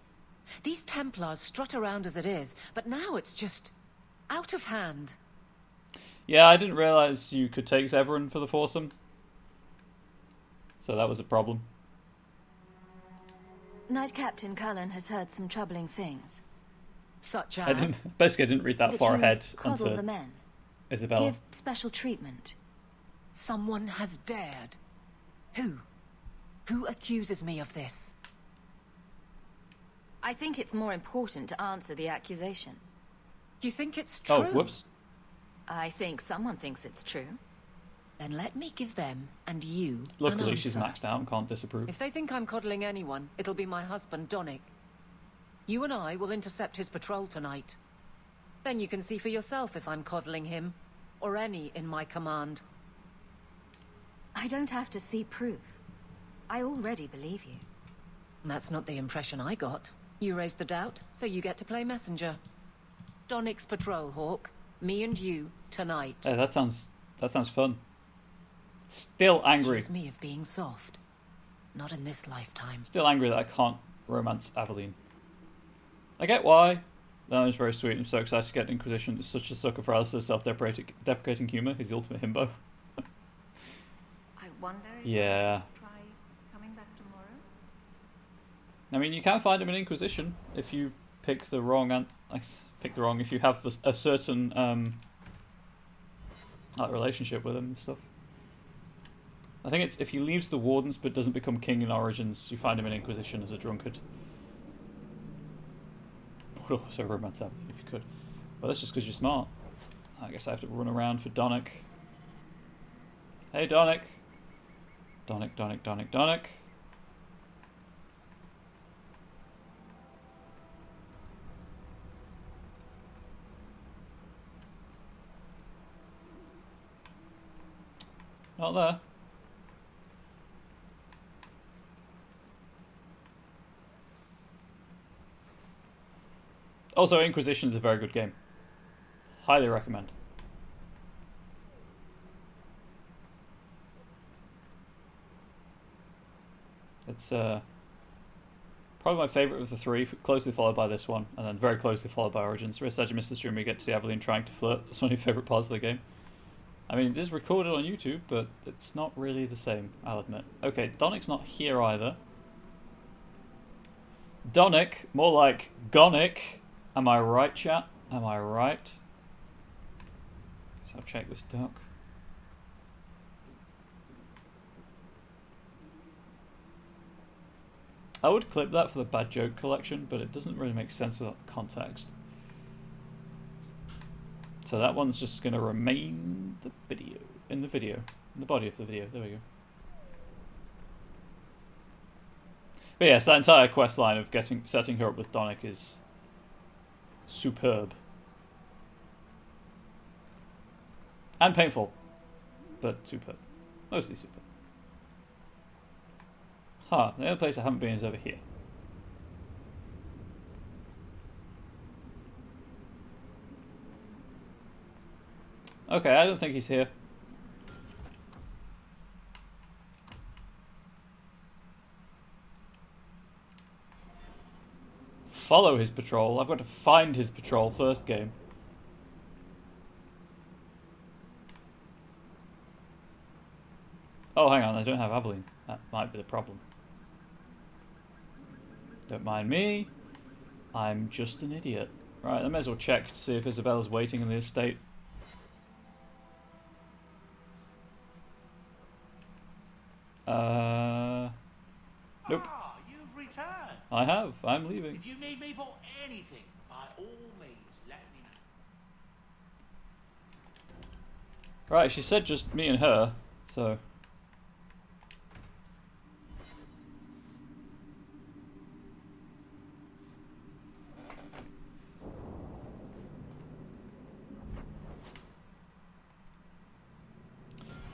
Speaker 3: These Templars strut around as it is, but now it's just out of hand.
Speaker 1: Yeah, I didn't realise you could take Zevran for the foursome. So that was a problem.
Speaker 21: Knight Captain Cullen has heard some troubling things.
Speaker 3: Such as?
Speaker 1: I didn't read that far ahead
Speaker 21: Coddle
Speaker 1: onto
Speaker 21: the men.
Speaker 1: Isabella.
Speaker 21: Give special treatment.
Speaker 3: Someone has dared. Who? Who accuses me of this?
Speaker 21: I think it's more important to answer the accusation.
Speaker 3: You think it's true?
Speaker 1: Oh, whoops.
Speaker 21: I think someone thinks it's true.
Speaker 3: Then let me give them, and you,
Speaker 1: Luckily,
Speaker 3: an
Speaker 1: she's
Speaker 3: answer.
Speaker 1: maxed out and can't disapprove.
Speaker 3: If they think I'm coddling anyone, it'll be my husband, Donnic. You and I will intercept his patrol tonight. Then you can see for yourself if I'm coddling him, or any in my command.
Speaker 21: I don't have to see proof. I already believe you.
Speaker 3: That's not the impression I got. You raised the doubt, so you get to play messenger. Donnic's patrol, Hawk. Me and you, tonight.
Speaker 1: Hey, that sounds fun. Still angry.
Speaker 3: Accuse me of being soft. Not in this lifetime.
Speaker 1: Still angry that I can't romance Aveline. I get why. That was very sweet. I'm so excited to get Inquisition. It's such a sucker for Alistair's self-deprecating humor. He's the ultimate himbo.
Speaker 22: I wonder if
Speaker 1: Yeah.
Speaker 22: I should try coming back tomorrow.
Speaker 1: I mean, you can find him in Inquisition if you pick the wrong if you have a certain like relationship with him and stuff. I think it's if he leaves the Wardens but doesn't become king in Origins, you find him in Inquisition as a drunkard. Would also romance that if you could. Well, that's just because you're smart. I guess I have to run around for Donick. Hey, Donick. Donick, Donick, Donick, Donick. Not there. Also, Inquisition is a very good game. Highly recommend. It's probably my favourite of the three, closely followed by this one, and then very closely followed by Origins. Really sad you missed the stream where you get to see Aveline trying to flirt. It's one of your favourite parts of the game. I mean, this is recorded on YouTube, but it's not really the same, I'll admit. Okay, Donick's not here either. Donick, more like Gonick. Am I right, chat? Am I right? Guess I'll check this doc. I would clip that for the bad joke collection, but it doesn't really make sense without the context. So that one's just going to remain in the body of the video. There we go. But yes, that entire quest line of setting her up with Donick is superb. And painful, but superb. Mostly superb. Huh, the other place I haven't been is over here. Okay, I don't think he's here. Follow his patrol. I've got to find his patrol first game. Oh, hang on, I don't have Aveline. That might be the problem. Don't mind me. I'm just an idiot. Right, I may as well check to see if Isabella's waiting in the estate. Nope.
Speaker 9: Ah, you've returned.
Speaker 1: I have. I'm leaving.
Speaker 9: If you need me for anything, by all means, let me know.
Speaker 1: Right, she said just me and her, so...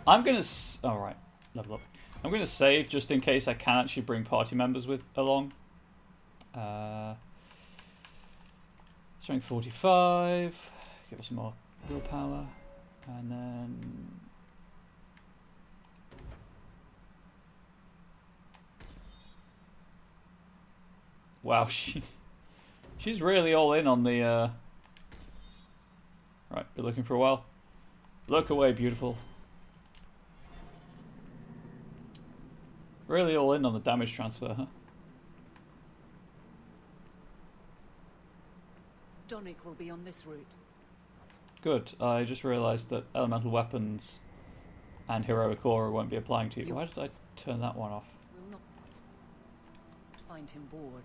Speaker 1: I'm gonna... Alright, level up. I'm gonna save just in case I can actually bring party members along. Strength 45. Give us some more willpower. And then... Wow, she's really all in on the... Right, been looking for a while. Look away, beautiful. Really all in on the damage transfer, huh?
Speaker 3: Donick will be on this route.
Speaker 1: Good. I just realised that elemental weapons and heroic aura won't be applying to you. Why did I turn that one off?
Speaker 3: We'll not find him bored.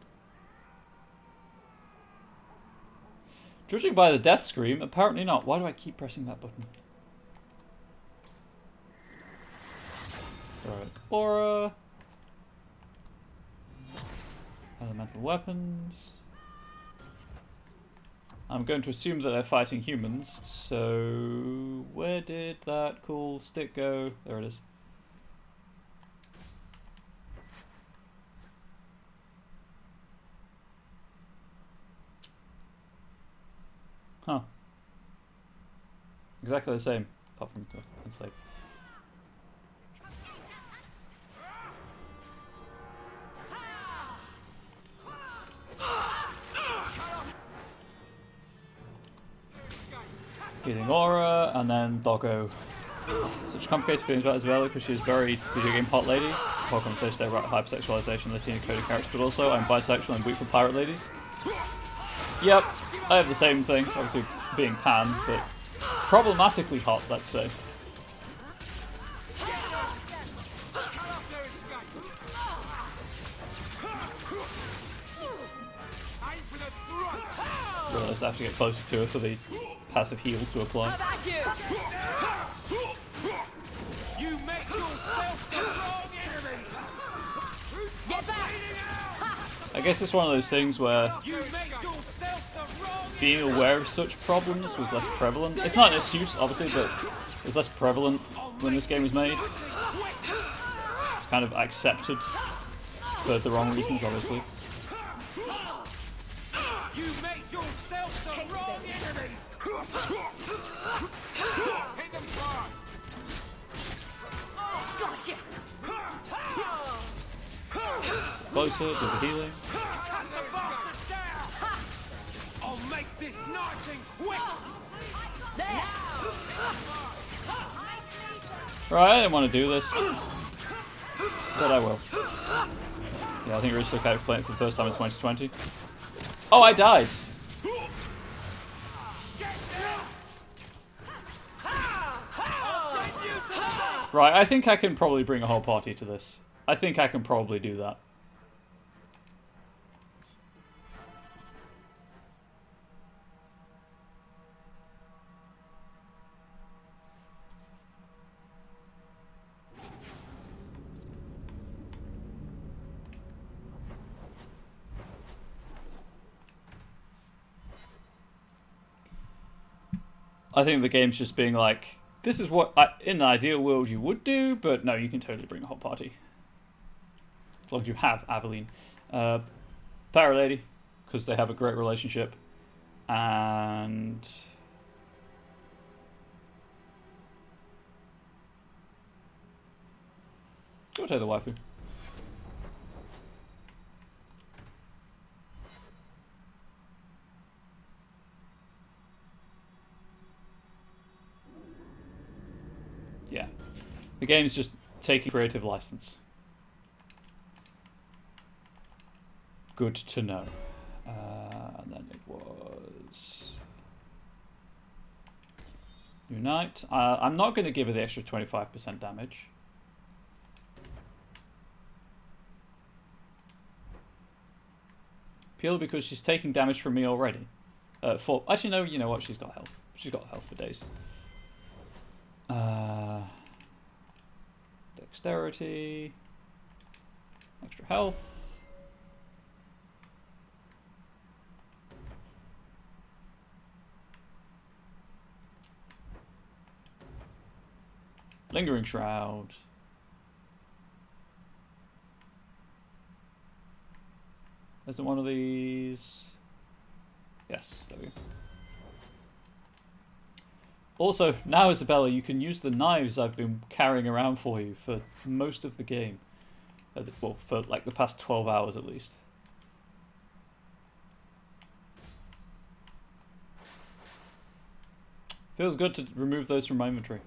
Speaker 1: Judging by the death scream, apparently not. Why do I keep pressing that button? Heroic aura. Elemental weapons. I'm going to assume that they're fighting humans, so where did that cool stick go? There it is. Huh. Exactly the same, apart from the enslaved. Healing Aura, and then Doggo. Such complicated feelings about Isabella because she's very video game hot lady. Whole conversation there about hypersexualization, Latina coded characters, but also I'm bisexual and weak for pirate ladies. Yep, I have the same thing, obviously being pan, but problematically hot, let's say. Realised I have to get closer to her for the passive heal to apply.
Speaker 2: You make yourself the wrong enemy. Get back!
Speaker 1: I guess it's one of those things where being aware of such problems was less prevalent. It's not an excuse, obviously, but it was less prevalent when this game was made. It's kind of accepted for the wrong reasons, obviously.
Speaker 2: You make yourself the wrong enemy. Hit them fast. Gotcha.
Speaker 1: Closer, do the healing.
Speaker 2: I'll make this nice and quick.
Speaker 1: Right, I didn't want to do this. But I will. Yeah, I think Rich took out playing it for the first time in 2020. Oh, I died! Right, I think I can probably bring a whole party to this. I think I can probably do that. I think the game's just being like, this is what in the ideal world you would do, but no, you can totally bring a whole party. As long as you have Aveline. Power Lady, because they have a great relationship. And... go take the waifu. Yeah. The game's just taking creative license. Good to know. And then it was... Unite. I'm not going to give her the extra 25% damage. Purely because she's taking damage from me already. Actually, no, you know what? She's got health. She's got health for days. Dexterity. Extra health. Lingering Shroud. Isn't one of these... Yes, there we go. Also, now Isabella, you can use the knives I've been carrying around for you for most of the game. Well, for like the past 12 hours at least. Feels good to remove those from my inventory.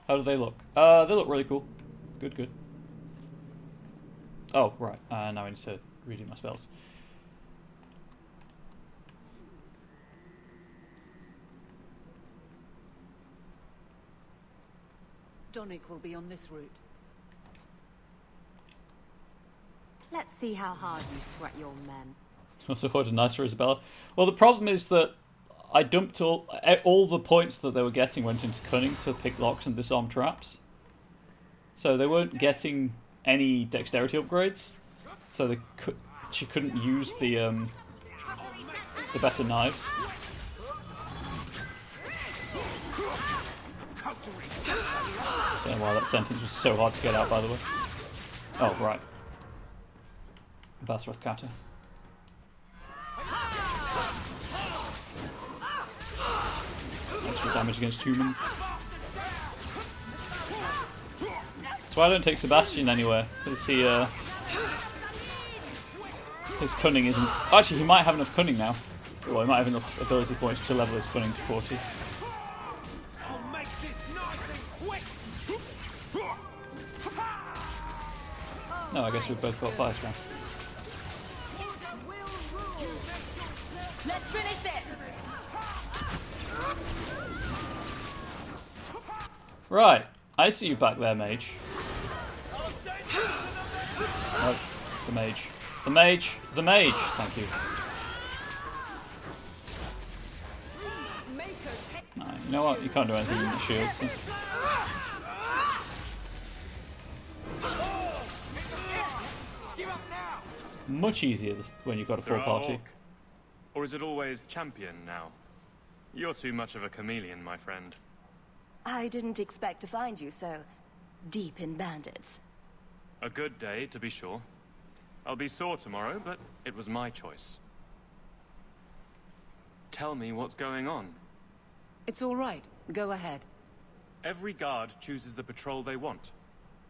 Speaker 1: How do they look? They look really cool. Good, good. Oh, right. Now I need to redo my spells.
Speaker 3: Donick will be on this route.
Speaker 11: Let's see how hard you sweat your men.
Speaker 1: Also ordered nice for Isabella. Well, the problem is that I dumped all the points that they were getting went into cunning to pick locks and disarm traps. So they weren't getting any dexterity upgrades. So she couldn't use the better knives. I don't know why that sentence was so hard to get out, by the way. Oh, right. Basrath Kata. Extra damage against humans. That's why I don't take Sebastian anywhere, because he, his cunning isn't... Actually, he might have enough cunning now. Well, he might have enough ability points to level his cunning to 40. No, I guess we've both got fire stamps.
Speaker 3: Let's finish this!
Speaker 1: Right, I see you back there, mage. Oh, the mage. The mage! The mage! Thank you. No, you know what? You can't do anything with the shield. So. Much easier when you've got a full party.
Speaker 14: Or is it always champion now? You're too much of a chameleon, my friend.
Speaker 5: I didn't expect to find you so deep in bandits.
Speaker 14: A good day, to be sure. I'll be sore tomorrow, but it was my choice. Tell me what's going on.
Speaker 3: It's all right. Go ahead.
Speaker 14: Every guard chooses the patrol they want.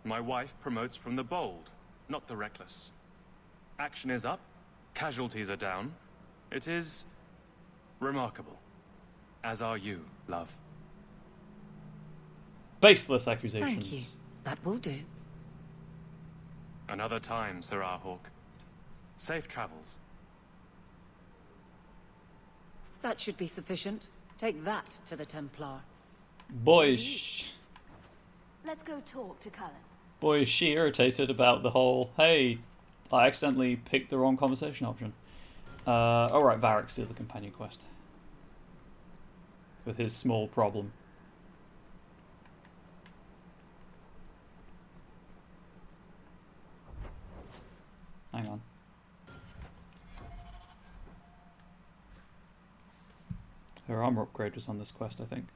Speaker 14: My wife promotes from the bold, not the reckless. Action is up, casualties are down. It is remarkable. As are you, love.
Speaker 1: Baseless accusations.
Speaker 3: Thank you. That will do.
Speaker 14: Another time, Sir Hawk. Safe travels.
Speaker 3: That should be sufficient. Take that to the Templar.
Speaker 1: Boy, is she irritated about the whole, hey, I accidentally picked the wrong conversation option. Alright, Varric's the other companion quest. With his small problem. Hang on. Her armor upgrade was on this quest, I think.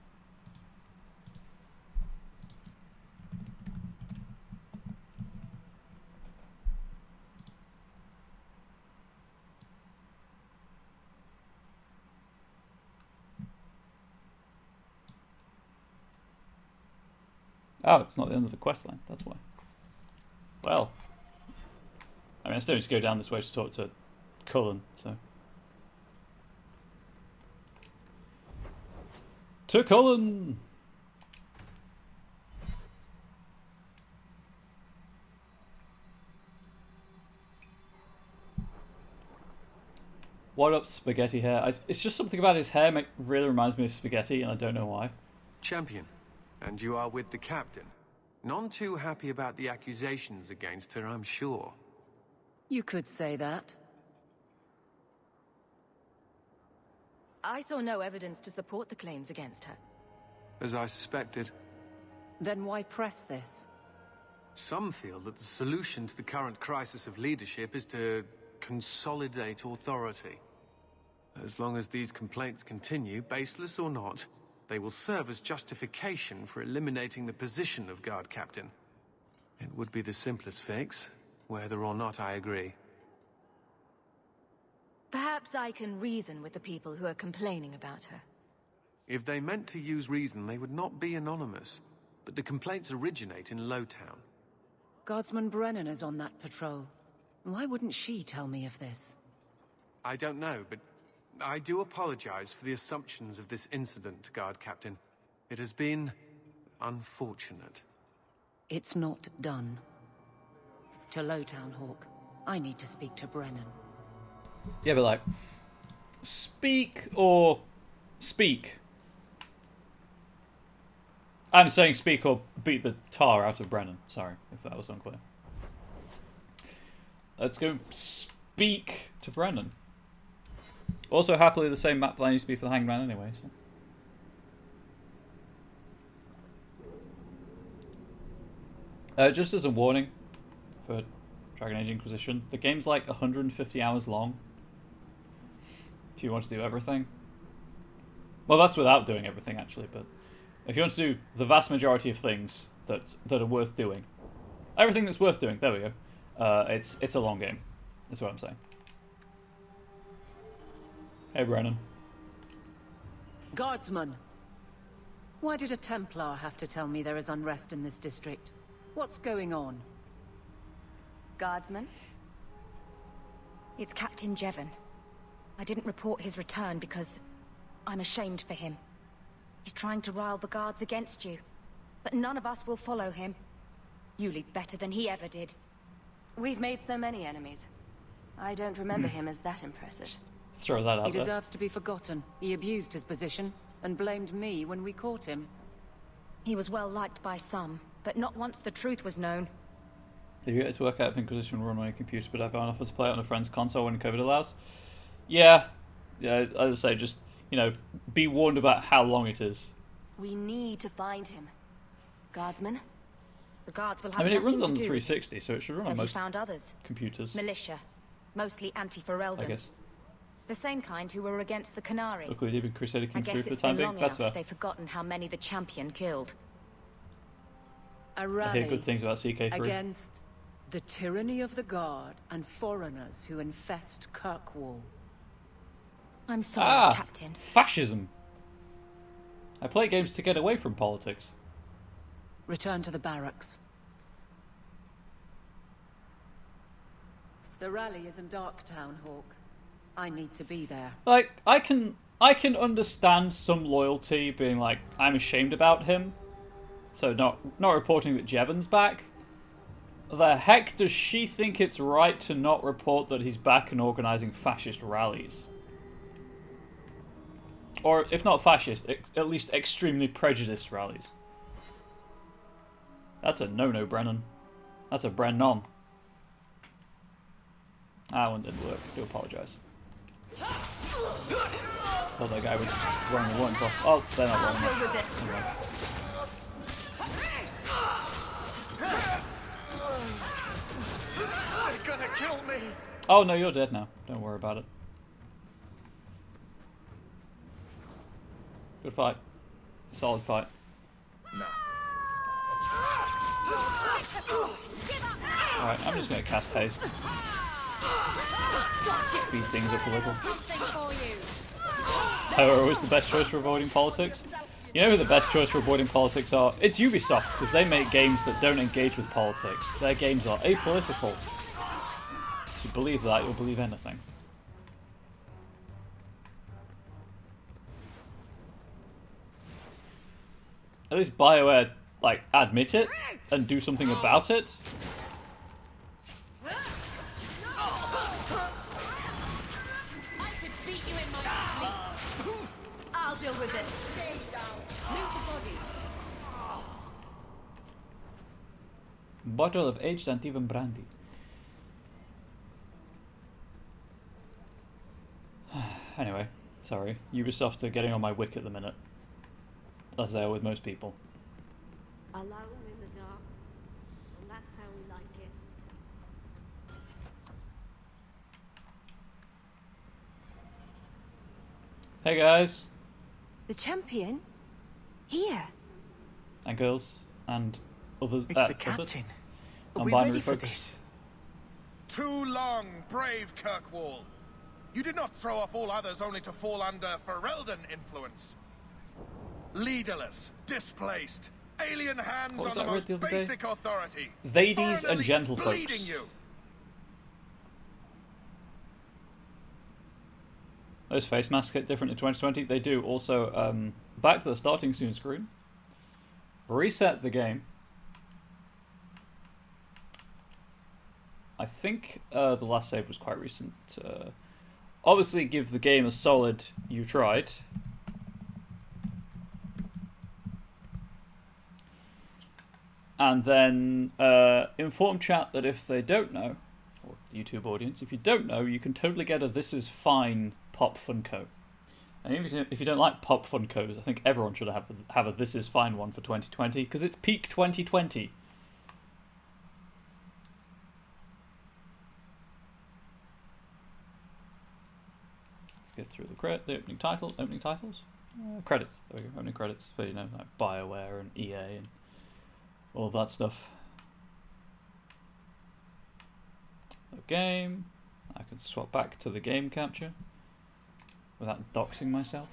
Speaker 1: Oh, it's not the end of the quest line, that's why. Well. I mean, I still need to go down this way to talk to Cullen, so. To Cullen! What up, Spaghetti Hair? It's just something about his hair really reminds me of Spaghetti, and I don't know why.
Speaker 13: Champion, and you are with the captain. None too happy about the accusations against her, I'm sure.
Speaker 3: You could say that.
Speaker 5: I saw no evidence to support the claims against her.
Speaker 13: As I suspected.
Speaker 3: Then why press this?
Speaker 13: Some feel that the solution to the current crisis of leadership is to consolidate authority. As long as these complaints continue, baseless or not, they will serve as justification for eliminating the position of guard captain. It would be the simplest fix, whether or not I agree.
Speaker 5: Perhaps I can reason with the people who are complaining about her.
Speaker 13: If they meant to use reason, they would not be anonymous. But the complaints originate in Lowtown.
Speaker 3: Guardsman Brennan is on that patrol. Why wouldn't she tell me of this?
Speaker 13: I don't know, but I do apologize for the assumptions of this incident, Guard Captain. It has been unfortunate.
Speaker 3: It's not done. To Lowtown, Hawk. I need to speak to Brennan.
Speaker 1: Yeah, but like, speak or speak? I'm saying speak or beat the tar out of Brennan. Sorry if that was unclear. Let's go speak to Brennan. Also, happily, the same map plan used to be for the Hangman anyway. So. Just as a warning for Dragon Age Inquisition, the game's like 150 hours long. If you want to do everything. Well, that's without doing everything, actually, but if you want to do the vast majority of things that are worth doing, everything that's worth doing, there we go. It's a long game. That's what I'm saying. Hey, Brennan.
Speaker 3: Guardsman! Why did a Templar have to tell me there is unrest in this district? What's going on?
Speaker 21: Guardsman? It's Captain Jevon. I didn't report his return because I'm ashamed for him. He's trying to rile the guards against you, but none of us will follow him. You lead better than he ever did.
Speaker 3: We've made so many enemies. I don't remember him as that impressive.
Speaker 1: Throw that out
Speaker 3: He
Speaker 1: there.
Speaker 3: deserves to be forgotten. He abused his position and blamed me when we caught him.
Speaker 21: He was well liked by some, but not once the truth was known.
Speaker 1: If you get to work out if Inquisition run on a computer, but I've offered to play it on a friend's console when COVID allows. Yeah, as I say, just, you know, be warned about how long it is.
Speaker 3: We need to find him. Guardsmen?
Speaker 21: The guards will have
Speaker 1: I mean, it runs
Speaker 21: nothing
Speaker 1: on
Speaker 21: to
Speaker 1: the
Speaker 21: do.
Speaker 1: 360, so it should run
Speaker 21: So
Speaker 1: on
Speaker 21: he
Speaker 1: most
Speaker 21: found others.
Speaker 1: computers.
Speaker 21: Militia. Mostly anti-Ferelden.
Speaker 1: I guess.
Speaker 21: The same kind who were against the Canary.
Speaker 1: Luckily, they've been Crusader
Speaker 21: I
Speaker 1: Kings 3
Speaker 21: guess
Speaker 1: for the
Speaker 21: it's
Speaker 1: time
Speaker 21: been
Speaker 1: being.
Speaker 21: long
Speaker 1: That's
Speaker 21: enough
Speaker 1: fair.
Speaker 21: they've forgotten how many the champion killed.
Speaker 3: A
Speaker 1: I
Speaker 3: rally
Speaker 1: hear good things about CK3.
Speaker 3: against the tyranny of the Guard and foreigners who infest Kirkwall.
Speaker 21: I'm sorry,
Speaker 1: Ah,
Speaker 21: Captain.
Speaker 1: fascism. I play games to get away from politics.
Speaker 3: Return to the barracks. The rally is in Darktown, Hawk. I need to be there.
Speaker 1: Like, I can understand some loyalty being like, I'm ashamed about him, so not reporting that Jevon's back. The heck does she think it's right to not report that he's back and organising fascist rallies? Or, if not fascist, at least extremely prejudiced rallies. That's a no-no, Brennan. That's a Brennon. That one didn't work. I do apologise. Thought that guy was wearing the warning cloth. Oh, they're not wearing it. Anyway.
Speaker 2: They're gonna kill me!
Speaker 1: Oh no, you're dead now. Don't worry about it. Good fight. Solid fight.
Speaker 4: No.
Speaker 1: Alright, I'm just going to cast haste. Speed things up a little. Power always the best choice for avoiding politics. You know who the best choice for avoiding politics are? It's Ubisoft, because they make games that don't engage with politics. Their games are apolitical. If you believe that, you'll believe anything. At least Bioware, like, admit it and do something about it.
Speaker 5: I'll deal with this. Move the body.
Speaker 1: Bottle of aged Antivan brandy. Anyway, sorry. Ubisoft are getting on my wick at the minute. As they are with most people.
Speaker 11: Alone in the dark, and that's how we like it.
Speaker 1: Hey guys.
Speaker 21: The champion? Here.
Speaker 1: And girls. And other...
Speaker 9: It's the captain. Are we
Speaker 1: non-binary
Speaker 9: ready for
Speaker 1: folks.
Speaker 9: this? Too long, brave Kirkwall. You did not throw off all others only to fall under Ferelden influence. Leaderless, displaced, alien hands
Speaker 1: What was
Speaker 9: on the
Speaker 1: that word
Speaker 9: most
Speaker 1: the other day?
Speaker 9: basic authority.
Speaker 1: Ladies
Speaker 9: Foreign
Speaker 1: and
Speaker 9: elites
Speaker 1: gentlefolks.
Speaker 9: bleeding you.
Speaker 1: Those face masks get different in 2020. They do. Also, back to the starting soon screen. Reset the game. I think the last save was quite recent. Obviously, give the game a solid "you tried." And then inform chat that if they don't know, or the YouTube audience, if you don't know, you can totally get a "This Is Fine" Pop Funko. And even if you don't like Pop Funkos, I think everyone should have a "This Is Fine" one for 2020 because it's peak 2020. Let's get through the opening titles. Credits. There we go. Opening credits for, you know, like Bioware and EA and all of that stuff. The game. I can swap back to the game capture without doxing myself.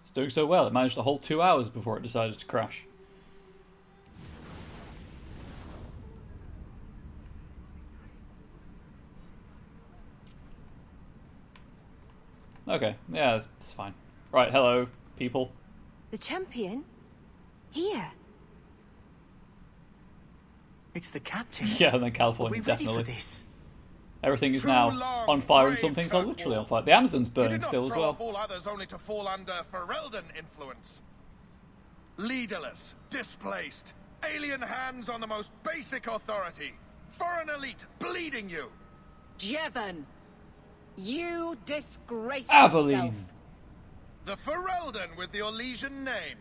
Speaker 1: It's doing so well, it managed to hold 2 hours before it decided to crash. Okay, yeah, it's fine. Right, hello, people.
Speaker 5: The champion? Here.
Speaker 16: It's the captain.
Speaker 1: Yeah, and then California,
Speaker 16: Are we ready
Speaker 1: definitely.
Speaker 16: for this?
Speaker 1: Everything is
Speaker 9: Too
Speaker 1: now
Speaker 9: long,
Speaker 1: on fire, and
Speaker 9: brave
Speaker 1: some things are
Speaker 9: Kirkwall.
Speaker 1: literally on fire. The Amazon's
Speaker 9: You
Speaker 1: burning
Speaker 9: did not
Speaker 1: still as
Speaker 9: throw
Speaker 1: well.
Speaker 9: off all others only to fall under Ferelden influence. Leaderless, displaced, alien hands on the most basic authority. Foreign elite bleeding you.
Speaker 3: Jevon, you disgrace
Speaker 1: Aveline.
Speaker 3: yourself.
Speaker 9: The Ferelden with the Orlesian name.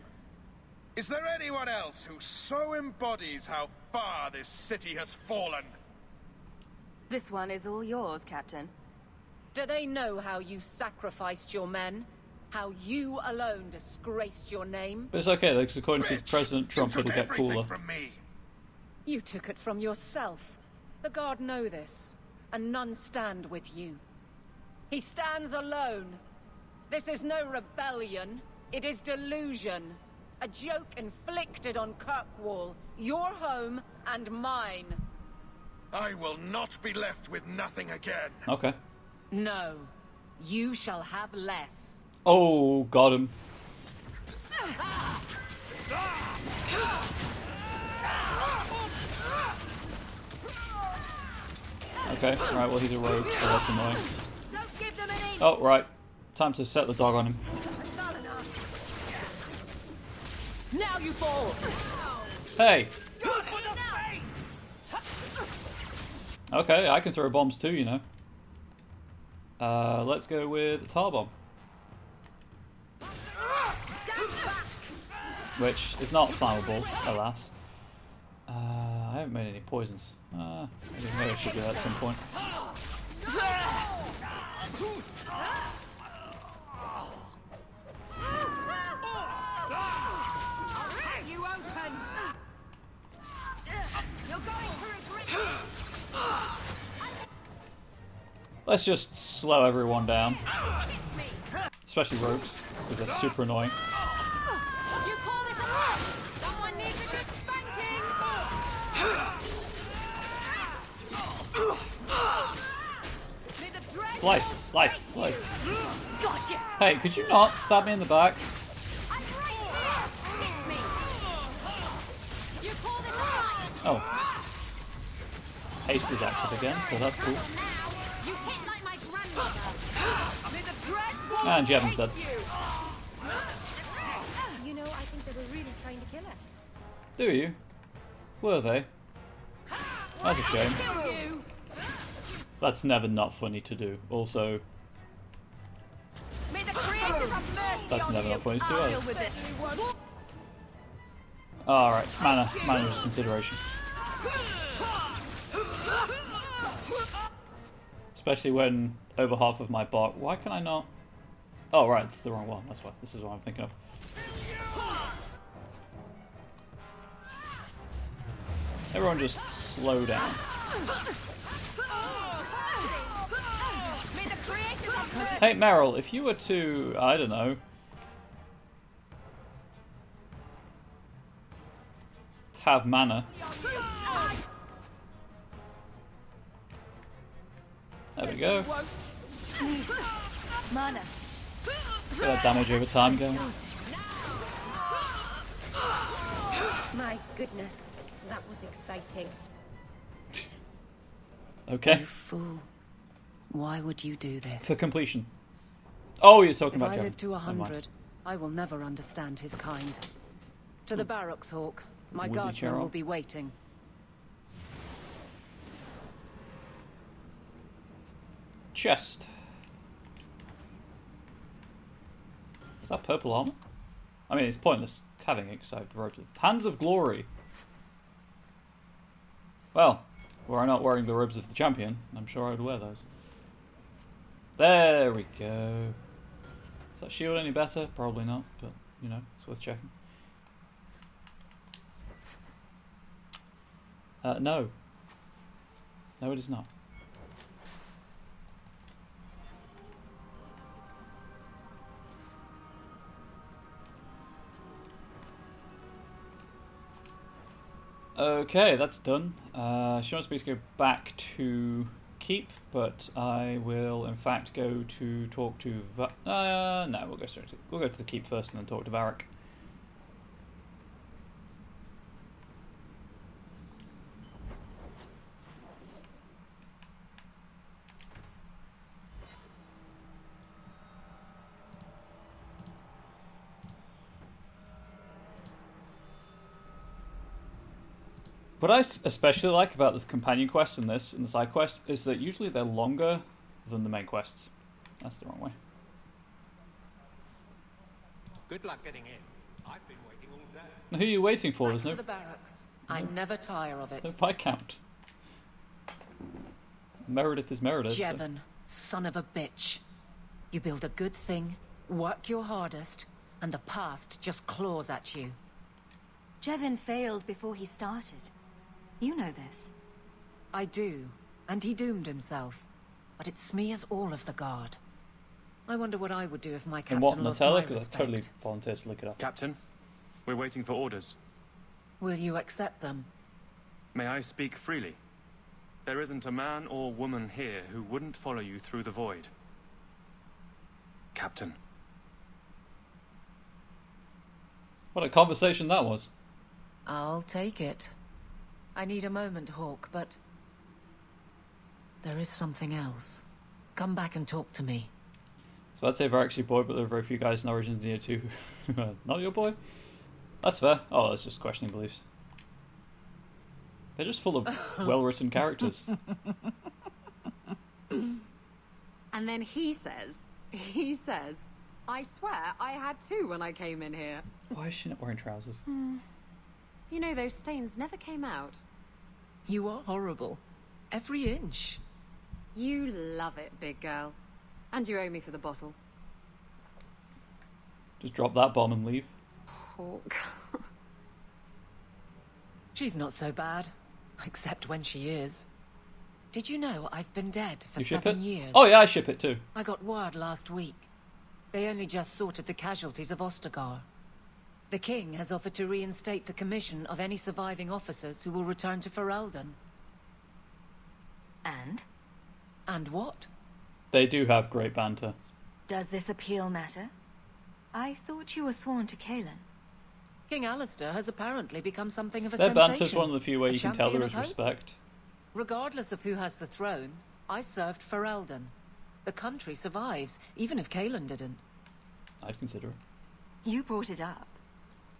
Speaker 9: Is there anyone else who so embodies how far this city has fallen?
Speaker 5: This one is all yours, Captain.
Speaker 3: Do they know how you sacrificed your men? How you alone disgraced your name?
Speaker 1: But it's okay, because according to
Speaker 9: Bitch,
Speaker 1: President Trump,
Speaker 9: you
Speaker 1: it'll
Speaker 9: took
Speaker 1: get
Speaker 9: everything
Speaker 1: cooler.
Speaker 9: from me.
Speaker 3: You took it from yourself. The Guard know this, and none stand with you. He stands alone. This is no rebellion. It is delusion. A joke inflicted on Kirkwall, your home and mine.
Speaker 9: I will not be left with nothing again.
Speaker 1: Okay.
Speaker 3: No, you shall have less.
Speaker 1: Oh, got him. Okay, right, well he's a rogue, so that's annoying. Oh, right. Time to set the dog on him.
Speaker 3: Now you fall!
Speaker 1: Hey! Okay, I can throw bombs too, you know. Let's go with a tar bomb. Which is not flammable, alas. I haven't made any poisons. Maybe I should do that at some point.
Speaker 3: You open! You're going to regret.
Speaker 1: Let's just slow everyone down. Especially rogues, because they're super annoying.
Speaker 5: You call this a fight? Someone needs a good spanking!
Speaker 1: Slice, slice, slice.
Speaker 5: Gotcha!
Speaker 1: Hey, could you not stab me in the back?
Speaker 5: I'm right here! Hit me! You call this a fight?
Speaker 1: Oh. Haste is active again, so that's cool.
Speaker 5: You hit like my grandmother!
Speaker 1: And Jevon's dead.
Speaker 21: You know, I think they were really trying to kill us.
Speaker 1: Do you? Were they? That's a shame. That's never not funny to do. Also, that's never not funny to do either. Alright, mana is a consideration. Especially when over half of my bark. Why can I not? Oh, right, it's the wrong one. That's why. This is what I'm thinking of. Everyone just slow down. Hey, Meryl, if you were to, I don't know, have mana. There we go.
Speaker 21: Mana.
Speaker 1: Get that damage over time going.
Speaker 21: My goodness, that was exciting.
Speaker 1: Okay.
Speaker 3: You fool. Why would you do this?
Speaker 1: For completion. Oh, you're talking
Speaker 3: If
Speaker 1: about
Speaker 3: I
Speaker 1: Jevon.
Speaker 3: live to
Speaker 1: Never mind.
Speaker 3: 100, I will never understand his kind. To the barracks, Hawk. My
Speaker 1: Would you,
Speaker 3: guardsmen
Speaker 1: Cheryl?
Speaker 3: will be waiting.
Speaker 1: Chest. Is that purple armor? I mean, it's pointless having it because I have the robes. Hands of Glory. Well, were I not wearing the robes of the champion, I'm sure I would wear those. There we go. Is that shield any better? Probably not, but, you know, it's worth checking. No. No, it is not. Okay, that's done. She wants me to go back to keep, but I will in fact go to talk to no, we'll go to the keep first and then talk to Varric. What I especially like about the companion quests in this, and the side quests, is that usually they're longer than the main quests. That's the wrong way.
Speaker 2: Good luck getting in. I've been waiting all day.
Speaker 1: Who are you waiting for?
Speaker 3: Back
Speaker 1: There's
Speaker 3: to
Speaker 1: no...
Speaker 3: the barracks. I never tire of it.
Speaker 1: There's no Viscount. Meredith is Meredith.
Speaker 3: Jevon, son of a bitch. You build a good thing, work your hardest, and the past just claws at you.
Speaker 5: Jevon failed before he started. You know this.
Speaker 3: I do, and he doomed himself. But it smears all of the Guard. I wonder what I would do if my captain
Speaker 1: And what,
Speaker 3: lost
Speaker 1: Nutella?
Speaker 3: my
Speaker 1: Because I
Speaker 3: respect.
Speaker 1: totally volunteered to look it up.
Speaker 14: Captain, we're waiting for orders.
Speaker 3: Will you accept them?
Speaker 14: May I speak freely? There isn't a man or woman here who wouldn't follow you through the void. Captain.
Speaker 1: What a conversation that was.
Speaker 3: I'll take it. I need a moment, Hawk, but... there is something else. Come back and talk to me.
Speaker 1: So I'd say Varric's your boy, but there are very few guys in Origins Year 2 who are not your boy. That's fair. Oh, that's just questioning beliefs. They're just full of well-written characters.
Speaker 10: And then he says, I swear I had two when I came in here.
Speaker 1: Why is she not wearing trousers?
Speaker 10: You know, those stains never came out.
Speaker 3: You are horrible. Every inch.
Speaker 10: You love it, big girl. And you owe me for the bottle.
Speaker 1: Just drop that bomb and leave.
Speaker 10: Hawk.
Speaker 3: She's not so bad. Except when she is. Did you know I've been dead for
Speaker 1: You ship
Speaker 3: 7
Speaker 1: it?
Speaker 3: years?
Speaker 1: Oh yeah, I ship it too.
Speaker 3: I got word last week. They only just sorted the casualties of Ostagar. The king has offered to reinstate the commission of any surviving officers who will return to Ferelden.
Speaker 5: And?
Speaker 3: And what?
Speaker 1: They do have great banter.
Speaker 5: Does this appeal matter? I thought you were sworn to Kaelin.
Speaker 3: King Alistair has apparently become something of a
Speaker 1: Their
Speaker 3: sensation.
Speaker 1: banter's one of the few ways you can tell
Speaker 3: champion
Speaker 1: there
Speaker 3: of
Speaker 1: is
Speaker 3: hope.
Speaker 1: respect.
Speaker 3: Regardless of who has the throne, I served Ferelden. The country survives, even if Kaelin didn't.
Speaker 1: I'd consider it.
Speaker 5: You brought it up.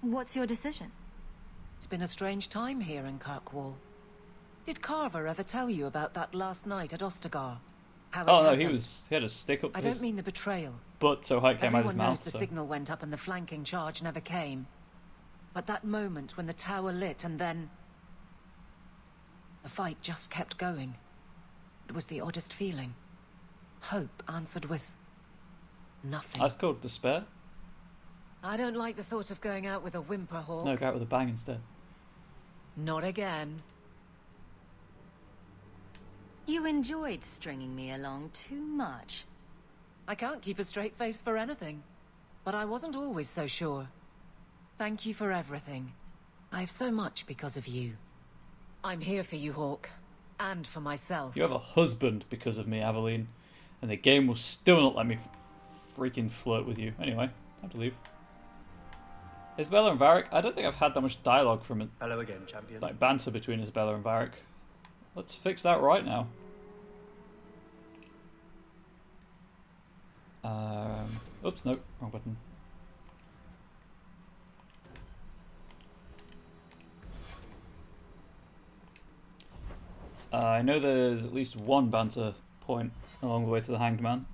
Speaker 5: What's your decision?
Speaker 3: It's been a strange time here in Kirkwall. Did Carver ever tell you about that last night at Ostagar? How it
Speaker 1: Oh no,
Speaker 3: happened?
Speaker 1: he had a stick up
Speaker 3: I
Speaker 1: his
Speaker 3: don't mean the betrayal.
Speaker 1: butt so high it came out of his
Speaker 3: Everyone knows
Speaker 1: mouth.
Speaker 3: the
Speaker 1: So.
Speaker 3: signal went up and the flanking charge never came. But that moment when the tower lit and then... the fight just kept going. It was the oddest feeling. Hope answered with... nothing.
Speaker 1: That's called despair.
Speaker 3: I don't like the thought of going out with a whimper, Hawk.
Speaker 1: No, go out with a bang instead.
Speaker 3: Not again.
Speaker 5: You enjoyed stringing me along too much.
Speaker 3: I can't keep a straight face for anything. But I wasn't always so sure. Thank you for everything. I have so much because of you. I'm here for you, Hawk. And for myself.
Speaker 1: You have a husband because of me, Aveline. And the game will still not let me freaking flirt with you. Anyway, time to leave. Isabella and Varric, I don't think I've had that much dialogue from it.
Speaker 6: Hello again, champion.
Speaker 1: Like banter between Isabella and Varric. Let's fix that right now. Oops, no, wrong button. I know there's at least one banter point along the way to the Hanged Man.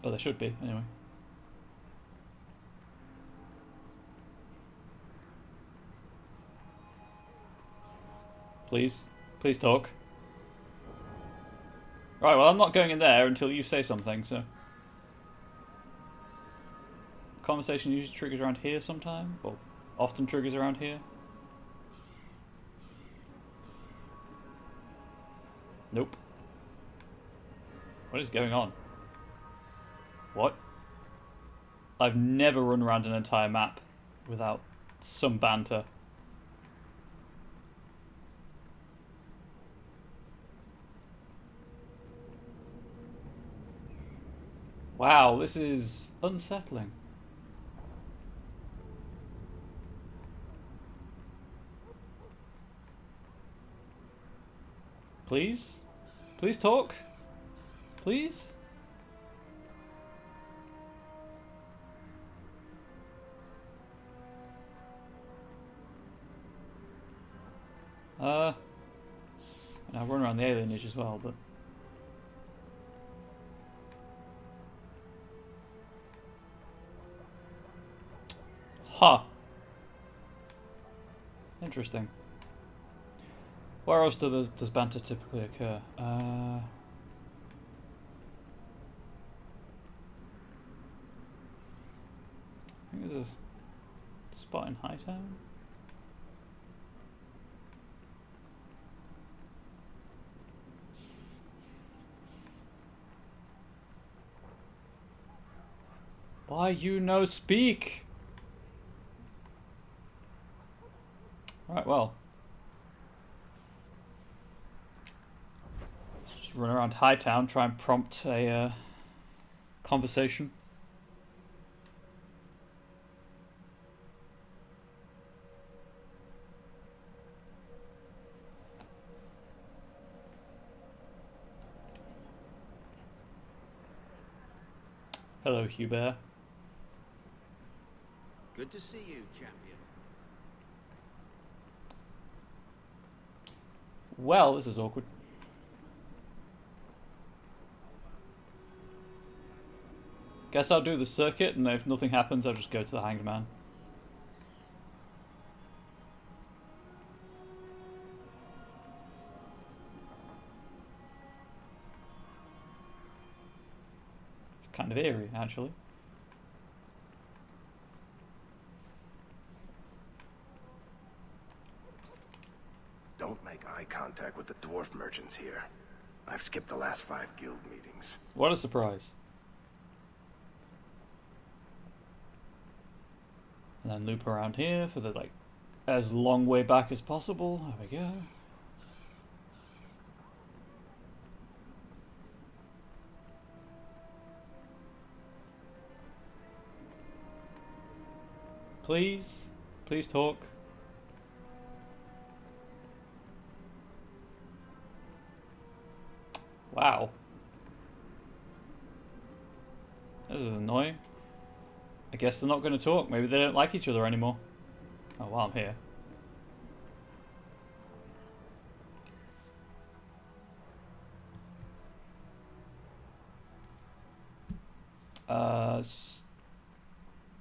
Speaker 1: Oh, there should be, anyway. Please. Please talk. Right, well, I'm not going in there until you say something, so... Conversation usually triggers around here sometime, or often triggers around here. Nope. What is going on? What? I've never run around an entire map without some banter. Wow, this is unsettling. Please? Please talk? Please? And I'll run around the alienage as well, but... Huh. Interesting. Where else does banter typically occur? I think there's a spot in Hightown. Why you no speak? Right, well. Let's just run around Hightown, try and prompt a conversation. Hello, Hubert.
Speaker 15: Good to see you, champion.
Speaker 1: Well, this is awkward. Guess I'll do the circuit, and if nothing happens, I'll just go to the Hanged Man. It's kind of eerie, actually.
Speaker 17: Don't make eye contact with the dwarf merchants here. I've skipped the last 5 guild meetings.
Speaker 1: What a surprise. And then loop around here for the, like, as long way back as possible. There we go. Please? Please talk. Wow. This is annoying. I guess they're not going to talk. Maybe they don't like each other anymore. Oh, while I'm here.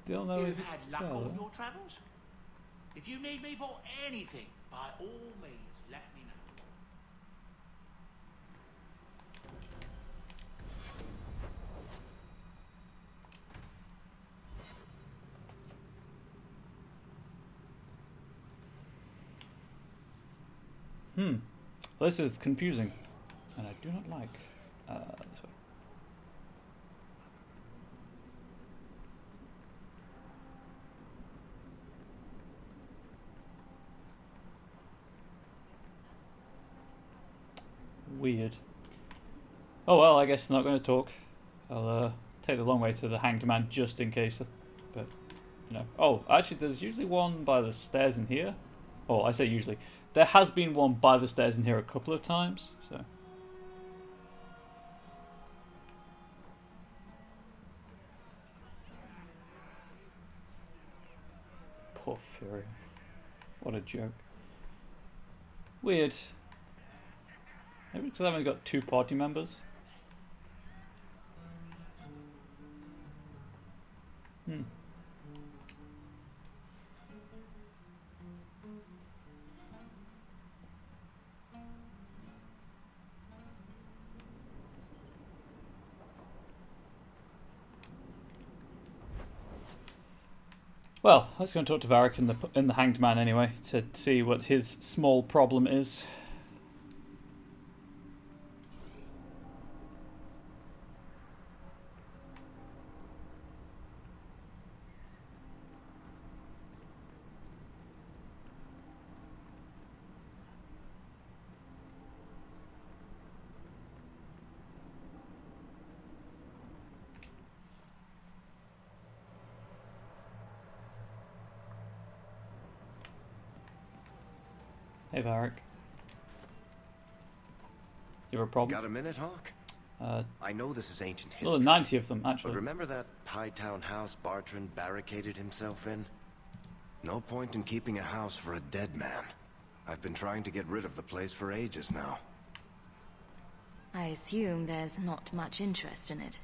Speaker 1: Still no.
Speaker 8: You've had luck on your travels? If you need me for anything, by all means, let me know.
Speaker 1: This is confusing, and I do not like this way. Weird. Oh well, I guess they're not going to talk. I'll take the long way to the Hanged Man just in case. But, you know. Oh, actually, there's usually one by the stairs in here. Oh, I say usually. There has been one by the stairs in here a couple of times, so. Poor Fury. What a joke. Weird. Maybe because I've only got 2 party members. Well, let's go and talk to Varric in the Hanged Man anyway, to see what his small problem is. Hey, Varric. You have a problem?
Speaker 20: Got a minute, Hawk? I know this is ancient history.
Speaker 1: Well, 90 of them, actually.
Speaker 20: But remember that Hightown house Bartrand barricaded himself in? No point in keeping a house for a dead man. I've been trying to get rid of the place for ages now.
Speaker 5: I assume there's not much interest in it.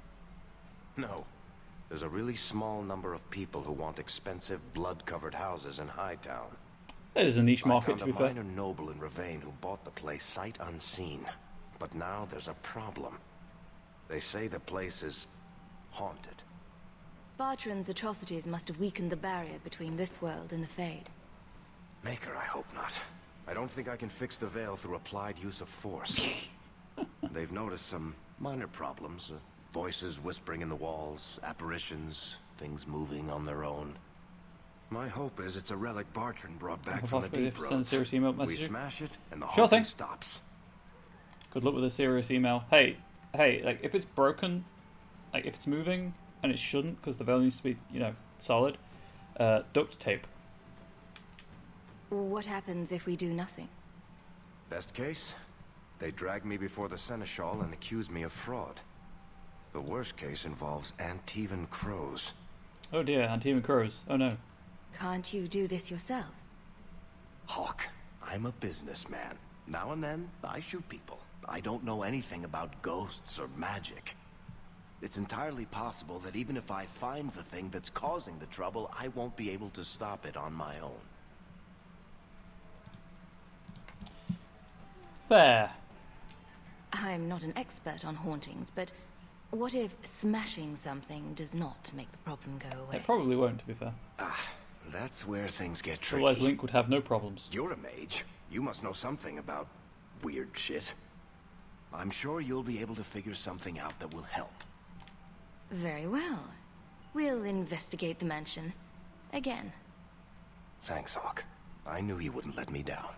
Speaker 20: No. There's a really small number of people who want expensive, blood-covered houses in Hightown.
Speaker 1: It is a niche market, to be
Speaker 20: I found
Speaker 1: fair.
Speaker 20: a minor noble in Ravane who bought the place sight unseen. But now there's a problem. They say the place is haunted.
Speaker 5: Bartrand's atrocities must have weakened the barrier between this world and the Fade.
Speaker 20: Maker, I hope not. I don't think I can fix the veil through applied use of force. They've noticed some minor problems. Voices whispering in the walls, apparitions, things moving on their own. My hope is it's a relic Bartrand brought back from the deep
Speaker 1: Send a
Speaker 20: roads.
Speaker 1: serious email
Speaker 20: We
Speaker 1: message.
Speaker 20: smash it, and the
Speaker 1: Sure
Speaker 20: haunting
Speaker 1: thing.
Speaker 20: stops.
Speaker 1: Good luck with a serious email. Hey, like if it's broken, like if it's moving and it shouldn't, because the veil needs to be, you know, solid. Duct tape.
Speaker 5: What happens if we do nothing?
Speaker 20: Best case, they drag me before the Seneschal and accuse me of fraud. The worst case involves Antivan Crows.
Speaker 1: Oh dear, Antivan Crows. Oh no.
Speaker 5: Can't you do this yourself?
Speaker 20: Hawk, I'm a businessman. Now and then, I shoot people. I don't know anything about ghosts or magic. It's entirely possible that even if I find the thing that's causing the trouble, I won't be able to stop it on my own.
Speaker 1: Fair.
Speaker 5: I'm not an expert on hauntings, but what if smashing something does not make the problem go away?
Speaker 1: It probably won't, to be fair.
Speaker 20: That's where things get tricky.
Speaker 1: Otherwise Link would have no problems.
Speaker 20: You're a mage. You must know something about weird shit. I'm sure you'll be able to figure something out that will help.
Speaker 5: Very well. We'll investigate the mansion. Again.
Speaker 20: Thanks, Hawk. I knew you wouldn't let me down.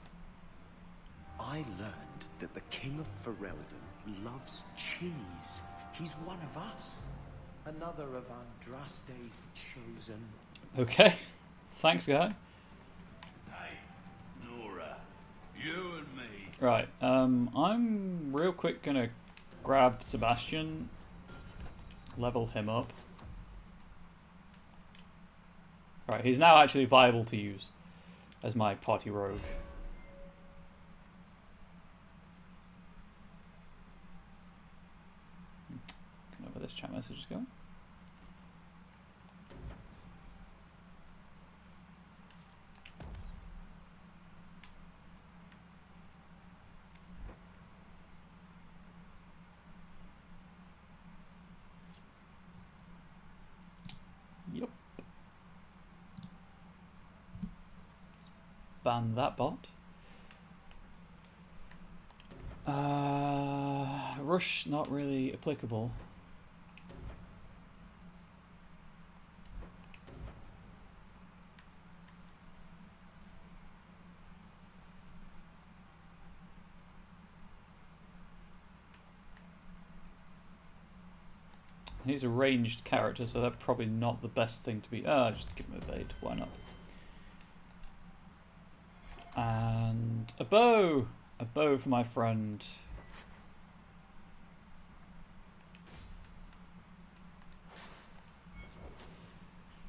Speaker 18: I learned that the King of Ferelden loves cheese. He's one of us. Another of Andraste's chosen.
Speaker 1: Okay. Thanks, guy.
Speaker 8: Hey, Nora, you and me.
Speaker 1: Right, I'm real quick gonna grab Sebastian, level him up. Right, he's now actually viable to use as my party rogue. Don't know where this chat message is going. Yep. Ban that bot. Rush, not really applicable. He's a ranged character, so that's probably not the best thing to be. Just give him evade. Why not? And a bow! A bow for my friend.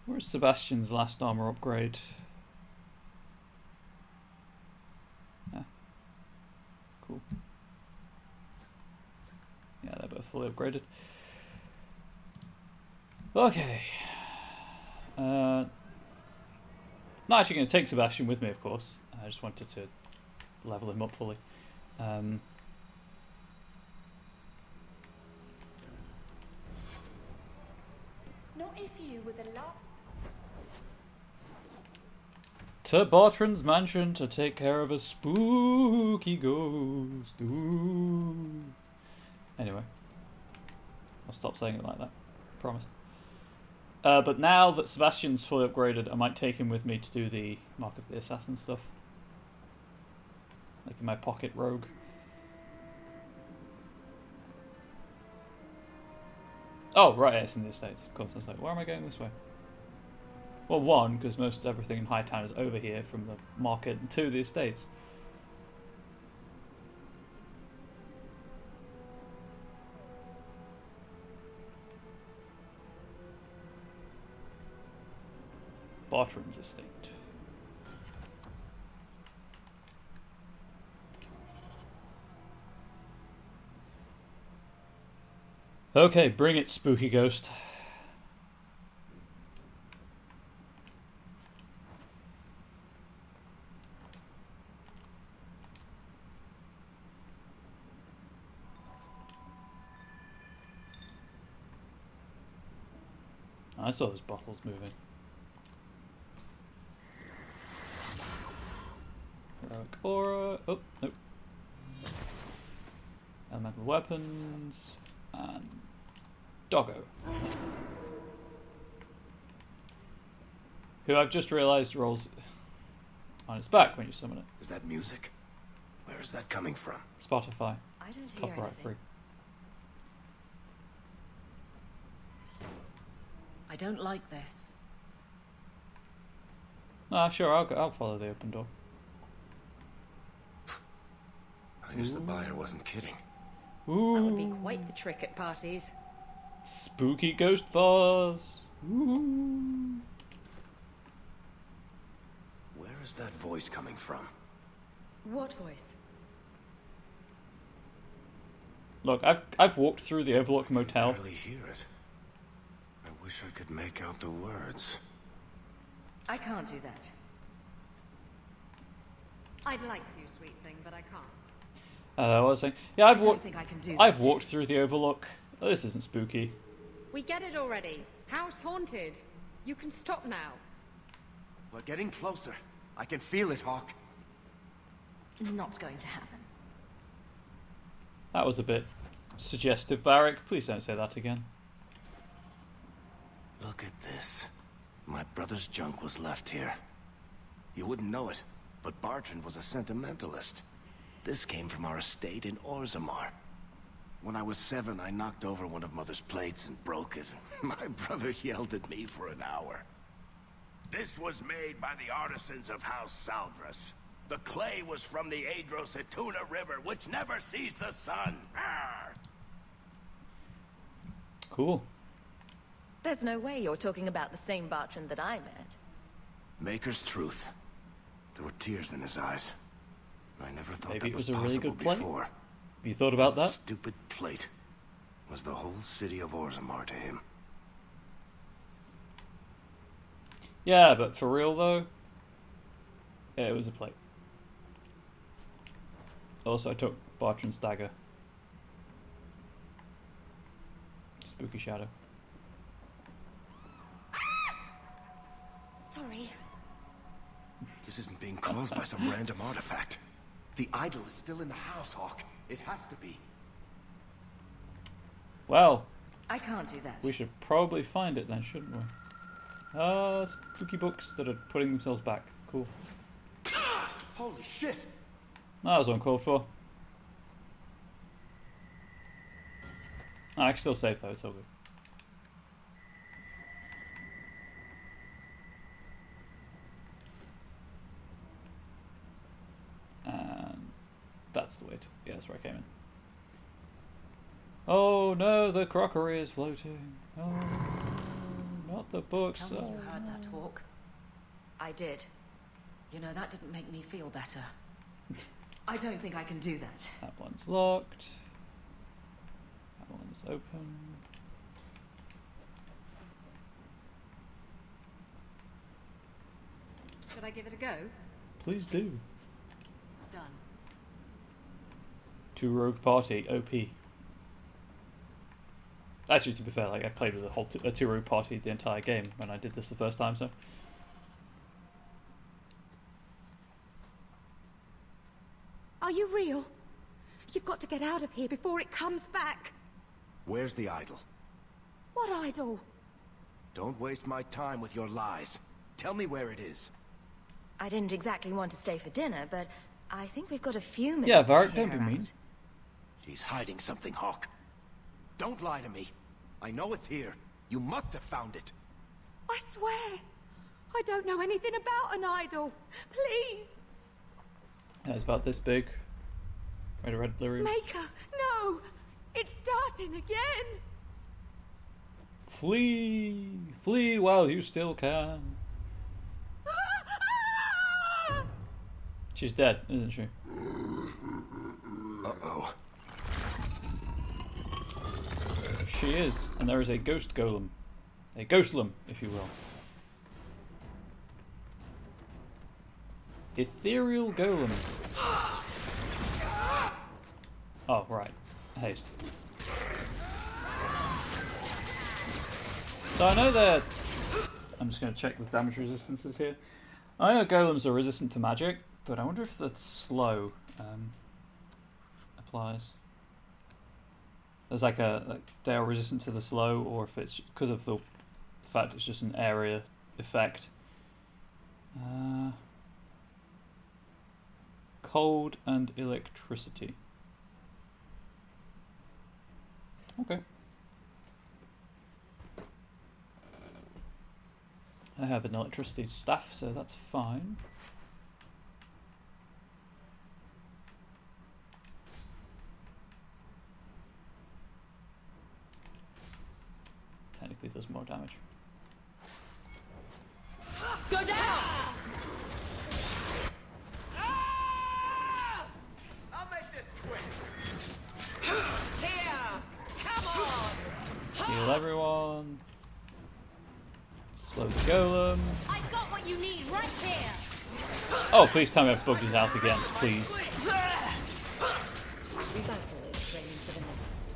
Speaker 1: Where's Sebastian's last armor upgrade? Ah. Cool. Yeah, they're both fully upgraded. Okay. Not actually going to take Sebastian with me, of course. I just wanted to level him up fully.
Speaker 21: Not if you were the lot.
Speaker 1: To Bartrand's mansion to take care of a spooky ghost. Ooh. Anyway. I'll stop saying it like that. Promise. But now that Sebastian's fully upgraded, I might take him with me to do the Mark of the Assassin stuff. Like in my pocket rogue. Oh, right, it's in the Estates. Of course, I was like, where am I going this way? Well, one, because most everything in Hightown is over here from the market, and two, the Estates. Bartram's estate. Okay, bring it, spooky ghost. I saw those bottles moving. Heroic aura. Oh, nope. Elemental weapons. And Doggo. Who I've just realised rolls on its back when you summon it.
Speaker 20: Is that music? Where is that coming from?
Speaker 1: Spotify.
Speaker 3: I don't hear
Speaker 1: Copyright
Speaker 3: anything.
Speaker 1: free.
Speaker 3: I don't like this.
Speaker 1: Ah, sure, I'll follow the open door.
Speaker 20: I guess the buyer wasn't kidding.
Speaker 1: Ooh.
Speaker 10: That would be quite the trick at parties.
Speaker 1: Spooky ghost vase. Ooh.
Speaker 20: Where is that voice coming from?
Speaker 10: What voice?
Speaker 1: Look, I've walked through the Overlook Motel.
Speaker 20: I can barely hear it. I wish I could make out the words.
Speaker 10: I can't do that. I'd like to, sweet thing, but I can't.
Speaker 1: What was I saying? Yeah,
Speaker 10: I don't think I can do
Speaker 1: I've
Speaker 10: that.
Speaker 1: walked through the Overlook. Oh, this isn't spooky.
Speaker 10: We get it already. House haunted. You can stop now.
Speaker 20: We're getting closer. I can feel it, Hawk.
Speaker 5: Not going to happen.
Speaker 1: That was a bit suggestive, Varric. Please don't say that again.
Speaker 20: Look at this. My brother's junk was left here. You wouldn't know it, but Bartrand was a sentimentalist. This came from our estate in Orzammar. When I was 7, I knocked over one of Mother's plates and broke it. My brother yelled at me for an hour.
Speaker 17: This was made by the artisans of House Saldras. The clay was from the Adro-Setuna River, which never sees the sun. Arr!
Speaker 1: Cool.
Speaker 5: There's no way you're talking about the same Bartrand that I met.
Speaker 20: Maker's truth. There were tears in his eyes. I never thought
Speaker 1: Maybe
Speaker 20: that
Speaker 1: it was a really
Speaker 20: possible
Speaker 1: good plate.
Speaker 20: before.
Speaker 1: Have you thought about that?
Speaker 20: Stupid plate was the whole city of Orzammar to him.
Speaker 1: Yeah, but for real though, it was a plate. Also, I took Bartrand's dagger. Spooky shadow.
Speaker 5: Sorry.
Speaker 20: This isn't being caused by some random artifact. The idol is still in the house, Hawk. It has to be.
Speaker 1: Well,
Speaker 3: I can't do that.
Speaker 1: we should probably find it then, shouldn't we? Spooky books that are putting themselves back. Cool.
Speaker 20: Holy shit!
Speaker 1: That was uncalled for. I can still save though, it's all good. And that's the way to... yeah, that's where I came in. Oh no, the crockery is floating. Oh, not the books.
Speaker 3: Tell me you heard that talk. I did. You know, that didn't make me feel better. I don't think I can do that.
Speaker 1: That one's locked. That one's open.
Speaker 10: Should I give it a go?
Speaker 1: Please do.
Speaker 10: It's done.
Speaker 1: To Rogue Party, OP. Actually, to be fair, like I played with a two Rogue Party the entire game when I did this the first time, so...
Speaker 21: Are you real? You've got to get out of here before it comes back.
Speaker 20: Where's the idol?
Speaker 21: What idol?
Speaker 20: Don't waste my time with your lies. Tell me where it is.
Speaker 5: I didn't exactly want to stay for dinner, but I think we've got a few minutes
Speaker 1: Yeah,
Speaker 5: to
Speaker 1: Varric,
Speaker 5: hear
Speaker 1: don't be
Speaker 5: her
Speaker 1: mean.
Speaker 5: out.
Speaker 20: She's hiding something, Hawk. Don't lie to me. I know it's here. You must have found it.
Speaker 21: I swear. I don't know anything about an idol. Please.
Speaker 1: Yeah, it's about this big. Red lyrium.
Speaker 21: Maker, no. It's starting again.
Speaker 1: Flee! Flee while you still can. She's dead, isn't she?
Speaker 20: Uh-oh.
Speaker 1: She is, and there is a ghost golem. A ghostlem, if you will. Ethereal golem. Oh, right. Haste. So I know that... I'm just going to check the damage resistances here. I know golems are resistant to magic, but I wonder if the slow applies. There's like they are resistant to the slow, or if it's because of the fact it's just an area effect. Cold and electricity. Okay. I have an electricity staff, so that's fine. Technically does more damage.
Speaker 7: Go down!
Speaker 8: I'll make this quick.
Speaker 7: Here! Come on!
Speaker 1: Heal everyone. Slow the golem.
Speaker 7: I've got what you need right here!
Speaker 1: Oh, please tell me I've bugged it out again, please.
Speaker 3: Battle is training for the next.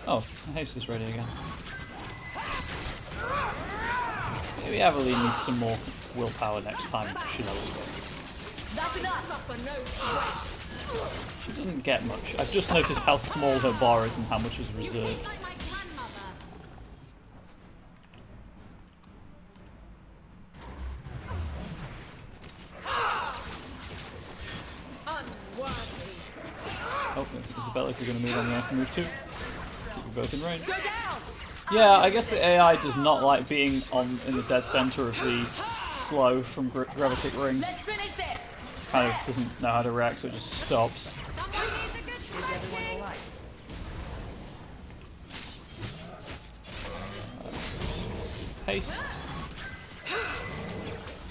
Speaker 1: Oh, haste is ready again. Maybe Aveline needs some more willpower next time she levels up.
Speaker 7: That's enough! Suffer no sweat!
Speaker 1: She doesn't get much. I've just noticed how small her bar is and how much is reserved.
Speaker 7: Like my grandmother. Unworthy.
Speaker 1: Oh, Isabella, if you're going to move on, you have to move too. Keep you both in range.
Speaker 7: Go down!
Speaker 1: Yeah, I guess the AI does not like being in the dead center of the slow from Gravitic Ring.
Speaker 7: Let's finish this!
Speaker 1: Kind of doesn't know how to react, so it just stops.
Speaker 7: Someone needs a good spanking!
Speaker 1: Haste.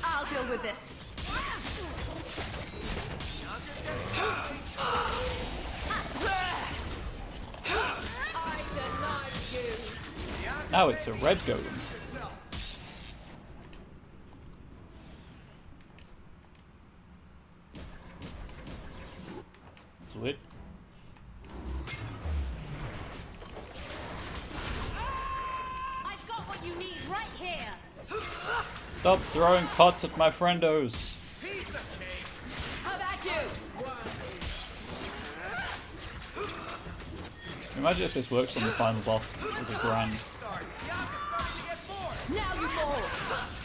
Speaker 7: I'll deal with this. I denied you.
Speaker 1: Now it's a red golem. It's weird.
Speaker 7: I've got what you need right here.
Speaker 1: Stop throwing pots at my friendos.
Speaker 7: How about you?
Speaker 1: Imagine if this works on the final boss. It would be grand.
Speaker 7: Now you fall.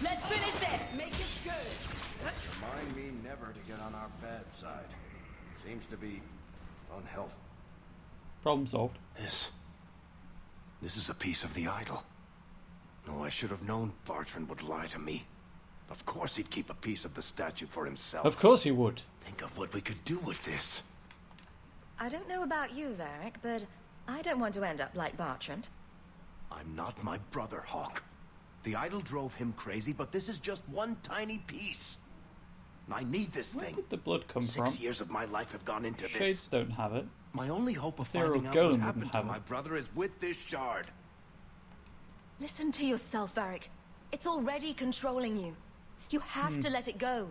Speaker 7: Let's finish this. Make it good.
Speaker 20: Remind me never to get on our bad side. Seems to be unhealthy.
Speaker 1: Problem solved.
Speaker 20: This is a piece of the idol. No, I should have known Bartrand would lie to me. Of course he'd keep a piece of the statue for himself.
Speaker 1: Of course he would.
Speaker 20: Think of what we could do with this.
Speaker 21: I don't know about you, Varric, but I don't want to end up like Bartrand.
Speaker 20: I'm not my brother, Hawk. The idol drove him crazy, but this is just one tiny piece. I need this
Speaker 1: Where
Speaker 20: thing.
Speaker 1: did the blood come from?
Speaker 20: 6 years of my life have gone into
Speaker 1: Shades
Speaker 20: this.
Speaker 1: don't have it.
Speaker 20: My only hope of
Speaker 1: They're a
Speaker 20: finding out
Speaker 1: golem
Speaker 20: what
Speaker 1: wouldn't
Speaker 20: happened to
Speaker 1: have
Speaker 20: my
Speaker 1: it.
Speaker 20: brother is with this shard.
Speaker 21: Listen to yourself, Varric. It's already controlling you. You have to let it go.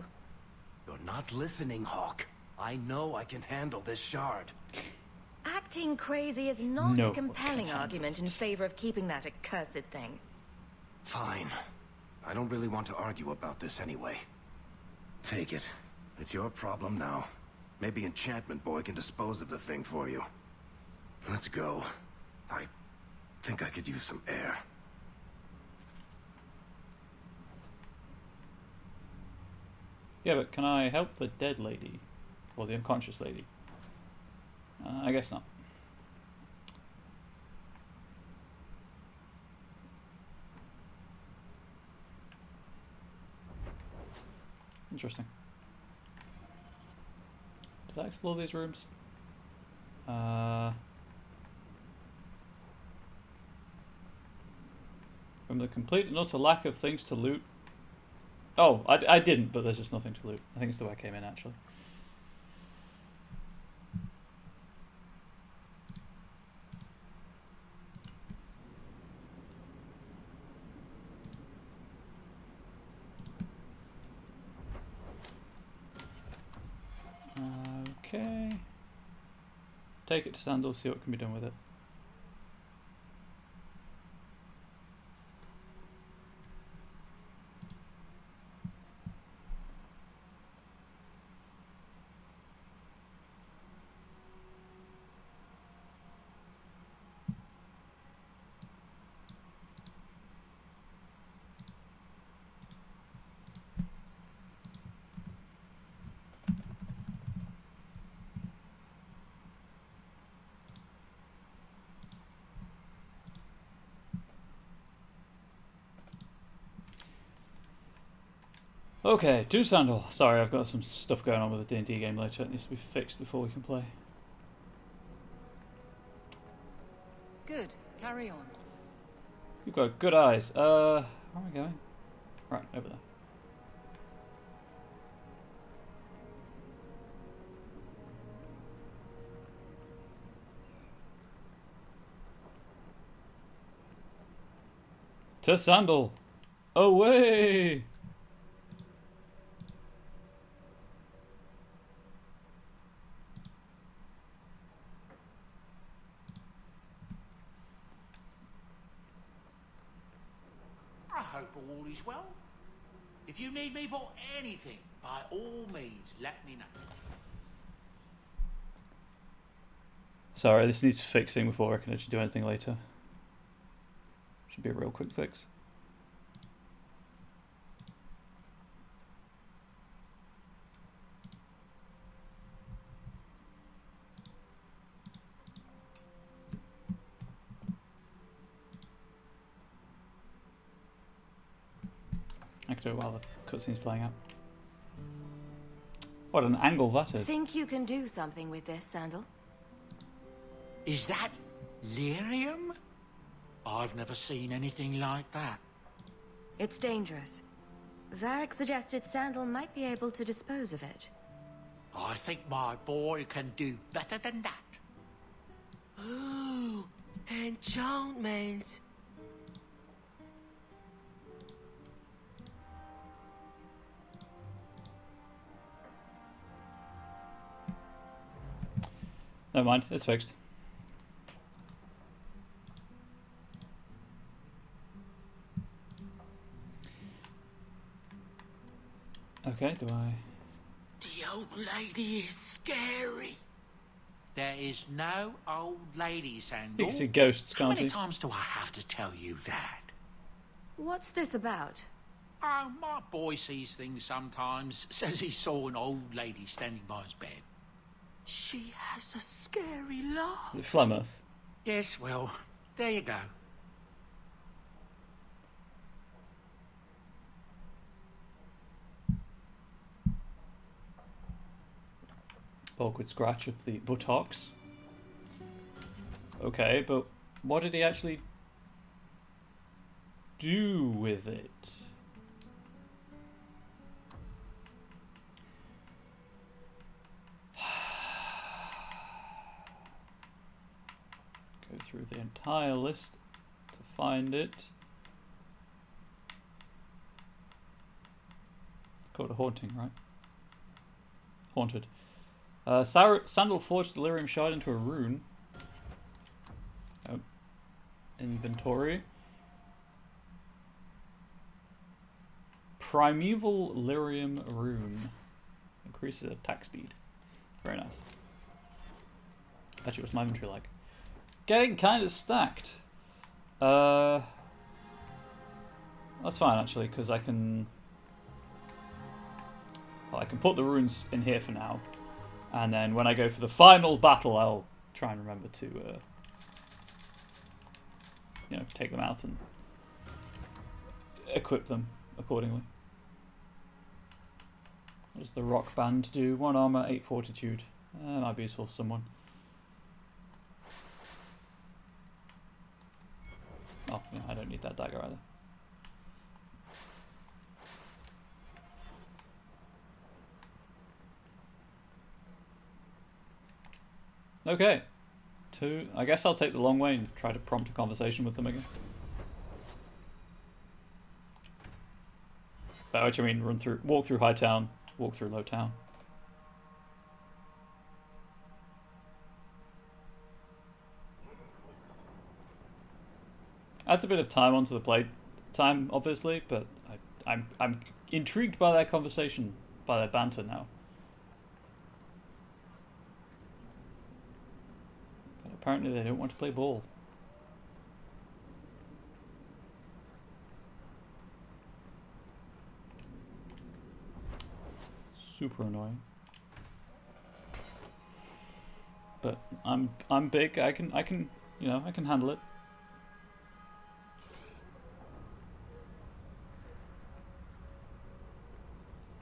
Speaker 20: You're not listening, Hawk. I know I can handle this shard.
Speaker 21: Acting crazy is not
Speaker 20: No,
Speaker 21: a compelling argument in favor of keeping that accursed thing.
Speaker 20: Fine. I don't really want to argue about this anyway. Take it. It's your problem now. Maybe Enchantment Boy can dispose of the thing for you. Let's go. I think I could use some air.
Speaker 1: Yeah, but can I help the dead lady? Or the unconscious lady? I guess not. Interesting. Did I explore these rooms? From From the complete and utter lack of things to loot. Oh, I didn't, but there's just nothing to loot. I think it's the way I came in, actually. Okay. Take it to Sandal, see what can be done with it. Okay, to Sandal. Sorry, I've got some stuff going on with the D&D game later. It needs to be fixed before we can play.
Speaker 3: Good. Carry on.
Speaker 1: You've got good eyes. Where are we going? Right, over there. To Sandal. Away!
Speaker 8: I hope all is well. If you need me for anything, by all means, let me know.
Speaker 1: Sorry, this needs fixing before I can actually do anything later. Should be a real quick fix. I could do it while the cutscene's playing out. What an angle that is.
Speaker 5: Think you can do something with this, Sandal?
Speaker 8: Is that lyrium? I've never seen anything like that.
Speaker 5: It's dangerous. Varric suggested Sandal might be able to dispose of it.
Speaker 8: I think my boy can do better than that.
Speaker 12: Ooh, enchantment.
Speaker 1: Never mind, it's fixed. Okay, do I...
Speaker 12: The old lady is scary.
Speaker 8: There is no old lady, Sandal.
Speaker 1: You can see ghosts,
Speaker 8: How
Speaker 1: can't
Speaker 8: many
Speaker 1: you?
Speaker 8: times do I have to tell you that?
Speaker 5: What's this about?
Speaker 8: Oh, my boy sees things sometimes. Says he saw an old lady standing by his bed.
Speaker 12: She has a scary laugh.
Speaker 1: Is it Flemeth?
Speaker 8: Yes, well, there you go.
Speaker 1: Awkward scratch of the buttocks. Okay, but what did he actually do with it? Go through the entire list to find it. It's called a haunting, right? Haunted. Sandal forged the lyrium shard into a rune. Oh. Inventory. Primeval lyrium rune. Increases attack speed. Very nice. Actually, what's my inventory like? Getting kind of stacked. That's fine actually, because I can... Well, I can put the runes in here for now. And then when I go for the final battle, I'll try and remember to, you know, take them out and equip them accordingly. What does the rock band do? 1 armor, 8 fortitude. Might be useful for someone. Oh, yeah, I don't need that dagger either. Okay. Two. I guess I'll take the long way and try to prompt a conversation with them again. By which I mean walk through High Town, walk through Low Town. Adds a bit of time onto the play time, obviously, but I'm intrigued by their conversation, by their banter now. But apparently they don't want to play ball. Super annoying. But I'm big. I can you know, I can handle it.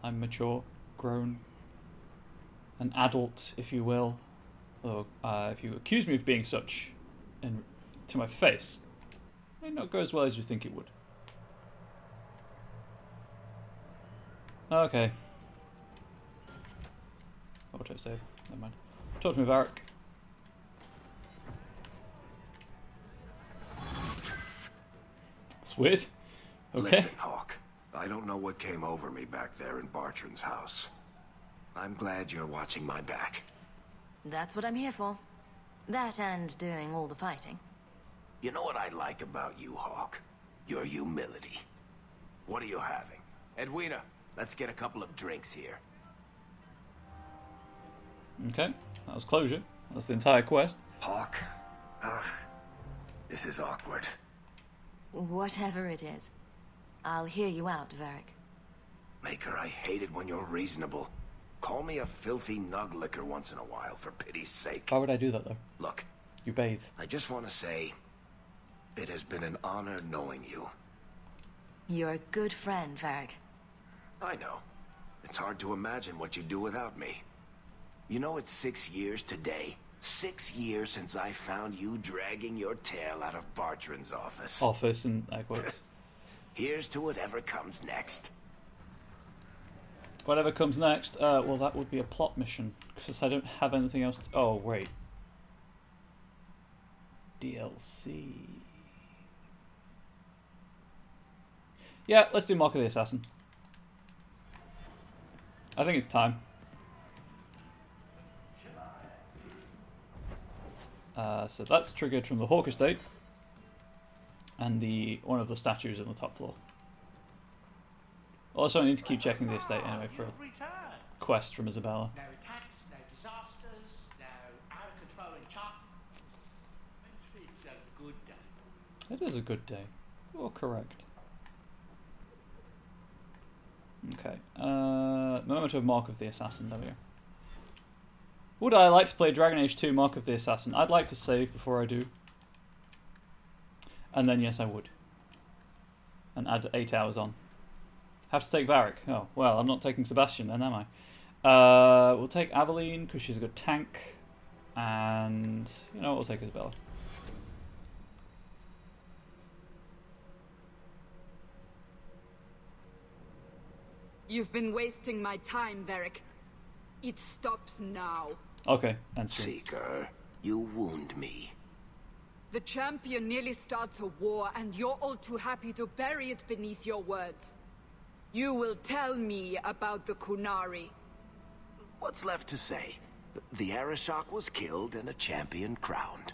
Speaker 1: I'm mature, grown, an adult, if you will. Although, if you accuse me of being such, to my face, it may not go as well as you think it would. Okay. What would I say? Never mind. Talk to me, Varric. It's weird. Okay.
Speaker 20: Listen, Hawk. I don't know what came over me back there in Bartran's house. I'm glad you're watching my back.
Speaker 5: That's what I'm here for. That and doing all the fighting.
Speaker 20: You know what I like about you, Hawk? Your humility. What are you having? Edwina, let's get a couple of drinks here.
Speaker 1: Okay, that was closure. That's the entire quest.
Speaker 20: Hawk, this is awkward.
Speaker 5: Whatever it is. I'll hear you out, Varric.
Speaker 20: Maker, I hate it when you're reasonable. Call me a filthy nuglicker once in a while, for pity's sake.
Speaker 1: Why would I do that, though?
Speaker 20: Look.
Speaker 1: You bathe.
Speaker 20: I just want to say, it has been an honor knowing you.
Speaker 5: You're a good friend, Varric.
Speaker 20: I know. It's hard to imagine what you'd do without me. You know, it's 6 years today. 6 years since I found you dragging your tail out of Bartran's office.
Speaker 1: Office and quotes.
Speaker 20: Here's to whatever comes next.
Speaker 1: Whatever comes next, well, that would be a plot mission, because I don't have anything else to... Oh, wait. DLC... Yeah, let's do Mark of the Assassin. I think it's time. So that's triggered from the Hawk Estate and one of the statues on the top floor. Also, I need to keep checking the estate anyway for a quest from Isabella.
Speaker 8: No attacks, no disasters, no out of control in China. It's a good day.
Speaker 1: It is a good day. You're correct. Okay. Moment of Mark of the Assassin. There we go. Would I like to play Dragon Age 2 Mark of the Assassin? I'd like to save before I do. And then, yes, I would. And add 8 hours on. Have to take Varric. Oh, well, I'm not taking Sebastian then, am I? We'll take Aveline, because she's a good tank. And, you know, we'll take Isabella.
Speaker 10: You've been wasting my time, Varric. It stops now.
Speaker 1: Okay, and
Speaker 20: Seeker, you wound me.
Speaker 10: The champion nearly starts a war, and you're all too happy to bury it beneath your words. You will tell me about the Kunari.
Speaker 20: What's left to say? The Arishok was killed and a champion crowned.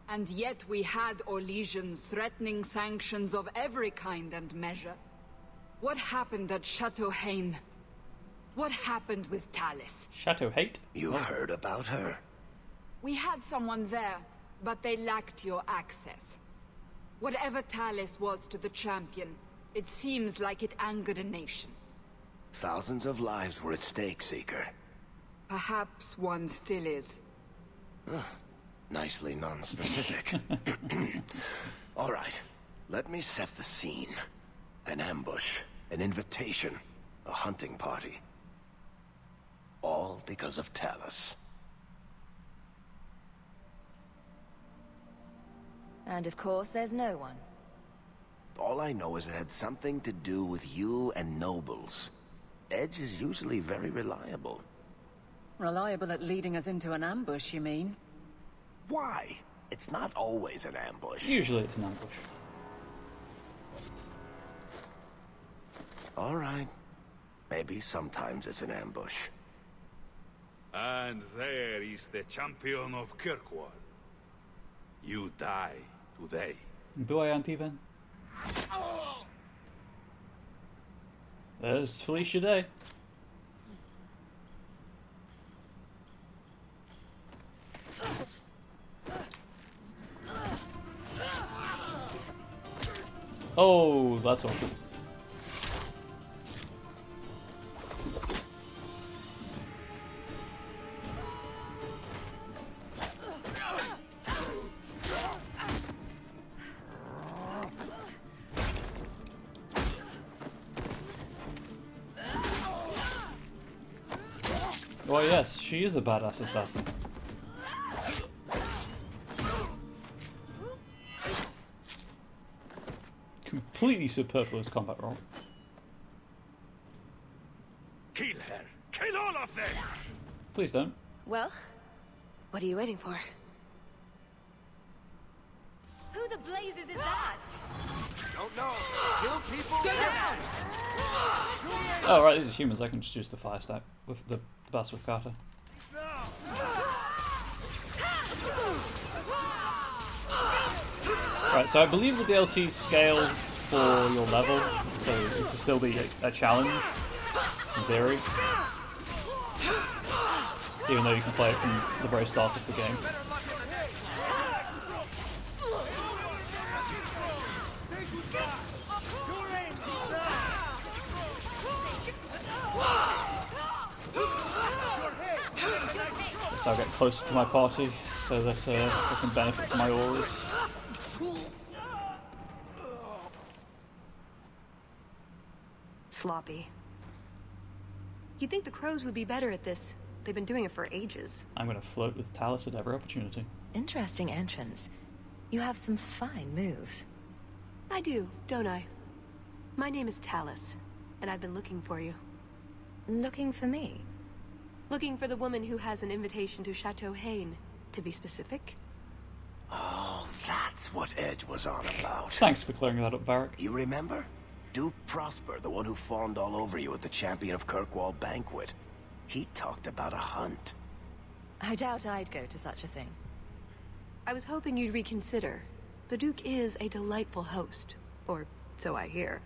Speaker 10: And yet we had Orlesians threatening sanctions of every kind and measure. What happened at Chateau Hain? What happened with Talis?
Speaker 1: Chateau Hate?
Speaker 20: You've heard about her.
Speaker 10: We had someone there, but they lacked your access. Whatever Talis was to the champion, it seems like it angered a nation.
Speaker 20: Thousands of lives were at stake, Seeker.
Speaker 10: Perhaps one still is.
Speaker 20: Nicely non-specific. All right, let me set the scene. An ambush, an invitation, a hunting party. All because of Talis.
Speaker 5: And of course, there's no one.
Speaker 20: All I know is it had something to do with you and nobles. Edge is usually very reliable.
Speaker 3: Reliable at leading us into an ambush, you mean?
Speaker 17: Why? It's not always an ambush.
Speaker 1: Usually it's an ambush.
Speaker 17: All right. Maybe sometimes it's an ambush.
Speaker 19: And there is the champion of Kirkwall. You die today.
Speaker 1: Do I, Antivan? There's Felicia Day. Oh, that's awesome. Oh yes, she is a badass assassin. Completely superfluous combat roll.
Speaker 17: Kill her! Kill all of them!
Speaker 1: Please don't.
Speaker 22: Well, what are you waiting for?
Speaker 5: Who the blazes is that?
Speaker 8: Don't know. Kill people.
Speaker 5: Go down!
Speaker 1: Oh right, these are humans. I can just use the fire stack with the blast with Carter. Right, so I believe the DLCs scale for your level, so it will still be a challenge, in theory. Even though you can play it from the very start of the game. So I'll get closer to my party so that I can benefit from my auras.
Speaker 22: Sloppy. You'd think the crows would be better at this. They've been doing it for ages.
Speaker 1: I'm going to float with Talus at every opportunity.
Speaker 23: Interesting entrance. You have some fine moves.
Speaker 22: I do, don't I? My name is Talus, and I've been looking for you.
Speaker 23: Looking for me?
Speaker 22: Looking for the woman who has an invitation to Chateau Hain, to be specific.
Speaker 17: Oh, that's what Edge was on about.
Speaker 1: Thanks for clearing that up, Varric.
Speaker 17: You remember? Duke Prosper, the one who fawned all over you at the Champion of Kirkwall banquet. He talked about a hunt.
Speaker 23: I doubt I'd go to such a thing.
Speaker 22: I was hoping you'd reconsider. The Duke is a delightful host, or so I hear.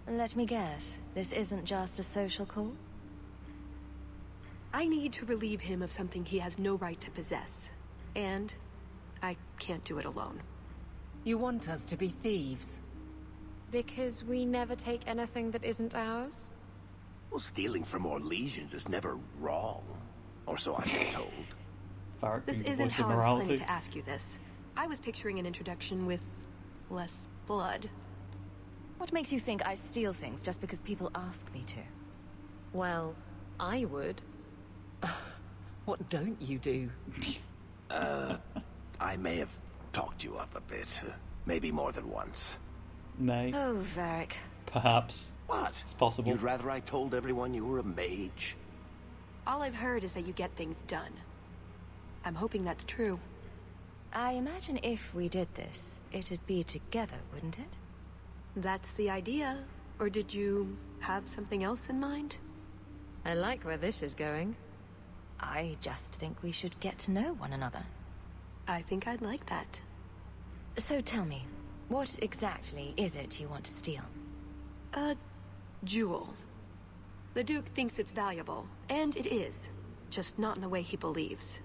Speaker 23: Let me guess, this isn't just a social call?
Speaker 22: I need to relieve him of something he has no right to possess. And I can't do it alone.
Speaker 3: You want us to be thieves?
Speaker 11: Because we never take anything that isn't ours?
Speaker 17: Well, stealing from Orlesians is never wrong. Or so I've been told.
Speaker 1: Varric,
Speaker 22: This isn't how I was planning to ask you this. I was picturing an introduction with less blood.
Speaker 23: What makes you think I steal things just because people ask me to?
Speaker 11: Well, I would.
Speaker 3: What don't you do?
Speaker 17: I may have talked you up a bit. Maybe more than once.
Speaker 1: Nay.
Speaker 23: Oh, Varric.
Speaker 1: Perhaps.
Speaker 17: What?
Speaker 1: It's possible.
Speaker 17: You'd rather I told everyone you were a mage?
Speaker 22: All I've heard is that you get things done. I'm hoping that's true.
Speaker 23: I imagine if we did this, it'd be together, wouldn't it?
Speaker 22: That's the idea. Or did you have something else in mind?
Speaker 11: I like where this is going.
Speaker 23: I just think we should get to know one another.
Speaker 22: I think I'd like that.
Speaker 23: So tell me, what exactly is it you want to steal?
Speaker 22: A jewel. The Duke thinks it's valuable, and it is. Just not in the way he believes.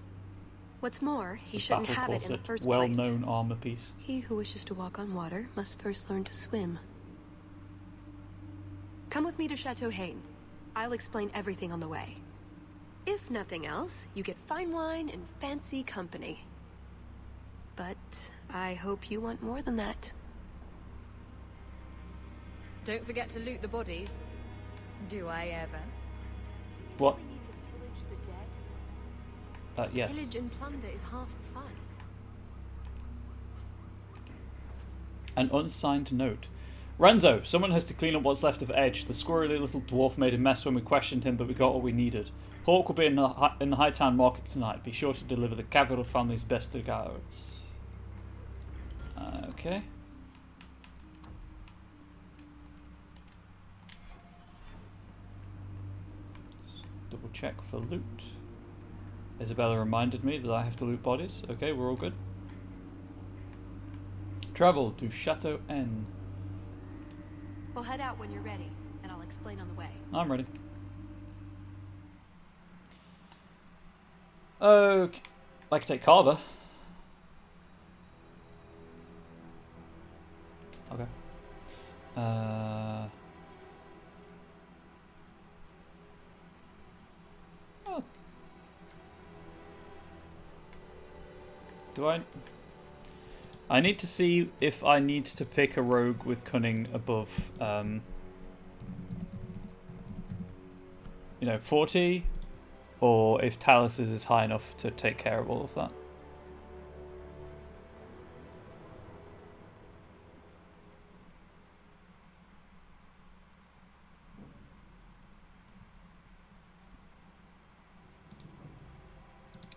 Speaker 22: What's more, he shouldn't have it in the first place.
Speaker 1: Well-known armor piece.
Speaker 22: He who wishes to walk on water must first learn to swim. Come with me to Chateau Hain. I'll explain everything on the way. If nothing else, you get fine wine and fancy company. But I hope you want more than that.
Speaker 11: Don't forget to loot the bodies.
Speaker 23: Do I ever?
Speaker 1: What?
Speaker 22: We need to pillage the dead.
Speaker 1: Yes.
Speaker 11: Pillage and plunder is half the fun.
Speaker 1: An unsigned note. Renzo, someone has to clean up what's left of Edge. The squirrely little dwarf made a mess when we questioned him, but we got what we needed. Hawk will be in the Hightown Market tonight. Be sure to deliver the Cavill family's best regards. Okay. Double check for loot. Isabella reminded me that I have to loot bodies. Okay, we're all good. Travel to Chateau N.
Speaker 22: We'll head out when you're ready, and I'll explain on the way.
Speaker 1: I'm ready. Okay. I could take Carver. Okay. Oh. Do I need to see if I need to pick a rogue with cunning above, 40, or if Talus is high enough to take care of all of that.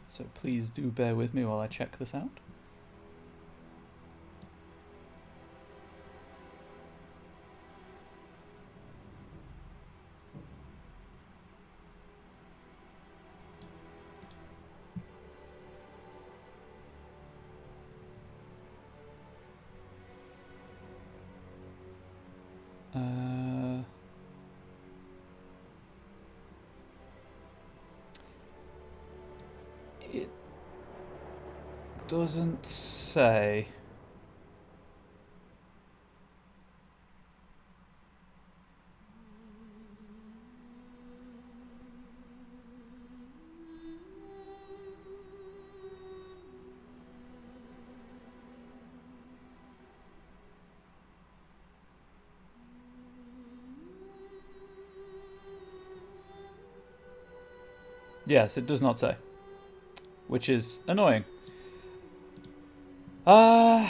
Speaker 1: So please do bear with me while I check this out. It doesn't say. Yes, it does not say, which is annoying. I'll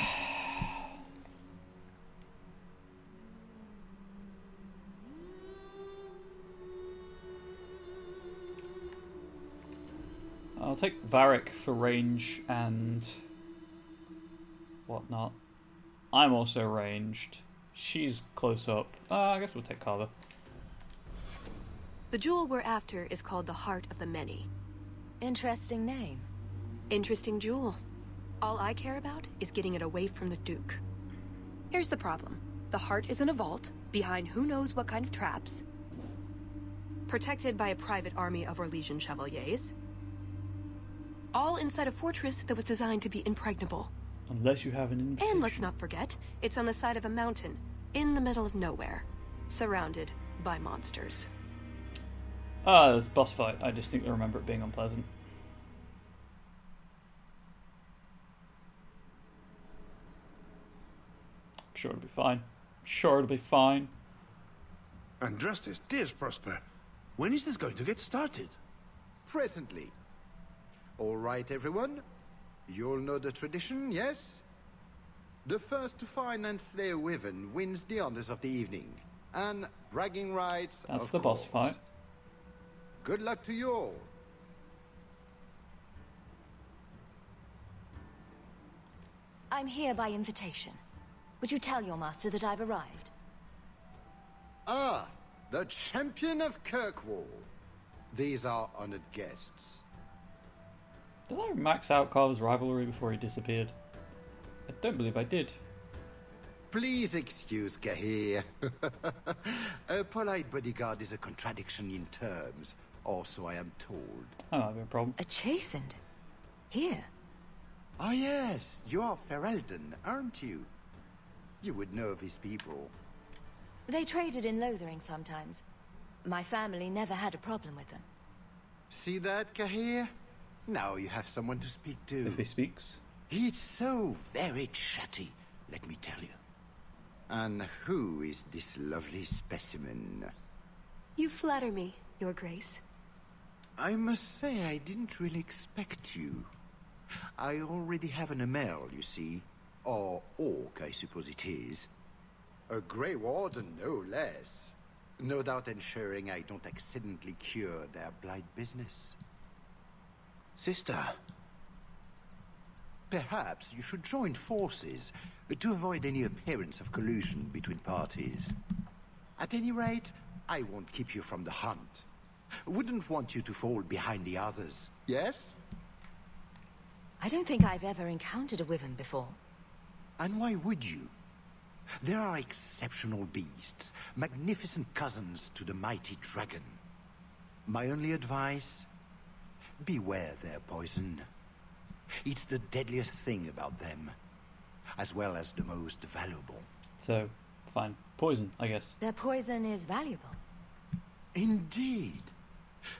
Speaker 1: take Varric for range and whatnot. I'm also ranged. She's close up. I guess we'll take Carver.
Speaker 22: The jewel we're after is called the Heart of the Many.
Speaker 23: Interesting name.
Speaker 22: Interesting jewel. All I care about is getting it away from the Duke. Here's the problem. The heart is in a vault, behind who knows what kind of traps, protected by a private army of Orlesian chevaliers, all inside a fortress that was designed to be impregnable.
Speaker 1: Unless you have an invitation.
Speaker 22: And let's not forget, it's on the side of a mountain, in the middle of nowhere, surrounded by monsters.
Speaker 1: This boss fight. I distinctly remember it being unpleasant. Sure it'll be fine. Sure it'll be fine.
Speaker 19: Andrastes, dears Prosper, when is this going to get started?
Speaker 18: Presently. All right, everyone. You'll know the tradition, yes? The first to find and slay a wyvern wins the honors of the evening. And bragging rights,
Speaker 1: That's
Speaker 18: of
Speaker 1: the
Speaker 18: course.
Speaker 1: boss fight.
Speaker 18: Good luck to you all.
Speaker 23: I'm here by invitation. Would you tell your master that I've arrived?
Speaker 18: Ah, the champion of Kirkwall. These are honored guests.
Speaker 1: Did I max out Carver's rivalry before he disappeared? I don't believe I did.
Speaker 18: Please excuse Gahir. A polite bodyguard is a contradiction in terms, or so I am told.
Speaker 1: That might be a problem.
Speaker 23: A chastened? Here?
Speaker 18: Oh yes, you are Ferelden, aren't you? You would know of his people.
Speaker 23: They traded in Lothering sometimes. My family never had a problem with them.
Speaker 18: See that, Gahir? Now you have someone to speak to.
Speaker 1: If he speaks.
Speaker 18: He's so very chatty, let me tell you. And who is this lovely specimen?
Speaker 22: You flatter me, Your Grace.
Speaker 18: I must say I didn't really expect you. I already have an Amel, you see. Or orc, I suppose it is. A Grey Warden, no less. No doubt ensuring I don't accidentally cure their blight business.
Speaker 20: Sister.
Speaker 18: Perhaps you should join forces to avoid any appearance of collusion between parties. At any rate, I won't keep you from the hunt. Wouldn't want you to fall behind the others, yes?
Speaker 23: I don't think I've ever encountered a wyvern before.
Speaker 18: And why would you? There are exceptional beasts, magnificent cousins to the mighty dragon. My only advice? Beware their poison. It's the deadliest thing about them, as well as the most valuable.
Speaker 1: So, fine. Poison, I guess.
Speaker 23: Their poison is valuable.
Speaker 18: Indeed.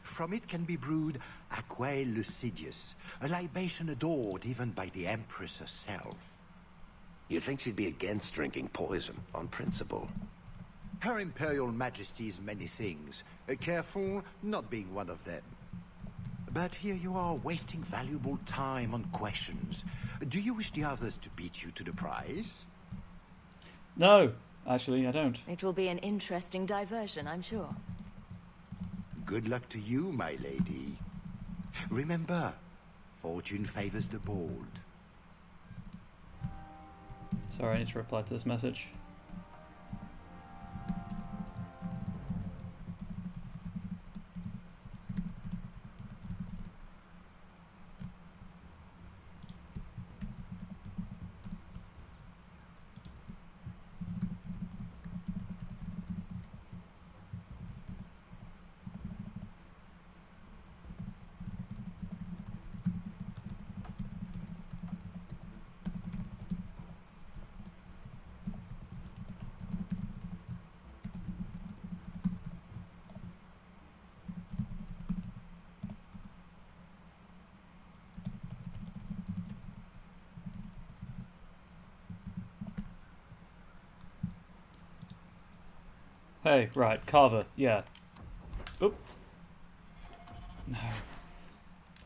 Speaker 18: From it can be brewed Aquae Lucidius, a libation adored even by the Empress herself.
Speaker 20: You'd think she'd be against drinking poison, on principle.
Speaker 18: Her Imperial Majesty's many things. Careful not being one of them. But here you are wasting valuable time on questions. Do you wish the others to beat you to the prize?
Speaker 1: No, actually, I don't.
Speaker 23: It will be an interesting diversion, I'm sure.
Speaker 18: Good luck to you, my lady. Remember, fortune favors the bold.
Speaker 1: Sorry, I need to reply to this message. Hey, right, Carver, yeah. Oop. No.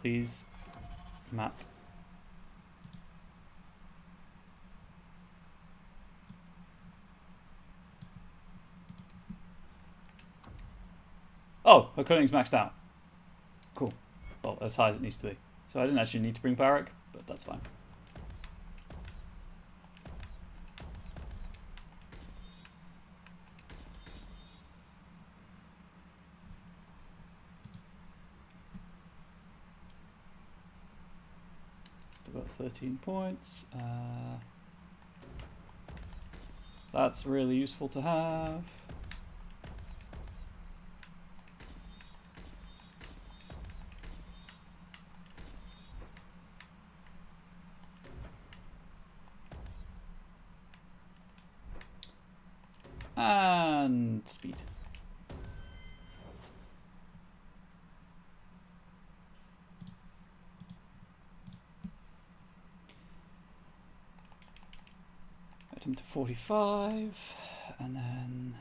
Speaker 1: Please. Map. Oh, her cunning's maxed out. Cool. Well, as high as it needs to be. So I didn't actually need to bring Varric, but that's fine. Still got 13 points. That's really useful to have. And speed. Get him to 45, and then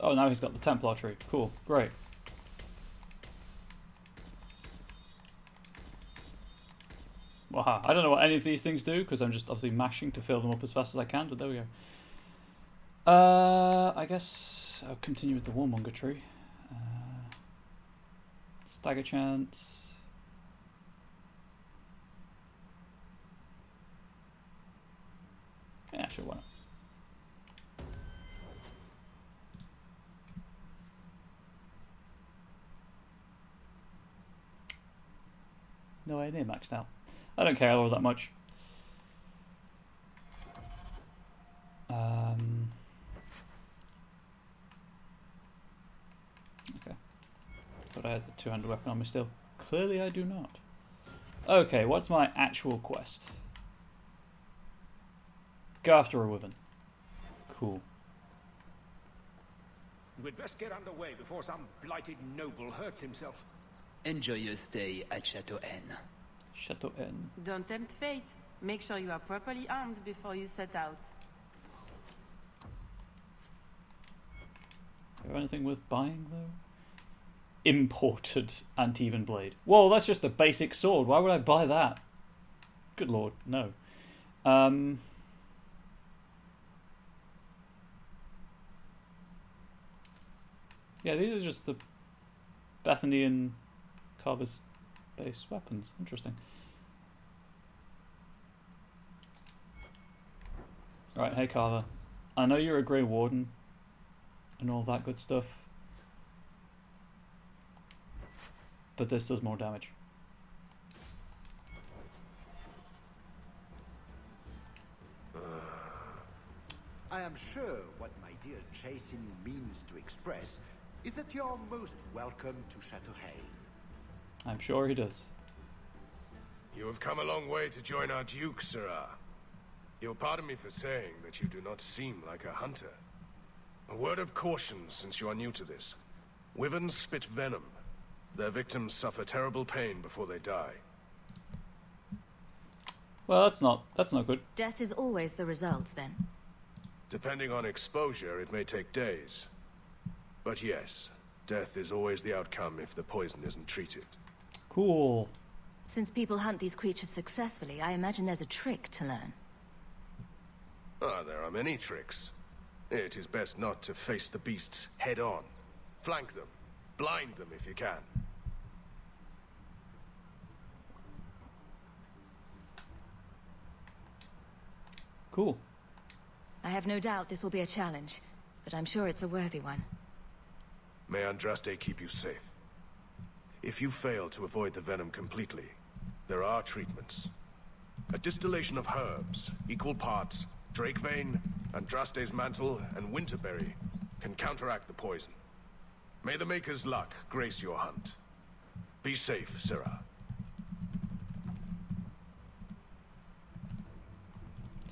Speaker 1: oh, now he's got the Templar tree. Cool, great. Wow, I don't know what any of these things do because I'm just obviously mashing to fill them up as fast as I can, but there we go. I guess I'll continue with the Warmonger tree. Stagger chance. Yeah, sure, why not? No way near maxed out. I don't care all that much. thought I had the two-handed weapon on me still. Clearly I do not. Okay, what's my actual quest? Go after a wyvern. Cool.
Speaker 4: We'd best get underway before some blighted noble hurts himself.
Speaker 13: Enjoy your stay at Chateau N.
Speaker 1: Chateau N.
Speaker 16: Don't tempt fate. Make sure you are properly armed before you set out.
Speaker 1: Do you have anything worth buying, though? Imported uneven blade. Whoa, that's just a basic sword. Why would I buy that? Good lord, no. Yeah, these are just the Bethanian Carver's based weapons. Interesting. Right, hey Carver. I know you're a Grey Warden and all that good stuff, but this does more damage.
Speaker 18: I am sure what my dear Jason means to express is that you're most welcome to Chateau Hay.
Speaker 1: I'm sure he does.
Speaker 9: You have come a long way to join our Duke, Sirrah. You'll pardon me for saying that you do not seem like a hunter. A word of caution since you are new to this. Wyverns spit venom. Their victims suffer terrible pain before they die.
Speaker 1: Well, that's not good.
Speaker 23: Death is always the result, then.
Speaker 9: Depending on exposure, it may take days. But yes, death is always the outcome if the poison isn't treated.
Speaker 1: Cool.
Speaker 23: Since people hunt these creatures successfully, I imagine there's a trick to learn.
Speaker 9: Ah, there are many tricks. It is best not to face the beasts head on. Flank them. Blind them if you can.
Speaker 1: Cool.
Speaker 23: I have no doubt this will be a challenge, but I'm sure it's a worthy one.
Speaker 9: May Andraste keep you safe. If you fail to avoid the venom completely, there are treatments. A distillation of herbs, equal parts, Drakevein, Andraste's mantle, and winterberry can counteract the poison. May the Maker's luck grace your hunt. Be safe, Sirrah.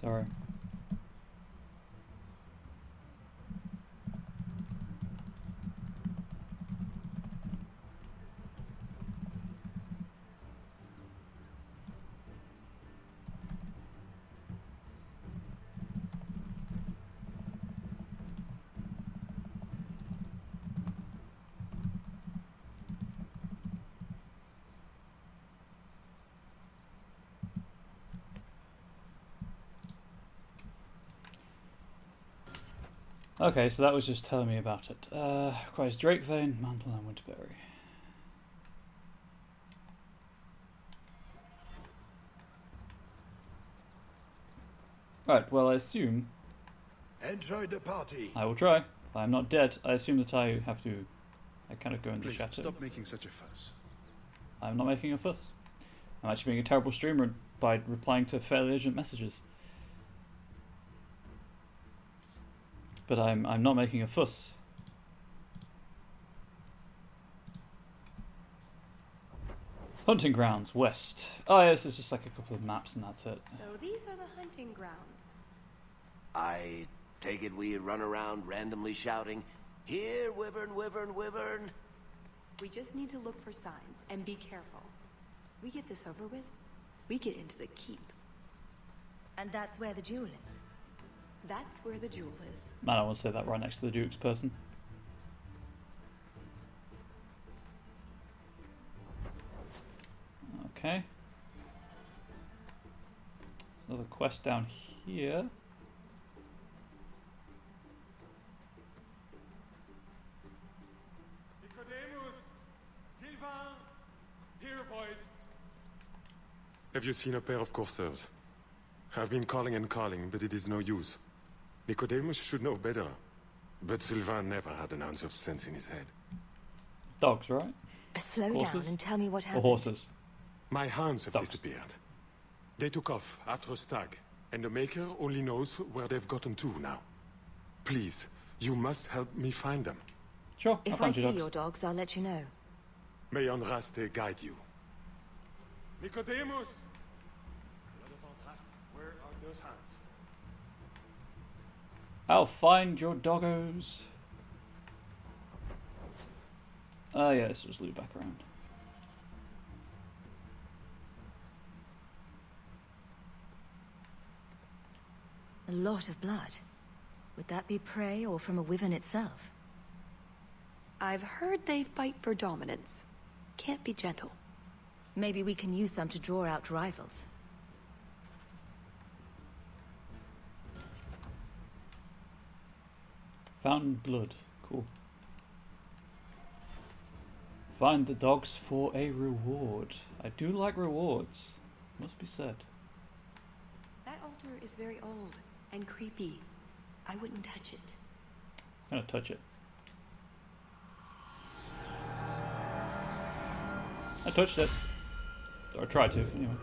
Speaker 1: Sorry. Okay, so that was just telling me about it. Requires Drakevein, mantle, and winterberry. Right, well, I assume...
Speaker 18: Enjoy the party.
Speaker 1: I will try. If I'm not dead, I assume that I have to... I kind of go into the
Speaker 19: Please,
Speaker 1: chateau.
Speaker 19: stop making such a fuss.
Speaker 1: I'm not making a fuss. I'm actually being a terrible streamer by replying to fairly urgent messages. But I'm not making a fuss. Hunting grounds, west. Oh yeah, this is just like a couple of maps and that's it.
Speaker 11: So these are the hunting grounds.
Speaker 17: I take it we run around randomly shouting, "Here, wyvern, wyvern, wyvern."
Speaker 22: We just need to look for signs and be careful. We get this over with, we get into the keep.
Speaker 23: And that's where the jewel is.
Speaker 22: That's where the jewel is.
Speaker 1: Man, I want to say that right next to the Duke's person. Okay. There's another quest down here.
Speaker 2: Nicodemus! Sylvain! Here, boys!
Speaker 24: Have you seen a pair of coursers? I've been calling and calling, but it is no use. Nicodemus should know better, but Sylvain never had an ounce of sense in his head.
Speaker 1: Dogs, right?
Speaker 23: Slow
Speaker 1: Horses?
Speaker 23: down and tell me what
Speaker 1: Or
Speaker 23: happened.
Speaker 1: horses?
Speaker 24: My hounds have
Speaker 1: Dogs.
Speaker 24: disappeared. They took off after a stag, and the Maker only knows where they've gotten to now. Please, you must help me find them.
Speaker 1: Sure,
Speaker 23: If I see your dogs, I'll let you know.
Speaker 24: May Andraste guide you. Nicodemus! Blood of Andraste, where are those hands?
Speaker 1: I'll find your doggos. Oh yeah, let's just loop back around.
Speaker 23: A lot of blood. Would that be prey or from a wyvern itself?
Speaker 22: I've heard they fight for dominance. Can't be gentle.
Speaker 23: Maybe we can use some to draw out rivals.
Speaker 1: Found blood. Cool. Find the dogs for a reward. I do like rewards. Must be said.
Speaker 22: That altar is very old and creepy. I wouldn't touch it.
Speaker 1: I'm gonna touch it. I touched it. Or tried to, anyway.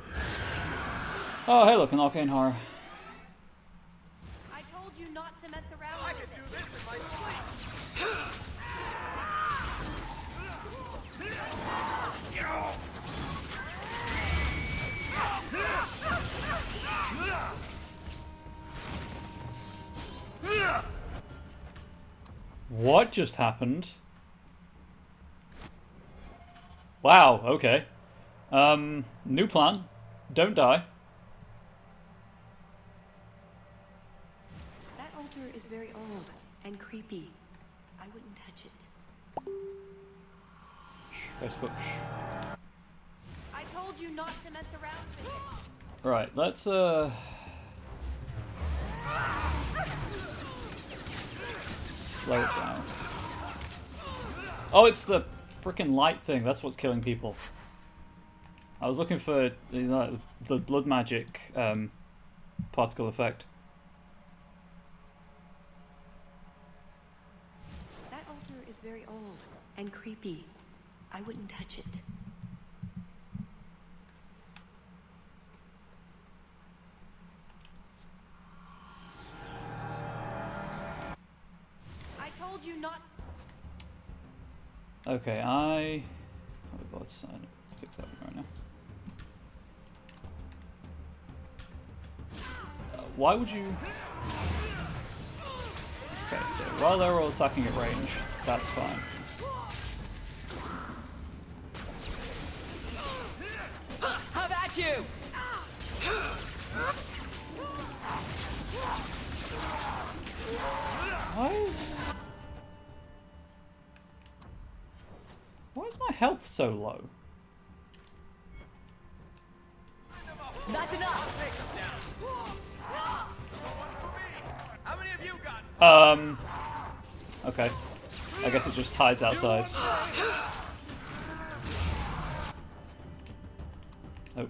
Speaker 1: Oh, hey, look, an arcane horror.
Speaker 5: I told you not to mess around. I could do this in my
Speaker 1: What just happened? Wow, okay. New plan. Don't die.
Speaker 22: That altar is very old and creepy. I wouldn't touch it.
Speaker 1: Facebook.
Speaker 5: I told you not to mess around with it.
Speaker 1: Right, let's slow it down. Oh, it's the freaking light thing. That's what's killing people. I was looking for the blood magic particle effect.
Speaker 22: That altar is very old and creepy. I wouldn't touch it.
Speaker 5: I told you not.
Speaker 1: Okay, I can't be bothered to fix that right now. Why would you? Okay, so while they're all attacking at range, that's fine.
Speaker 12: How about you?
Speaker 1: Why is my health so low?
Speaker 12: That's enough.
Speaker 1: Okay. I guess it just hides outside. Oh.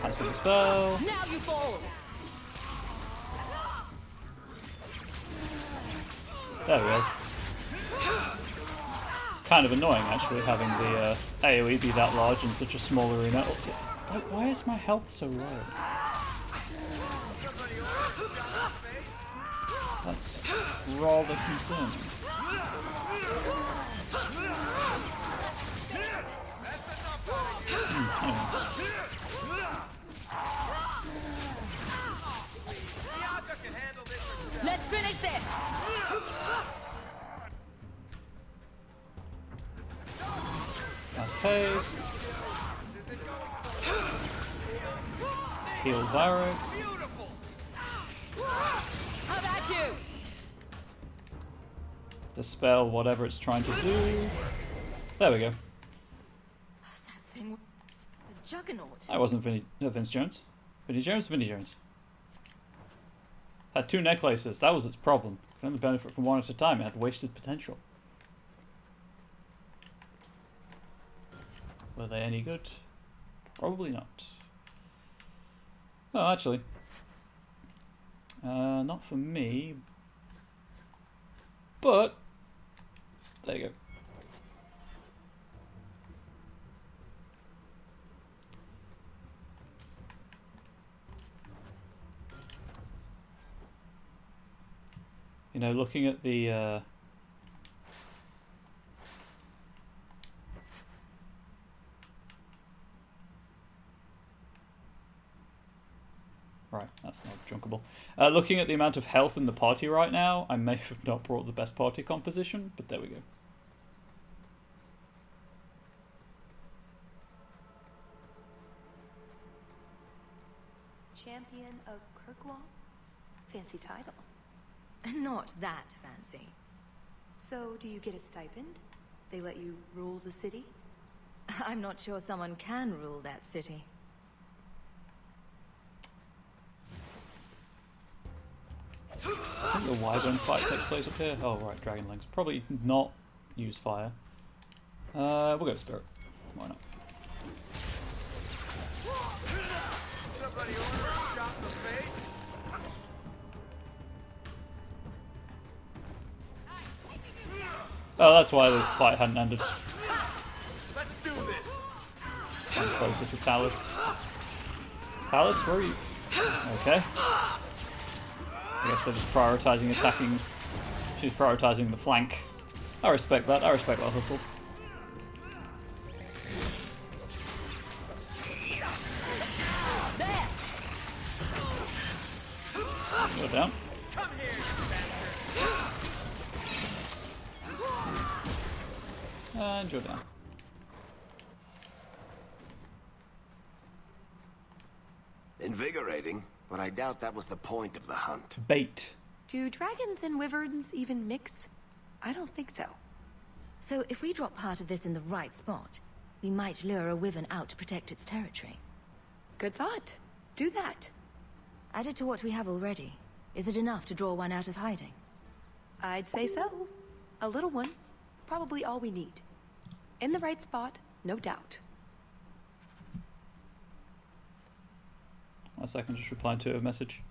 Speaker 1: Cancel the spell.
Speaker 12: Now you fall.
Speaker 1: There we go. It's kind of annoying actually having the AoE be that large in such a small arena. Like, why is my health so low? That's rather concerning.
Speaker 12: Let's finish this.
Speaker 1: Fast paced. Heal Varric.
Speaker 12: How about you?
Speaker 1: Dispel whatever it's trying to do. There we go.
Speaker 23: That thing was a juggernaut.
Speaker 1: That wasn't Vince Jones. Vinny Jones? Vinny Jones. Had 2 necklaces. That was its problem. Could only benefit from one at a time. It had wasted potential. Were they any good? Probably not. Oh, actually. Not for me. But there you go. You know, looking at the Right, that's not junkable. Looking at the amount of health in the party right now, I may have not brought the best party composition, but there we go.
Speaker 22: Champion of Kirkwall? Fancy title.
Speaker 23: Not that fancy.
Speaker 22: So, do you get a stipend? They let you rule the city?
Speaker 23: I'm not sure someone can rule that city.
Speaker 1: I think the Wyvern fight takes place up here. Oh, right, Dragonlings. Probably not use fire. We'll go Spirit. Why not?
Speaker 9: Somebody order a shot in the face?
Speaker 1: Oh, that's why the fight hadn't ended.
Speaker 9: Let's do this.
Speaker 1: I'm closer to Talus. Talus, where are you? Okay. I guess they're just prioritizing attacking. She's prioritizing the flank. I respect that. I respect that hustle. Go down. And go down.
Speaker 20: Invigorating, but I doubt that was the point of the hunt.
Speaker 1: Bait.
Speaker 22: Do dragons and wyverns even mix? I don't think so.
Speaker 23: So if we drop part of this in the right spot, we might lure a wyvern out to protect its territory.
Speaker 22: Good thought. Do that.
Speaker 23: Added to what we have already, is it enough to draw one out of hiding?
Speaker 22: I'd say so. A little one. Probably all we need. In the right spot, no doubt.
Speaker 1: One second, just replying to a message.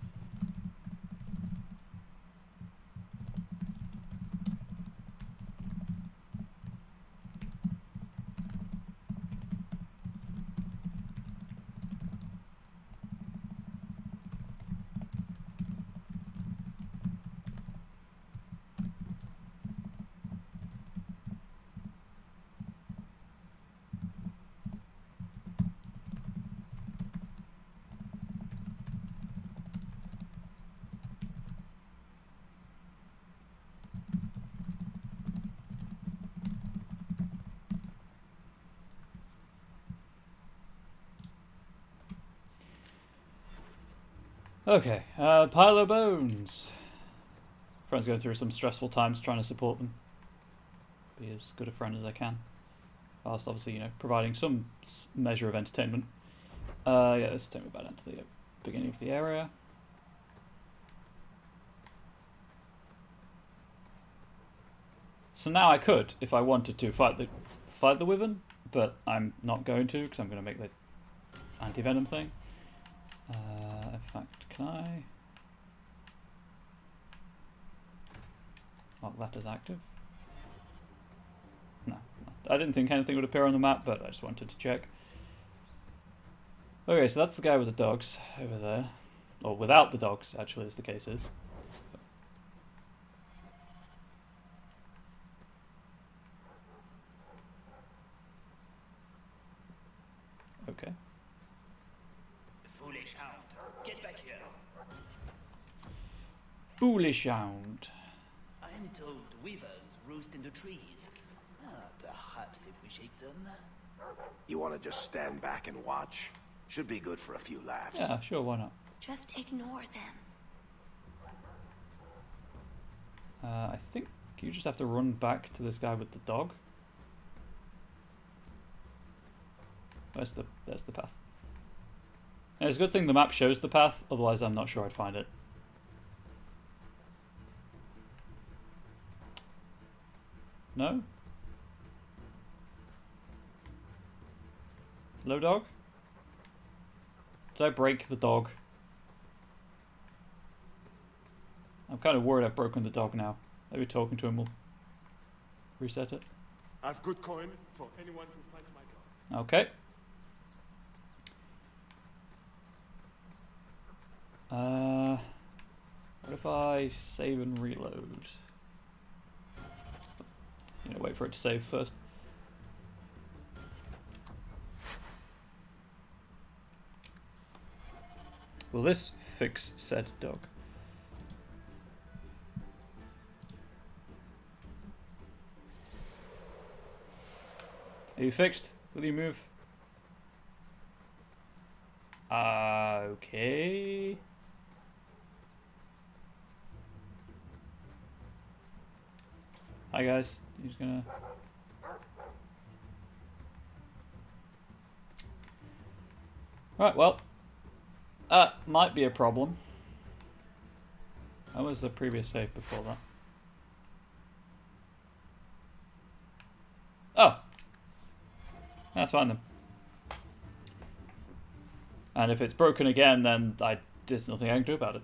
Speaker 1: Okay, pile of bones. Friends going through some stressful times trying to support them. Be as good a friend as I can. Whilst obviously, you know, providing some measure of entertainment. Yeah, let's take me back down to the beginning of the area. So now I could, if I wanted to, fight the wyvern, but I'm not going to because I'm going to make the anti-venom thing. In fact, can I mark that as active? No, I didn't think anything would appear on the map, but I just wanted to check. Okay, so that's the guy with the dogs over there. Or without the dogs, actually, as the case is. Okay.
Speaker 12: Foolish hound, get back here.
Speaker 1: Foolish hound.
Speaker 12: I am told weavers roost in the trees. Perhaps if we shake them.
Speaker 20: You want to just stand back and watch? Should be good for a few laughs.
Speaker 1: Yeah, sure, why not?
Speaker 21: Just ignore them.
Speaker 1: I think you just have to run back to this guy with the dog. There's the path. Yeah, it's a good thing the map shows the path, otherwise I'm not sure I'd find it. No? Hello, dog? Did I break the dog? I'm kind of worried I've broken the dog now. Maybe talking to him will reset it.
Speaker 24: I've good coin for anyone who finds my dog.
Speaker 1: Okay. What if I save and reload? You know, wait for it to save first. Will this fix said dog? Are you fixed? Will you move? Okay. Hi guys. He's gonna. Right, well, that might be a problem. That was the previous save before that. Oh! That's fine then. And if it's broken again, then there's nothing I can do about it.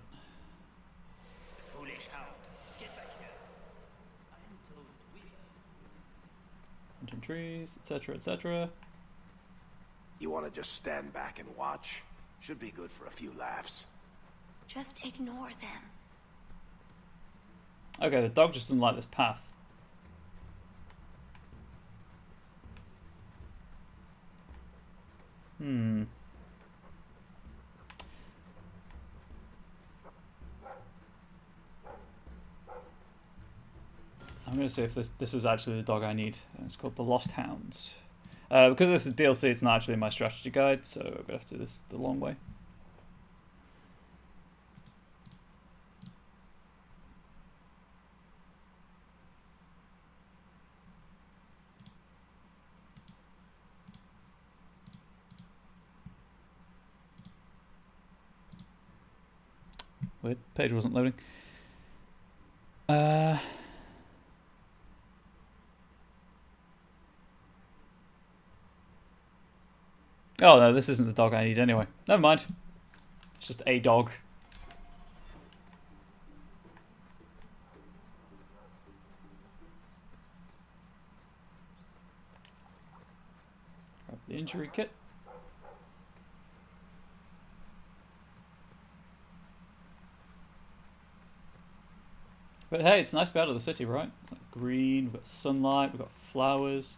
Speaker 12: Foolish hound, get back here. I am told we
Speaker 1: Hunting trees, etc., etc.
Speaker 20: You want to just stand back and watch? Should be good for a few laughs.
Speaker 21: Just ignore them.
Speaker 1: Okay, the dog just doesn't like this path. Hmm. I'm gonna see if this is actually the dog I need. It's called the Lost Hounds. Because this is DLC, it's not actually my strategy guide, so I'm gonna have to do this the long way. Weird, page wasn't loading. Oh no, this isn't the dog I need anyway. Never mind. It's just a dog. Grab the injury kit. But hey, it's nice to be out of the city, right? It's like green, we've got sunlight, we've got flowers.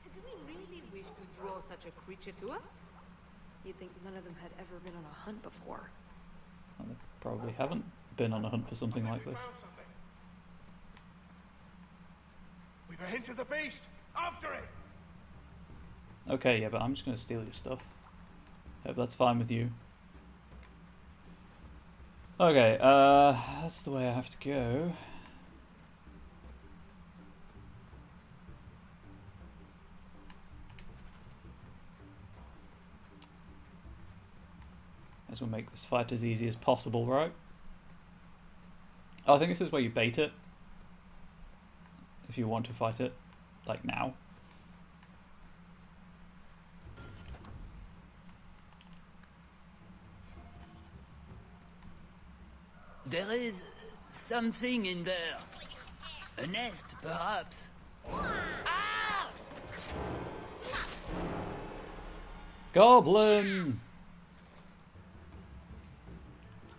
Speaker 10: Do we really wish to draw such a creature to us?
Speaker 22: You'd think none of them had ever been on a hunt before.
Speaker 1: Well, they probably haven't been on a hunt for something like this.
Speaker 9: We've a hint of the beast. After it.
Speaker 1: Okay, yeah, but I'm just going to steal your stuff. Hope that's fine with you. Okay, that's the way I have to go. As we'll make this fight as easy as possible, right? Oh, I think this is where you bait it. If you want to fight it, like now.
Speaker 13: There is something in there. A nest, perhaps.
Speaker 1: Goblin!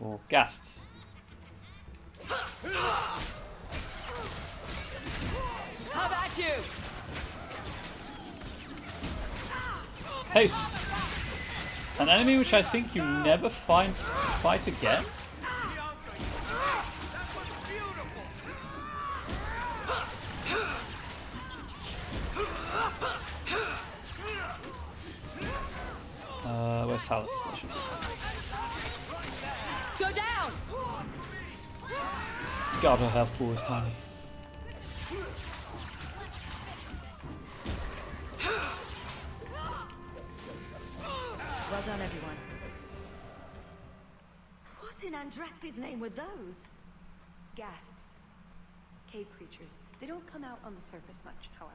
Speaker 1: Or ghasts.
Speaker 10: How about you?
Speaker 1: Haste! An enemy which I think you never fight again? Where's Talus?
Speaker 10: Go down!
Speaker 1: God, her health pool is tiny.
Speaker 23: Well done, everyone. What in Andresti's name were those?
Speaker 22: Ghasts. Cave creatures. They don't come out on the surface much, however.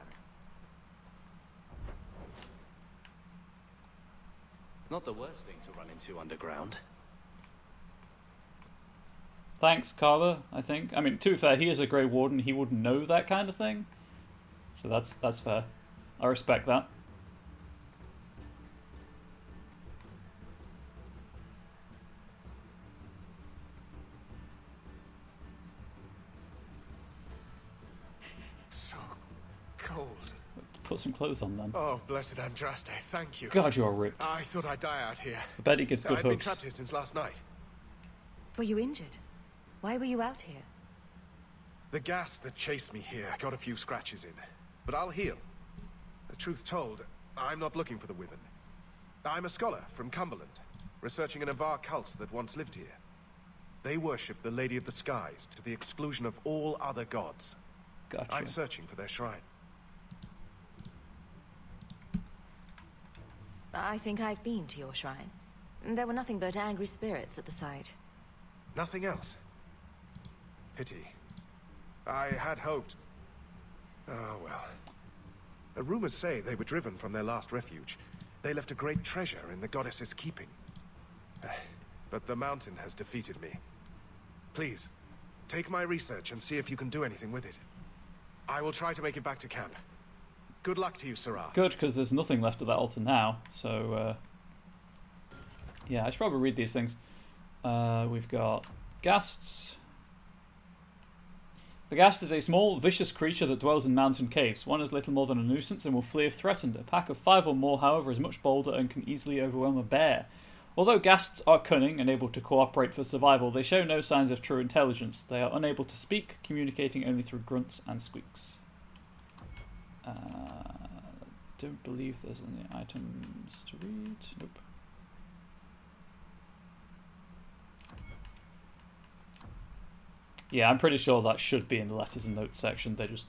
Speaker 20: Not the worst thing to run into underground.
Speaker 1: Thanks, Carver, I think. I mean, to be fair, he is a Grey Warden. He would know that kind of thing. So that's fair. I respect that.
Speaker 9: So cold.
Speaker 1: put some clothes on then.
Speaker 9: Oh, blessed Andraste, thank you.
Speaker 1: God, you are ripped.
Speaker 9: I thought I'd die out here.
Speaker 1: I bet he gives good
Speaker 9: I've been
Speaker 1: hugs.
Speaker 9: trapped here since last night.
Speaker 23: Were you injured? Why were you out here?
Speaker 9: The gas that chased me here got a few scratches in, but I'll heal. The truth told, I'm not looking for the Wyvern. I'm a scholar from Cumberland, researching an Avar cult that once lived here. They worship the Lady of the Skies to the exclusion of all other gods.
Speaker 1: Gotcha.
Speaker 9: I'm searching for their shrine.
Speaker 23: I think I've been to your shrine. There were nothing but angry spirits at the site.
Speaker 9: Nothing else. Pity. I had hoped. Oh, well. The rumors say they were driven from their last refuge. They left a great treasure in the goddess's keeping. But the mountain has defeated me. Please, take my research and see if you can do anything with it. I will try to make it back to camp. Good luck to you, Sarah.
Speaker 1: Good, because there's nothing left of that altar now. So, yeah, I should probably read these things. We've got Ghasts. The Ghast is a small, vicious creature that dwells in mountain caves. One is little more than a nuisance and will flee if threatened. A pack of 5 or more, however, is much bolder and can easily overwhelm a bear. Although Ghasts are cunning and able to cooperate for survival, they show no signs of true intelligence. They are unable to speak, communicating only through grunts and squeaks. Don't believe there's any items to read. Nope. Yeah, I'm pretty sure that should be in the letters and notes section. They just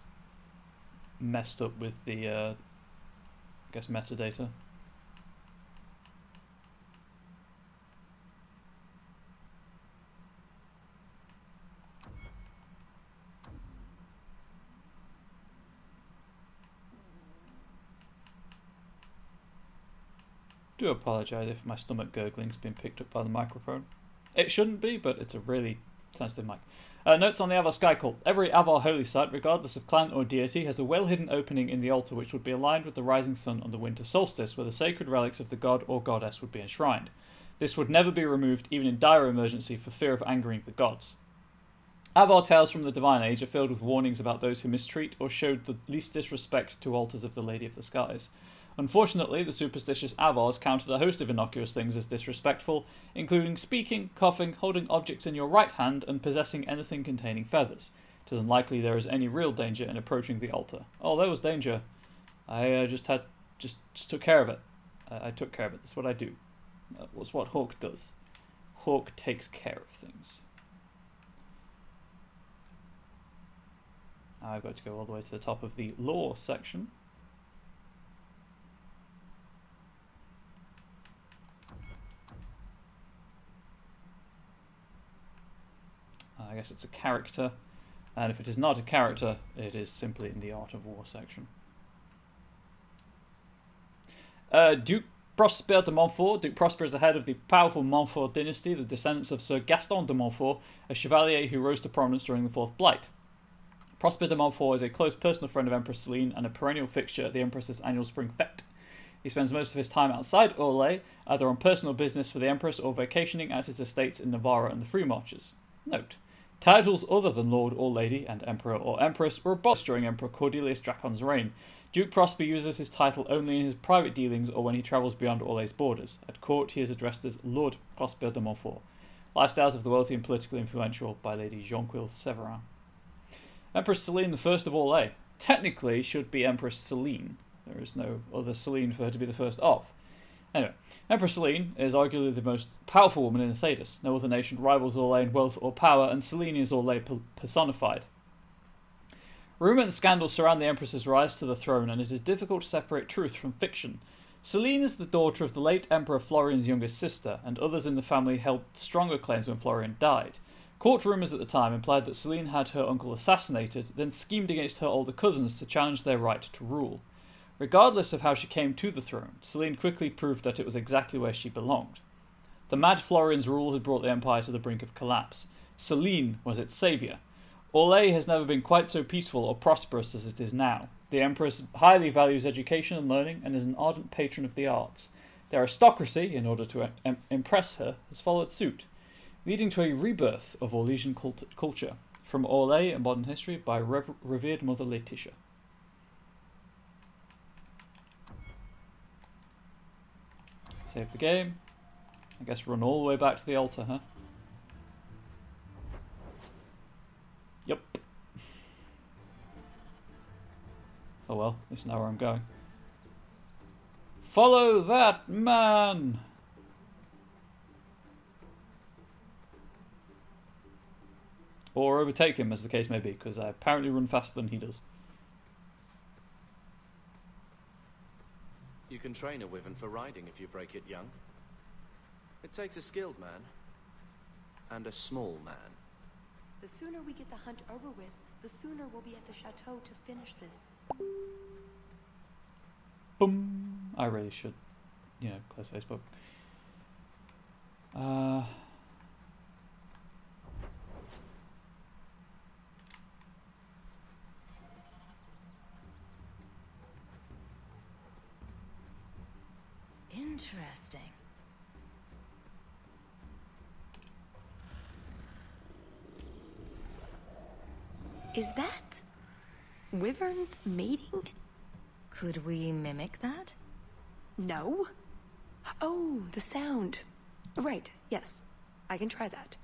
Speaker 1: messed up with the, I guess, metadata. Do apologise if my stomach gurgling's been picked up by the microphone. It shouldn't be, but it's a really sensitive mic. Notes on the Avar Sky Cult. Every Avar holy site, regardless of clan or deity, has a well-hidden opening in the altar which would be aligned with the rising sun on the winter solstice, where the sacred relics of the god or goddess would be enshrined. This would never be removed, even in dire emergency, for fear of angering the gods. Avar tales from the Divine Age are filled with warnings about those who mistreat or showed the least disrespect to altars of the Lady of the Skies. Unfortunately, the superstitious Avars counted a host of innocuous things as disrespectful, including speaking, coughing, holding objects in your right hand, and possessing anything containing feathers. It is unlikely there is any real danger in approaching the altar. Oh, there was danger. I just took care of it. I took care of it. That's what I do. That's what Hawk does. Hawk takes care of things. I've got to go all the way to the top of the lore section. I guess it's a character, and if it is not a character, it is simply in the Art of War section. Duke Prosper de Montfort. Duke Prosper is the head of the powerful Montfort dynasty, the descendants of Sir Gaston de Montfort, a chevalier who rose to prominence during the Fourth Blight. Prosper de Montfort is a close personal friend of Empress Celine and a perennial fixture at the Empress's annual spring fete. He spends most of his time outside Orlais, either on personal business for the Empress or vacationing at his estates in Navarra and the Free Marches. Note: titles other than Lord or Lady and Emperor or Empress were abolished during Emperor Cordelius Dracon's reign. Duke Prosper uses his title only in his private dealings or when he travels beyond Orlais' borders. At court, he is addressed as Lord Prosper de Montfort. Lifestyles of the wealthy and politically influential by Lady Jonquil Severin. Empress Celine I of Orlais. Technically should be Empress Celine. There is no other Celine for her to be the first of. Anyway, Empress Celine is arguably the most powerful woman in Thedas. No other nation rivals Orlais in wealth or power, and Celine is Orlais personified. Rumour and scandal surround the Empress's rise to the throne, and it is difficult to separate truth from fiction. Celine is the daughter of the late Emperor Florian's youngest sister, and others in the family held stronger claims when Florian died. Court rumours at the time implied that Celine had her uncle assassinated, then schemed against her older cousins to challenge their right to rule. Regardless of how she came to the throne, Celine quickly proved that it was exactly where she belonged. The mad Florian's rule had brought the empire to the brink of collapse. Celine was its saviour. Orlais has never been quite so peaceful or prosperous as it is now. The Empress highly values education and learning and is an ardent patron of the arts. The aristocracy, in order to impress her, has followed suit, leading to a rebirth of Orlesian culture. From Orlais, A Modern History by revered Mother Laetitia. Save the game. I guess run all the way back to the altar, huh? Yep. Oh well, at least I know where I'm going. Follow that man! Or overtake him, as the case may be, because I apparently run faster than he does.
Speaker 6: You can train a wyvern for riding if you break it young. It takes a skilled man. And a small man.
Speaker 22: The sooner we get the hunt over with, the sooner we'll be at the chateau to finish this.
Speaker 1: Boom! I really should, close Facebook.
Speaker 23: Interesting.
Speaker 22: Is that wyverns mating?
Speaker 23: Could we mimic that?
Speaker 22: No. Oh, the sound. Right, yes. I can try that.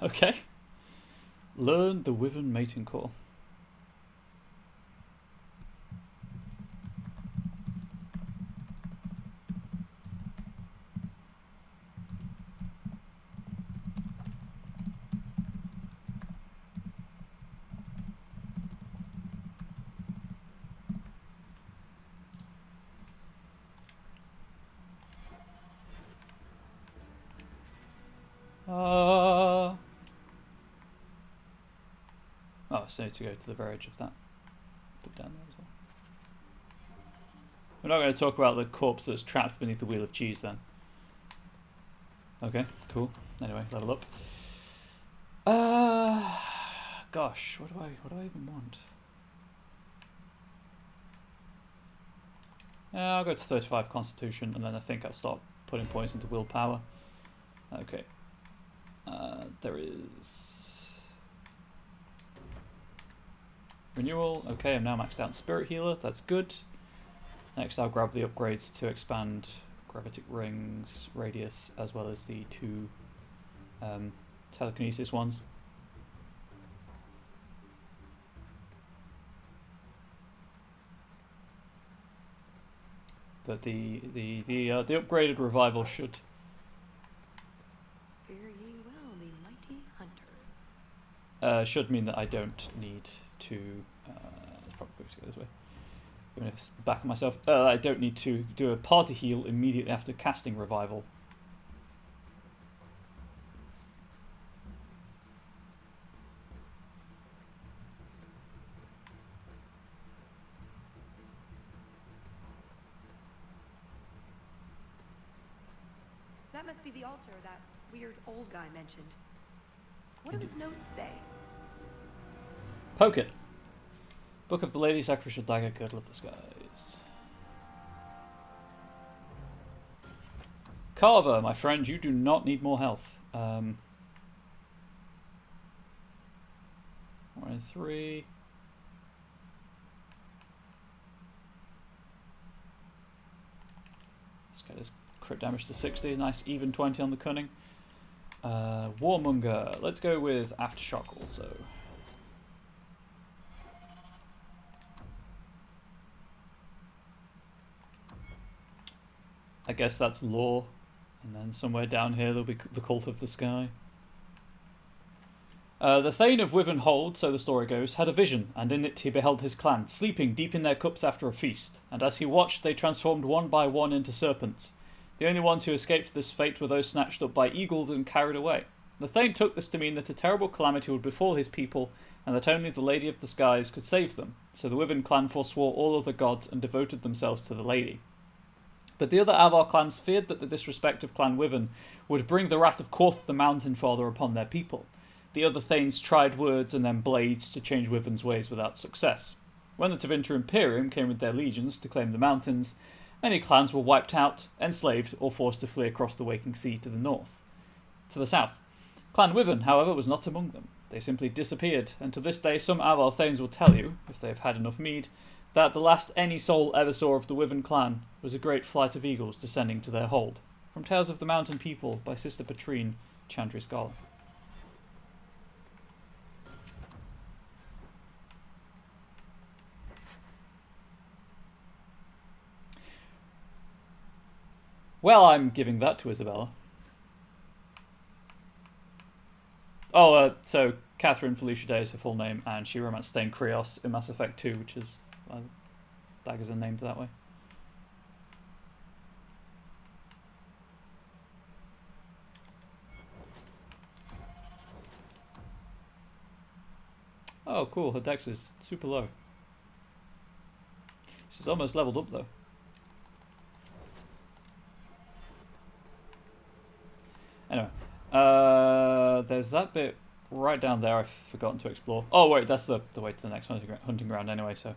Speaker 1: Okay. Learn the wyvern mating call. Oh, so I need to go to the very edge of that. Put down there as well. We're not going to talk about the corpse that's trapped beneath the wheel of cheese then. Okay, cool. Anyway, level up. Gosh, what do I even want? I'll go to 35 Constitution, and then I think I'll start putting points into willpower. Okay. There is renewal. Okay, I'm now maxed out in Spirit Healer. That's good. Next, I'll grab the upgrades to expand Gravitic Rings, Radius, as well as the two Telekinesis ones. But the upgraded Revival should.
Speaker 22: Fare ye well, the mighty hunter.
Speaker 1: Should mean that I don't need to. Let's probably go this way. Even if it's back on myself, I don't need to do a party heal immediately after casting Revival.
Speaker 22: That must be the altar that weird old guy mentioned. What do his notes say?
Speaker 1: Poke it. Book of the Lady, Sacrificial Dagger, Girdle of the Skies. Carver, my friend, you do not need more health. 1 and 3. Let's get his crit damage to 60. Nice even 20 on the cunning. Warmonger. Let's go with Aftershock also. I guess that's Law. And then somewhere down here there'll be the Cult of the Sky. The Thane of Wyvern Hold, so the story goes, had a vision, and in it he beheld his clan, sleeping deep in their cups after a feast. And as he watched, they transformed one by one into serpents. The only ones who escaped this fate were those snatched up by eagles and carried away. The Thane took this to mean that a terrible calamity would befall his people, and that only the Lady of the Skies could save them. So the Wyvern clan forswore all other gods and devoted themselves to the Lady. But the other Avar clans feared that the disrespect of Clan Wyvern would bring the wrath of Korth the Mountain Father upon their people. The other Thanes tried words and then blades to change Wyvern's ways without success. When the Tevinter Imperium came with their legions to claim the mountains, many clans were wiped out, enslaved, or forced to flee across the Waking Sea to the south. Clan Wyvern, however, was not among them. They simply disappeared, and to this day some Avar Thanes will tell you, if they've had enough mead, that the last any soul ever saw of the Wyvern clan was a great flight of eagles descending to their hold. From Tales of the Mountain People by Sister Patrine Chantry Scholar. Well, I'm giving that to Isabella. Oh, so Catherine Felicia Day is her full name, and she romanced Thane Krios in Mass Effect 2, which is why daggers are named that way. Oh, cool. Her dex is super low. She's almost leveled up, though. Anyway, there's that bit right down there I've forgotten to explore. Oh, wait, that's the way to the next hunting ground anyway, so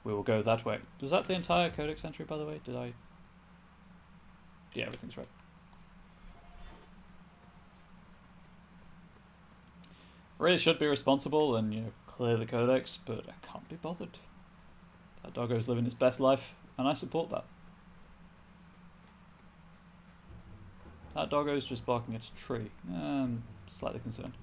Speaker 1: we will go that way. Was that the entire codex entry, by the way? Did I... Yeah, everything's right. Really should be responsible and, you know, clear the codex, but I can't be bothered. That doggo's living its best life, and I support that. That doggo's just barking at a tree. I'm slightly concerned.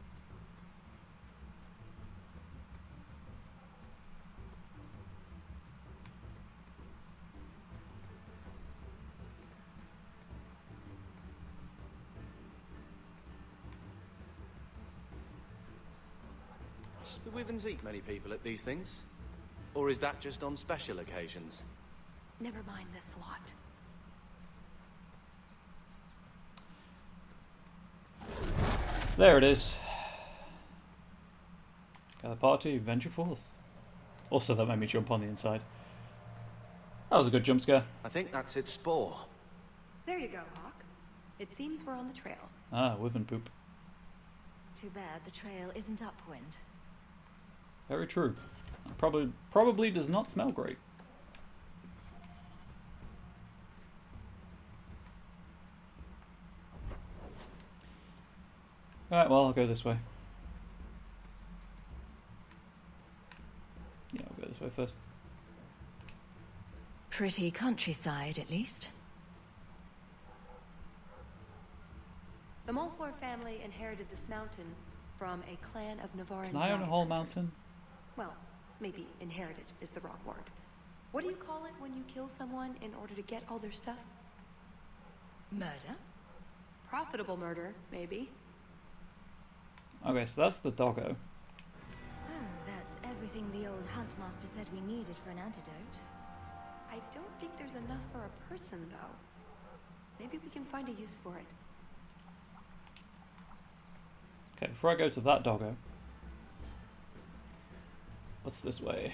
Speaker 6: Do Wyverns eat many people at these things? Or is that just on special occasions?
Speaker 22: Never mind this lot.
Speaker 1: There it is. Gather party, venture forth. Also, that made me jump on the inside. That was a good jump scare.
Speaker 6: I think that's its spore.
Speaker 22: There you go, Hawk. It seems we're on the trail.
Speaker 1: Ah, wyvern poop.
Speaker 23: Too bad the trail isn't upwind.
Speaker 1: Very true. Probably does not smell great. Alright, well, I'll go this way. Yeah, I'll go this way first.
Speaker 23: Pretty countryside, at least.
Speaker 22: The Montfort family inherited this mountain from a clan of Navaran.
Speaker 1: Can I own a whole mountain?
Speaker 22: Well, maybe inherited is the wrong word. What do you call it when you kill someone in order to get all their stuff?
Speaker 23: Murder?
Speaker 22: Profitable murder, maybe.
Speaker 1: Okay, so that's the doggo.
Speaker 23: Oh, that's everything the old huntmaster said we needed for an antidote.
Speaker 22: I don't think there's enough for a person, though. Maybe we can find a use for it.
Speaker 1: Okay, before I go to that doggo, what's this way?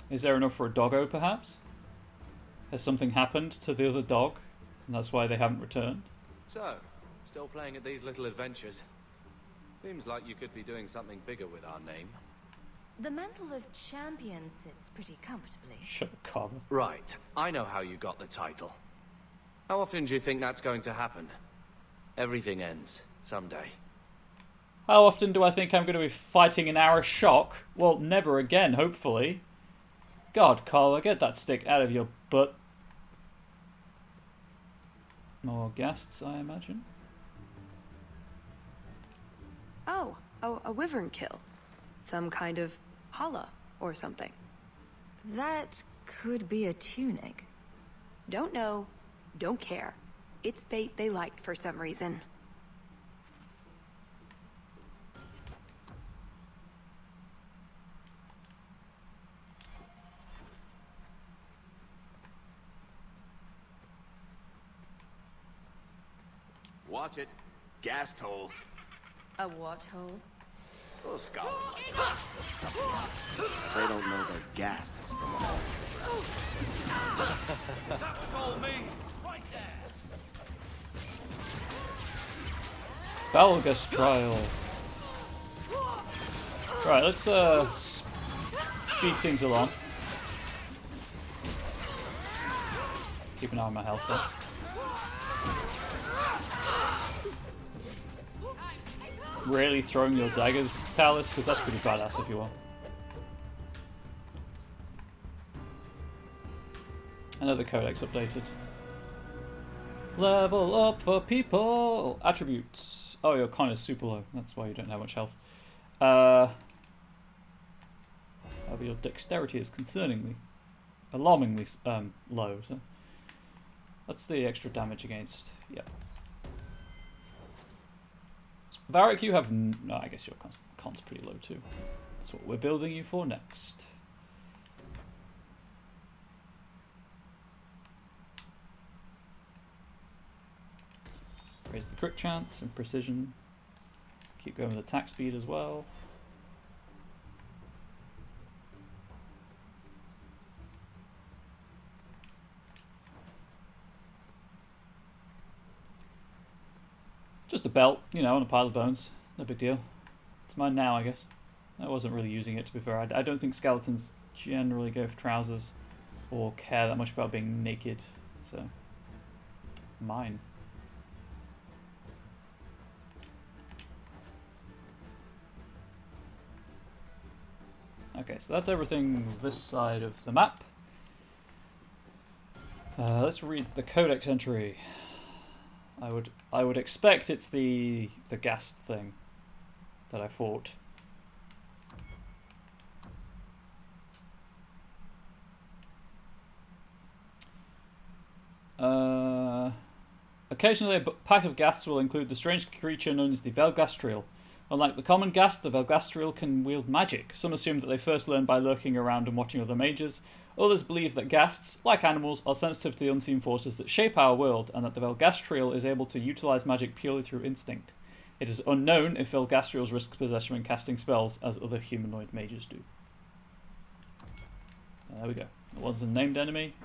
Speaker 1: Is there enough for a doggo, perhaps? Has something happened to the other dog, and that's why they haven't returned?
Speaker 6: So, still playing at these little adventures. Seems like you could be doing something bigger with our name.
Speaker 23: The mantle of champion sits pretty comfortably.
Speaker 1: Shut up, Carver.
Speaker 6: Right, I know how you got the title. How often do you think that's going to happen? Everything ends, someday.
Speaker 1: How often do I think I'm going to be fighting an hour shock? Well, never again, hopefully. God, Carver, get that stick out of your butt. More guests, I imagine.
Speaker 22: Oh, a wyvern kill. Some kind of holla or something.
Speaker 23: That could be a tunic.
Speaker 22: Don't know, don't care. It's fate they liked for some reason.
Speaker 17: Watch it. Gas hole.
Speaker 23: A what hole?
Speaker 17: Oh, scholars. They don't know they're gases from a hole.
Speaker 4: That was all me, right there.
Speaker 1: Valgus trial. Right, let's speed things along. Keep an eye on my health though. really throwing your daggers, Talus? Because that's pretty badass if you are. I know the codex updated. Level up for people! Attributes. Oh, your con is super low. That's why you don't have much health. However, your dexterity is alarmingly low. So what's the extra damage against? Yep. Varric, you have... No, I guess your con's pretty low too. That's what we're building you for next. Raise the crit chance and precision. Keep going with attack speed as well. Just a belt, you know, on a pile of bones. No big deal. It's mine now, I guess. I wasn't really using it, to be fair. I don't think skeletons generally go for trousers or care that much about being naked. So, mine. Okay, so that's everything this side of the map. Let's read the codex entry. I would expect it's the ghast thing that I fought. Occasionally, a pack of ghasts will include the strange creature known as the Velgastriel. Unlike the common ghast, the Velgastriel can wield magic. Some assume that they first learned by lurking around and watching other mages. Others believe that ghasts, like animals, are sensitive to the unseen forces that shape our world, and that the Velgastriel is able to utilize magic purely through instinct. It is unknown if Velgastriels risk possession when casting spells, as other humanoid mages do. There we go. It wasn't a named enemy.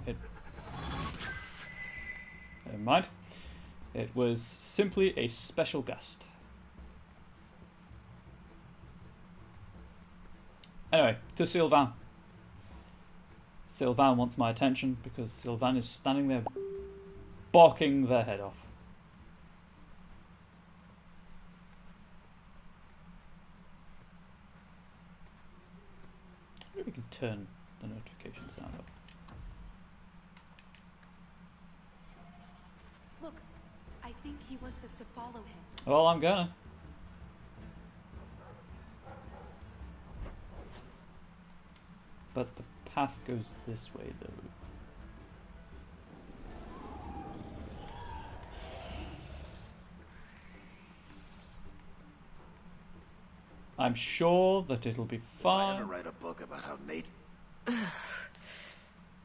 Speaker 1: Never mind. It was simply a special ghast. Anyway, to Sylvain. Sylvain wants my attention because Sylvain is standing there barking their head off. Maybe we can turn the notification sound up.
Speaker 22: Look, I think he wants us to follow him.
Speaker 1: Well, I'm gonna. But the path goes this way, though. I'm sure that it'll be fine.
Speaker 6: If I ever write a book about how Nate...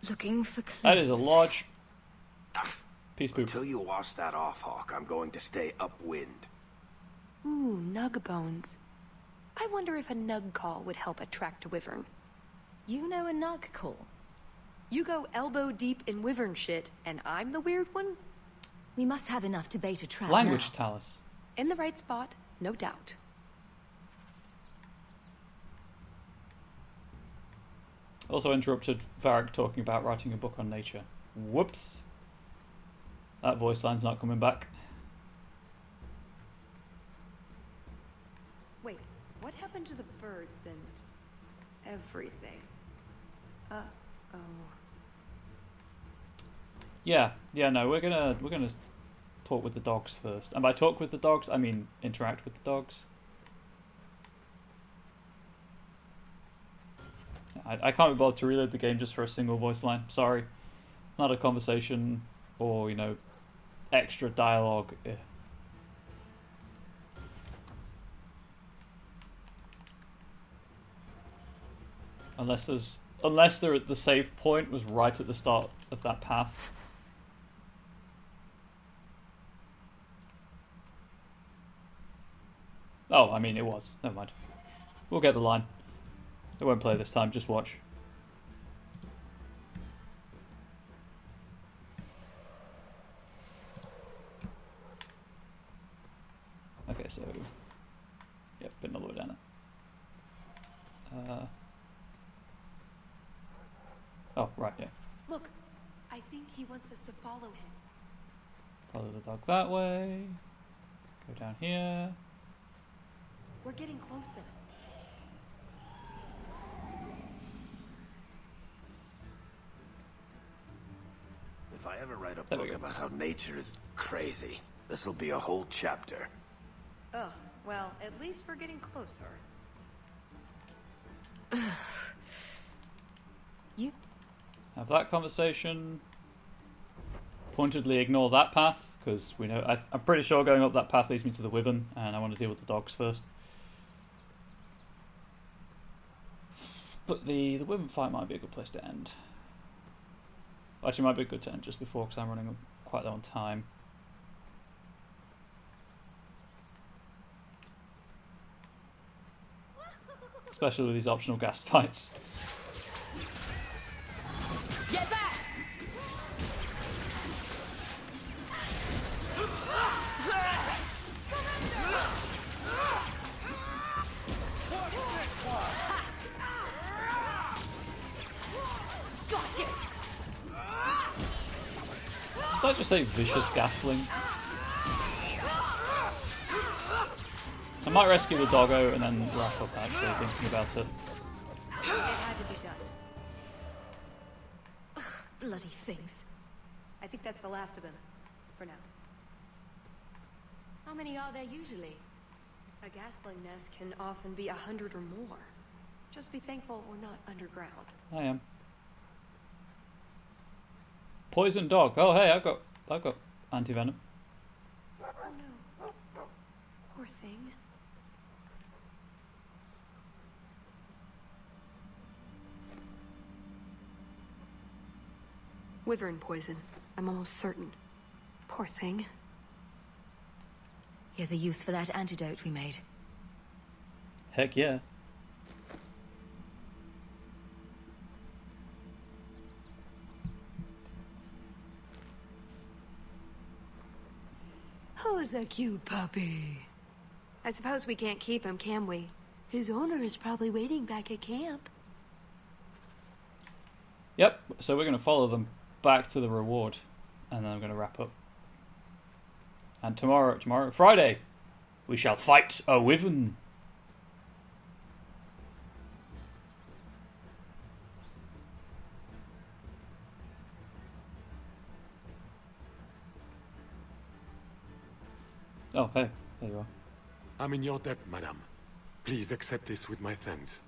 Speaker 3: Looking for clues.
Speaker 1: That is a large piece of poop.
Speaker 17: Until you wash that off, Hawk, I'm going to stay upwind.
Speaker 22: Ooh, nug bones. I wonder if a nug call would help attract a wyvern.
Speaker 3: You know a nug call?
Speaker 22: You go elbow deep in wyvern shit, and I'm the weird one?
Speaker 3: We must have enough to bait a trap
Speaker 1: Language,
Speaker 3: now.
Speaker 1: Talus.
Speaker 22: In the right spot, no doubt.
Speaker 1: Also interrupted Varric talking about writing a book on nature. Whoops. That voice line's not coming back.
Speaker 22: Wait, what happened to the birds and everything? Uh-oh.
Speaker 1: Yeah, no, we're gonna talk with the dogs first. And by talk with the dogs, I mean interact with the dogs. I can't be bothered to reload the game just for a single voice line. Sorry. It's not a conversation or, you know, extra dialogue. Unless the save point was right at the start of that path. Oh, I mean, it was. Never mind. We'll get the line. I won't play this time, just watch. Okay, so... Yep, been all the way down it. Oh, right, yeah.
Speaker 22: Look, I think he wants us to follow him.
Speaker 1: Follow the dog that way. Go down here.
Speaker 22: We're getting closer.
Speaker 20: If I ever write a book about how nature is crazy, this'll be a whole chapter.
Speaker 22: Ugh, well, at least we're getting closer.
Speaker 1: You have that conversation. Pointedly ignore that path, because we know I'm pretty sure going up that path leads me to the Wyvern, and I want to deal with the dogs first. But the Wyvern fight might be a good place to end. Actually, might be good to end just before, because I'm running quite low on time. Especially with these optional gas fights.
Speaker 7: Get back!
Speaker 5: Gotcha!
Speaker 1: Did I just say vicious gasling? I might rescue the doggo and then wrap up actually thinking about it.
Speaker 22: It had to be done.
Speaker 5: Bloody things.
Speaker 22: I think that's the last of them. For now.
Speaker 5: How many are there usually?
Speaker 22: A gasling nest can often be 100 or more. Just be thankful we're not underground.
Speaker 1: I am. Poison dog. Oh hey, I've got anti-venom.
Speaker 22: Oh no. Poor thing. Wyvern poison. I'm almost certain. Poor thing.
Speaker 23: Here's a use for that antidote we made.
Speaker 1: Heck yeah.
Speaker 22: Who's a cute puppy? I suppose we can't keep him, can we? His owner is probably waiting back at camp.
Speaker 1: Yep, so we're going to follow them back to the reward, and then I'm going to wrap up. And tomorrow, Friday, we shall fight a wyvern. Oh, hey, there you are.
Speaker 24: I'm in your debt, madame. Please accept this with my thanks.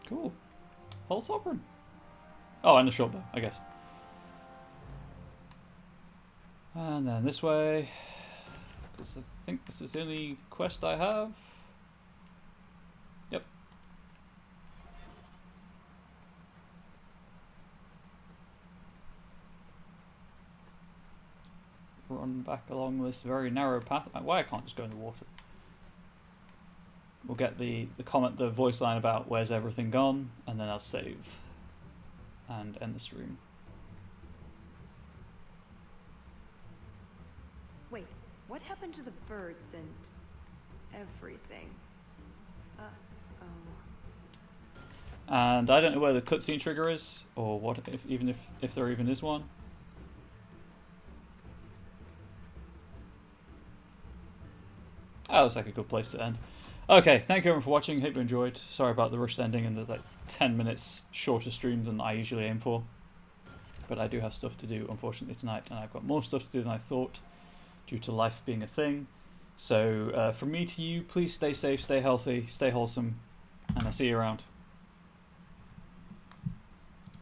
Speaker 1: Cool. Whole sovereign. Oh, and a short bow, I guess. And then this way, because I think this is the only quest I have. Yep. Run back along this very narrow path. Why I can't just go in the water? We'll get the voice line about where's everything gone, and then I'll save and end the stream.
Speaker 22: Wait, what happened to the birds and everything? Uh-oh.
Speaker 1: And I don't know where the cutscene trigger is, or what, if there even is one. That looks like a good place to end. Okay, thank you everyone for watching. Hope you enjoyed. Sorry about the rushed ending and the 10 minutes shorter stream than I usually aim for. But I do have stuff to do, unfortunately, tonight, and I've got more stuff to do than I thought, due to life being a thing. So from me to you, please stay safe, stay healthy, stay wholesome, and I'll see you around.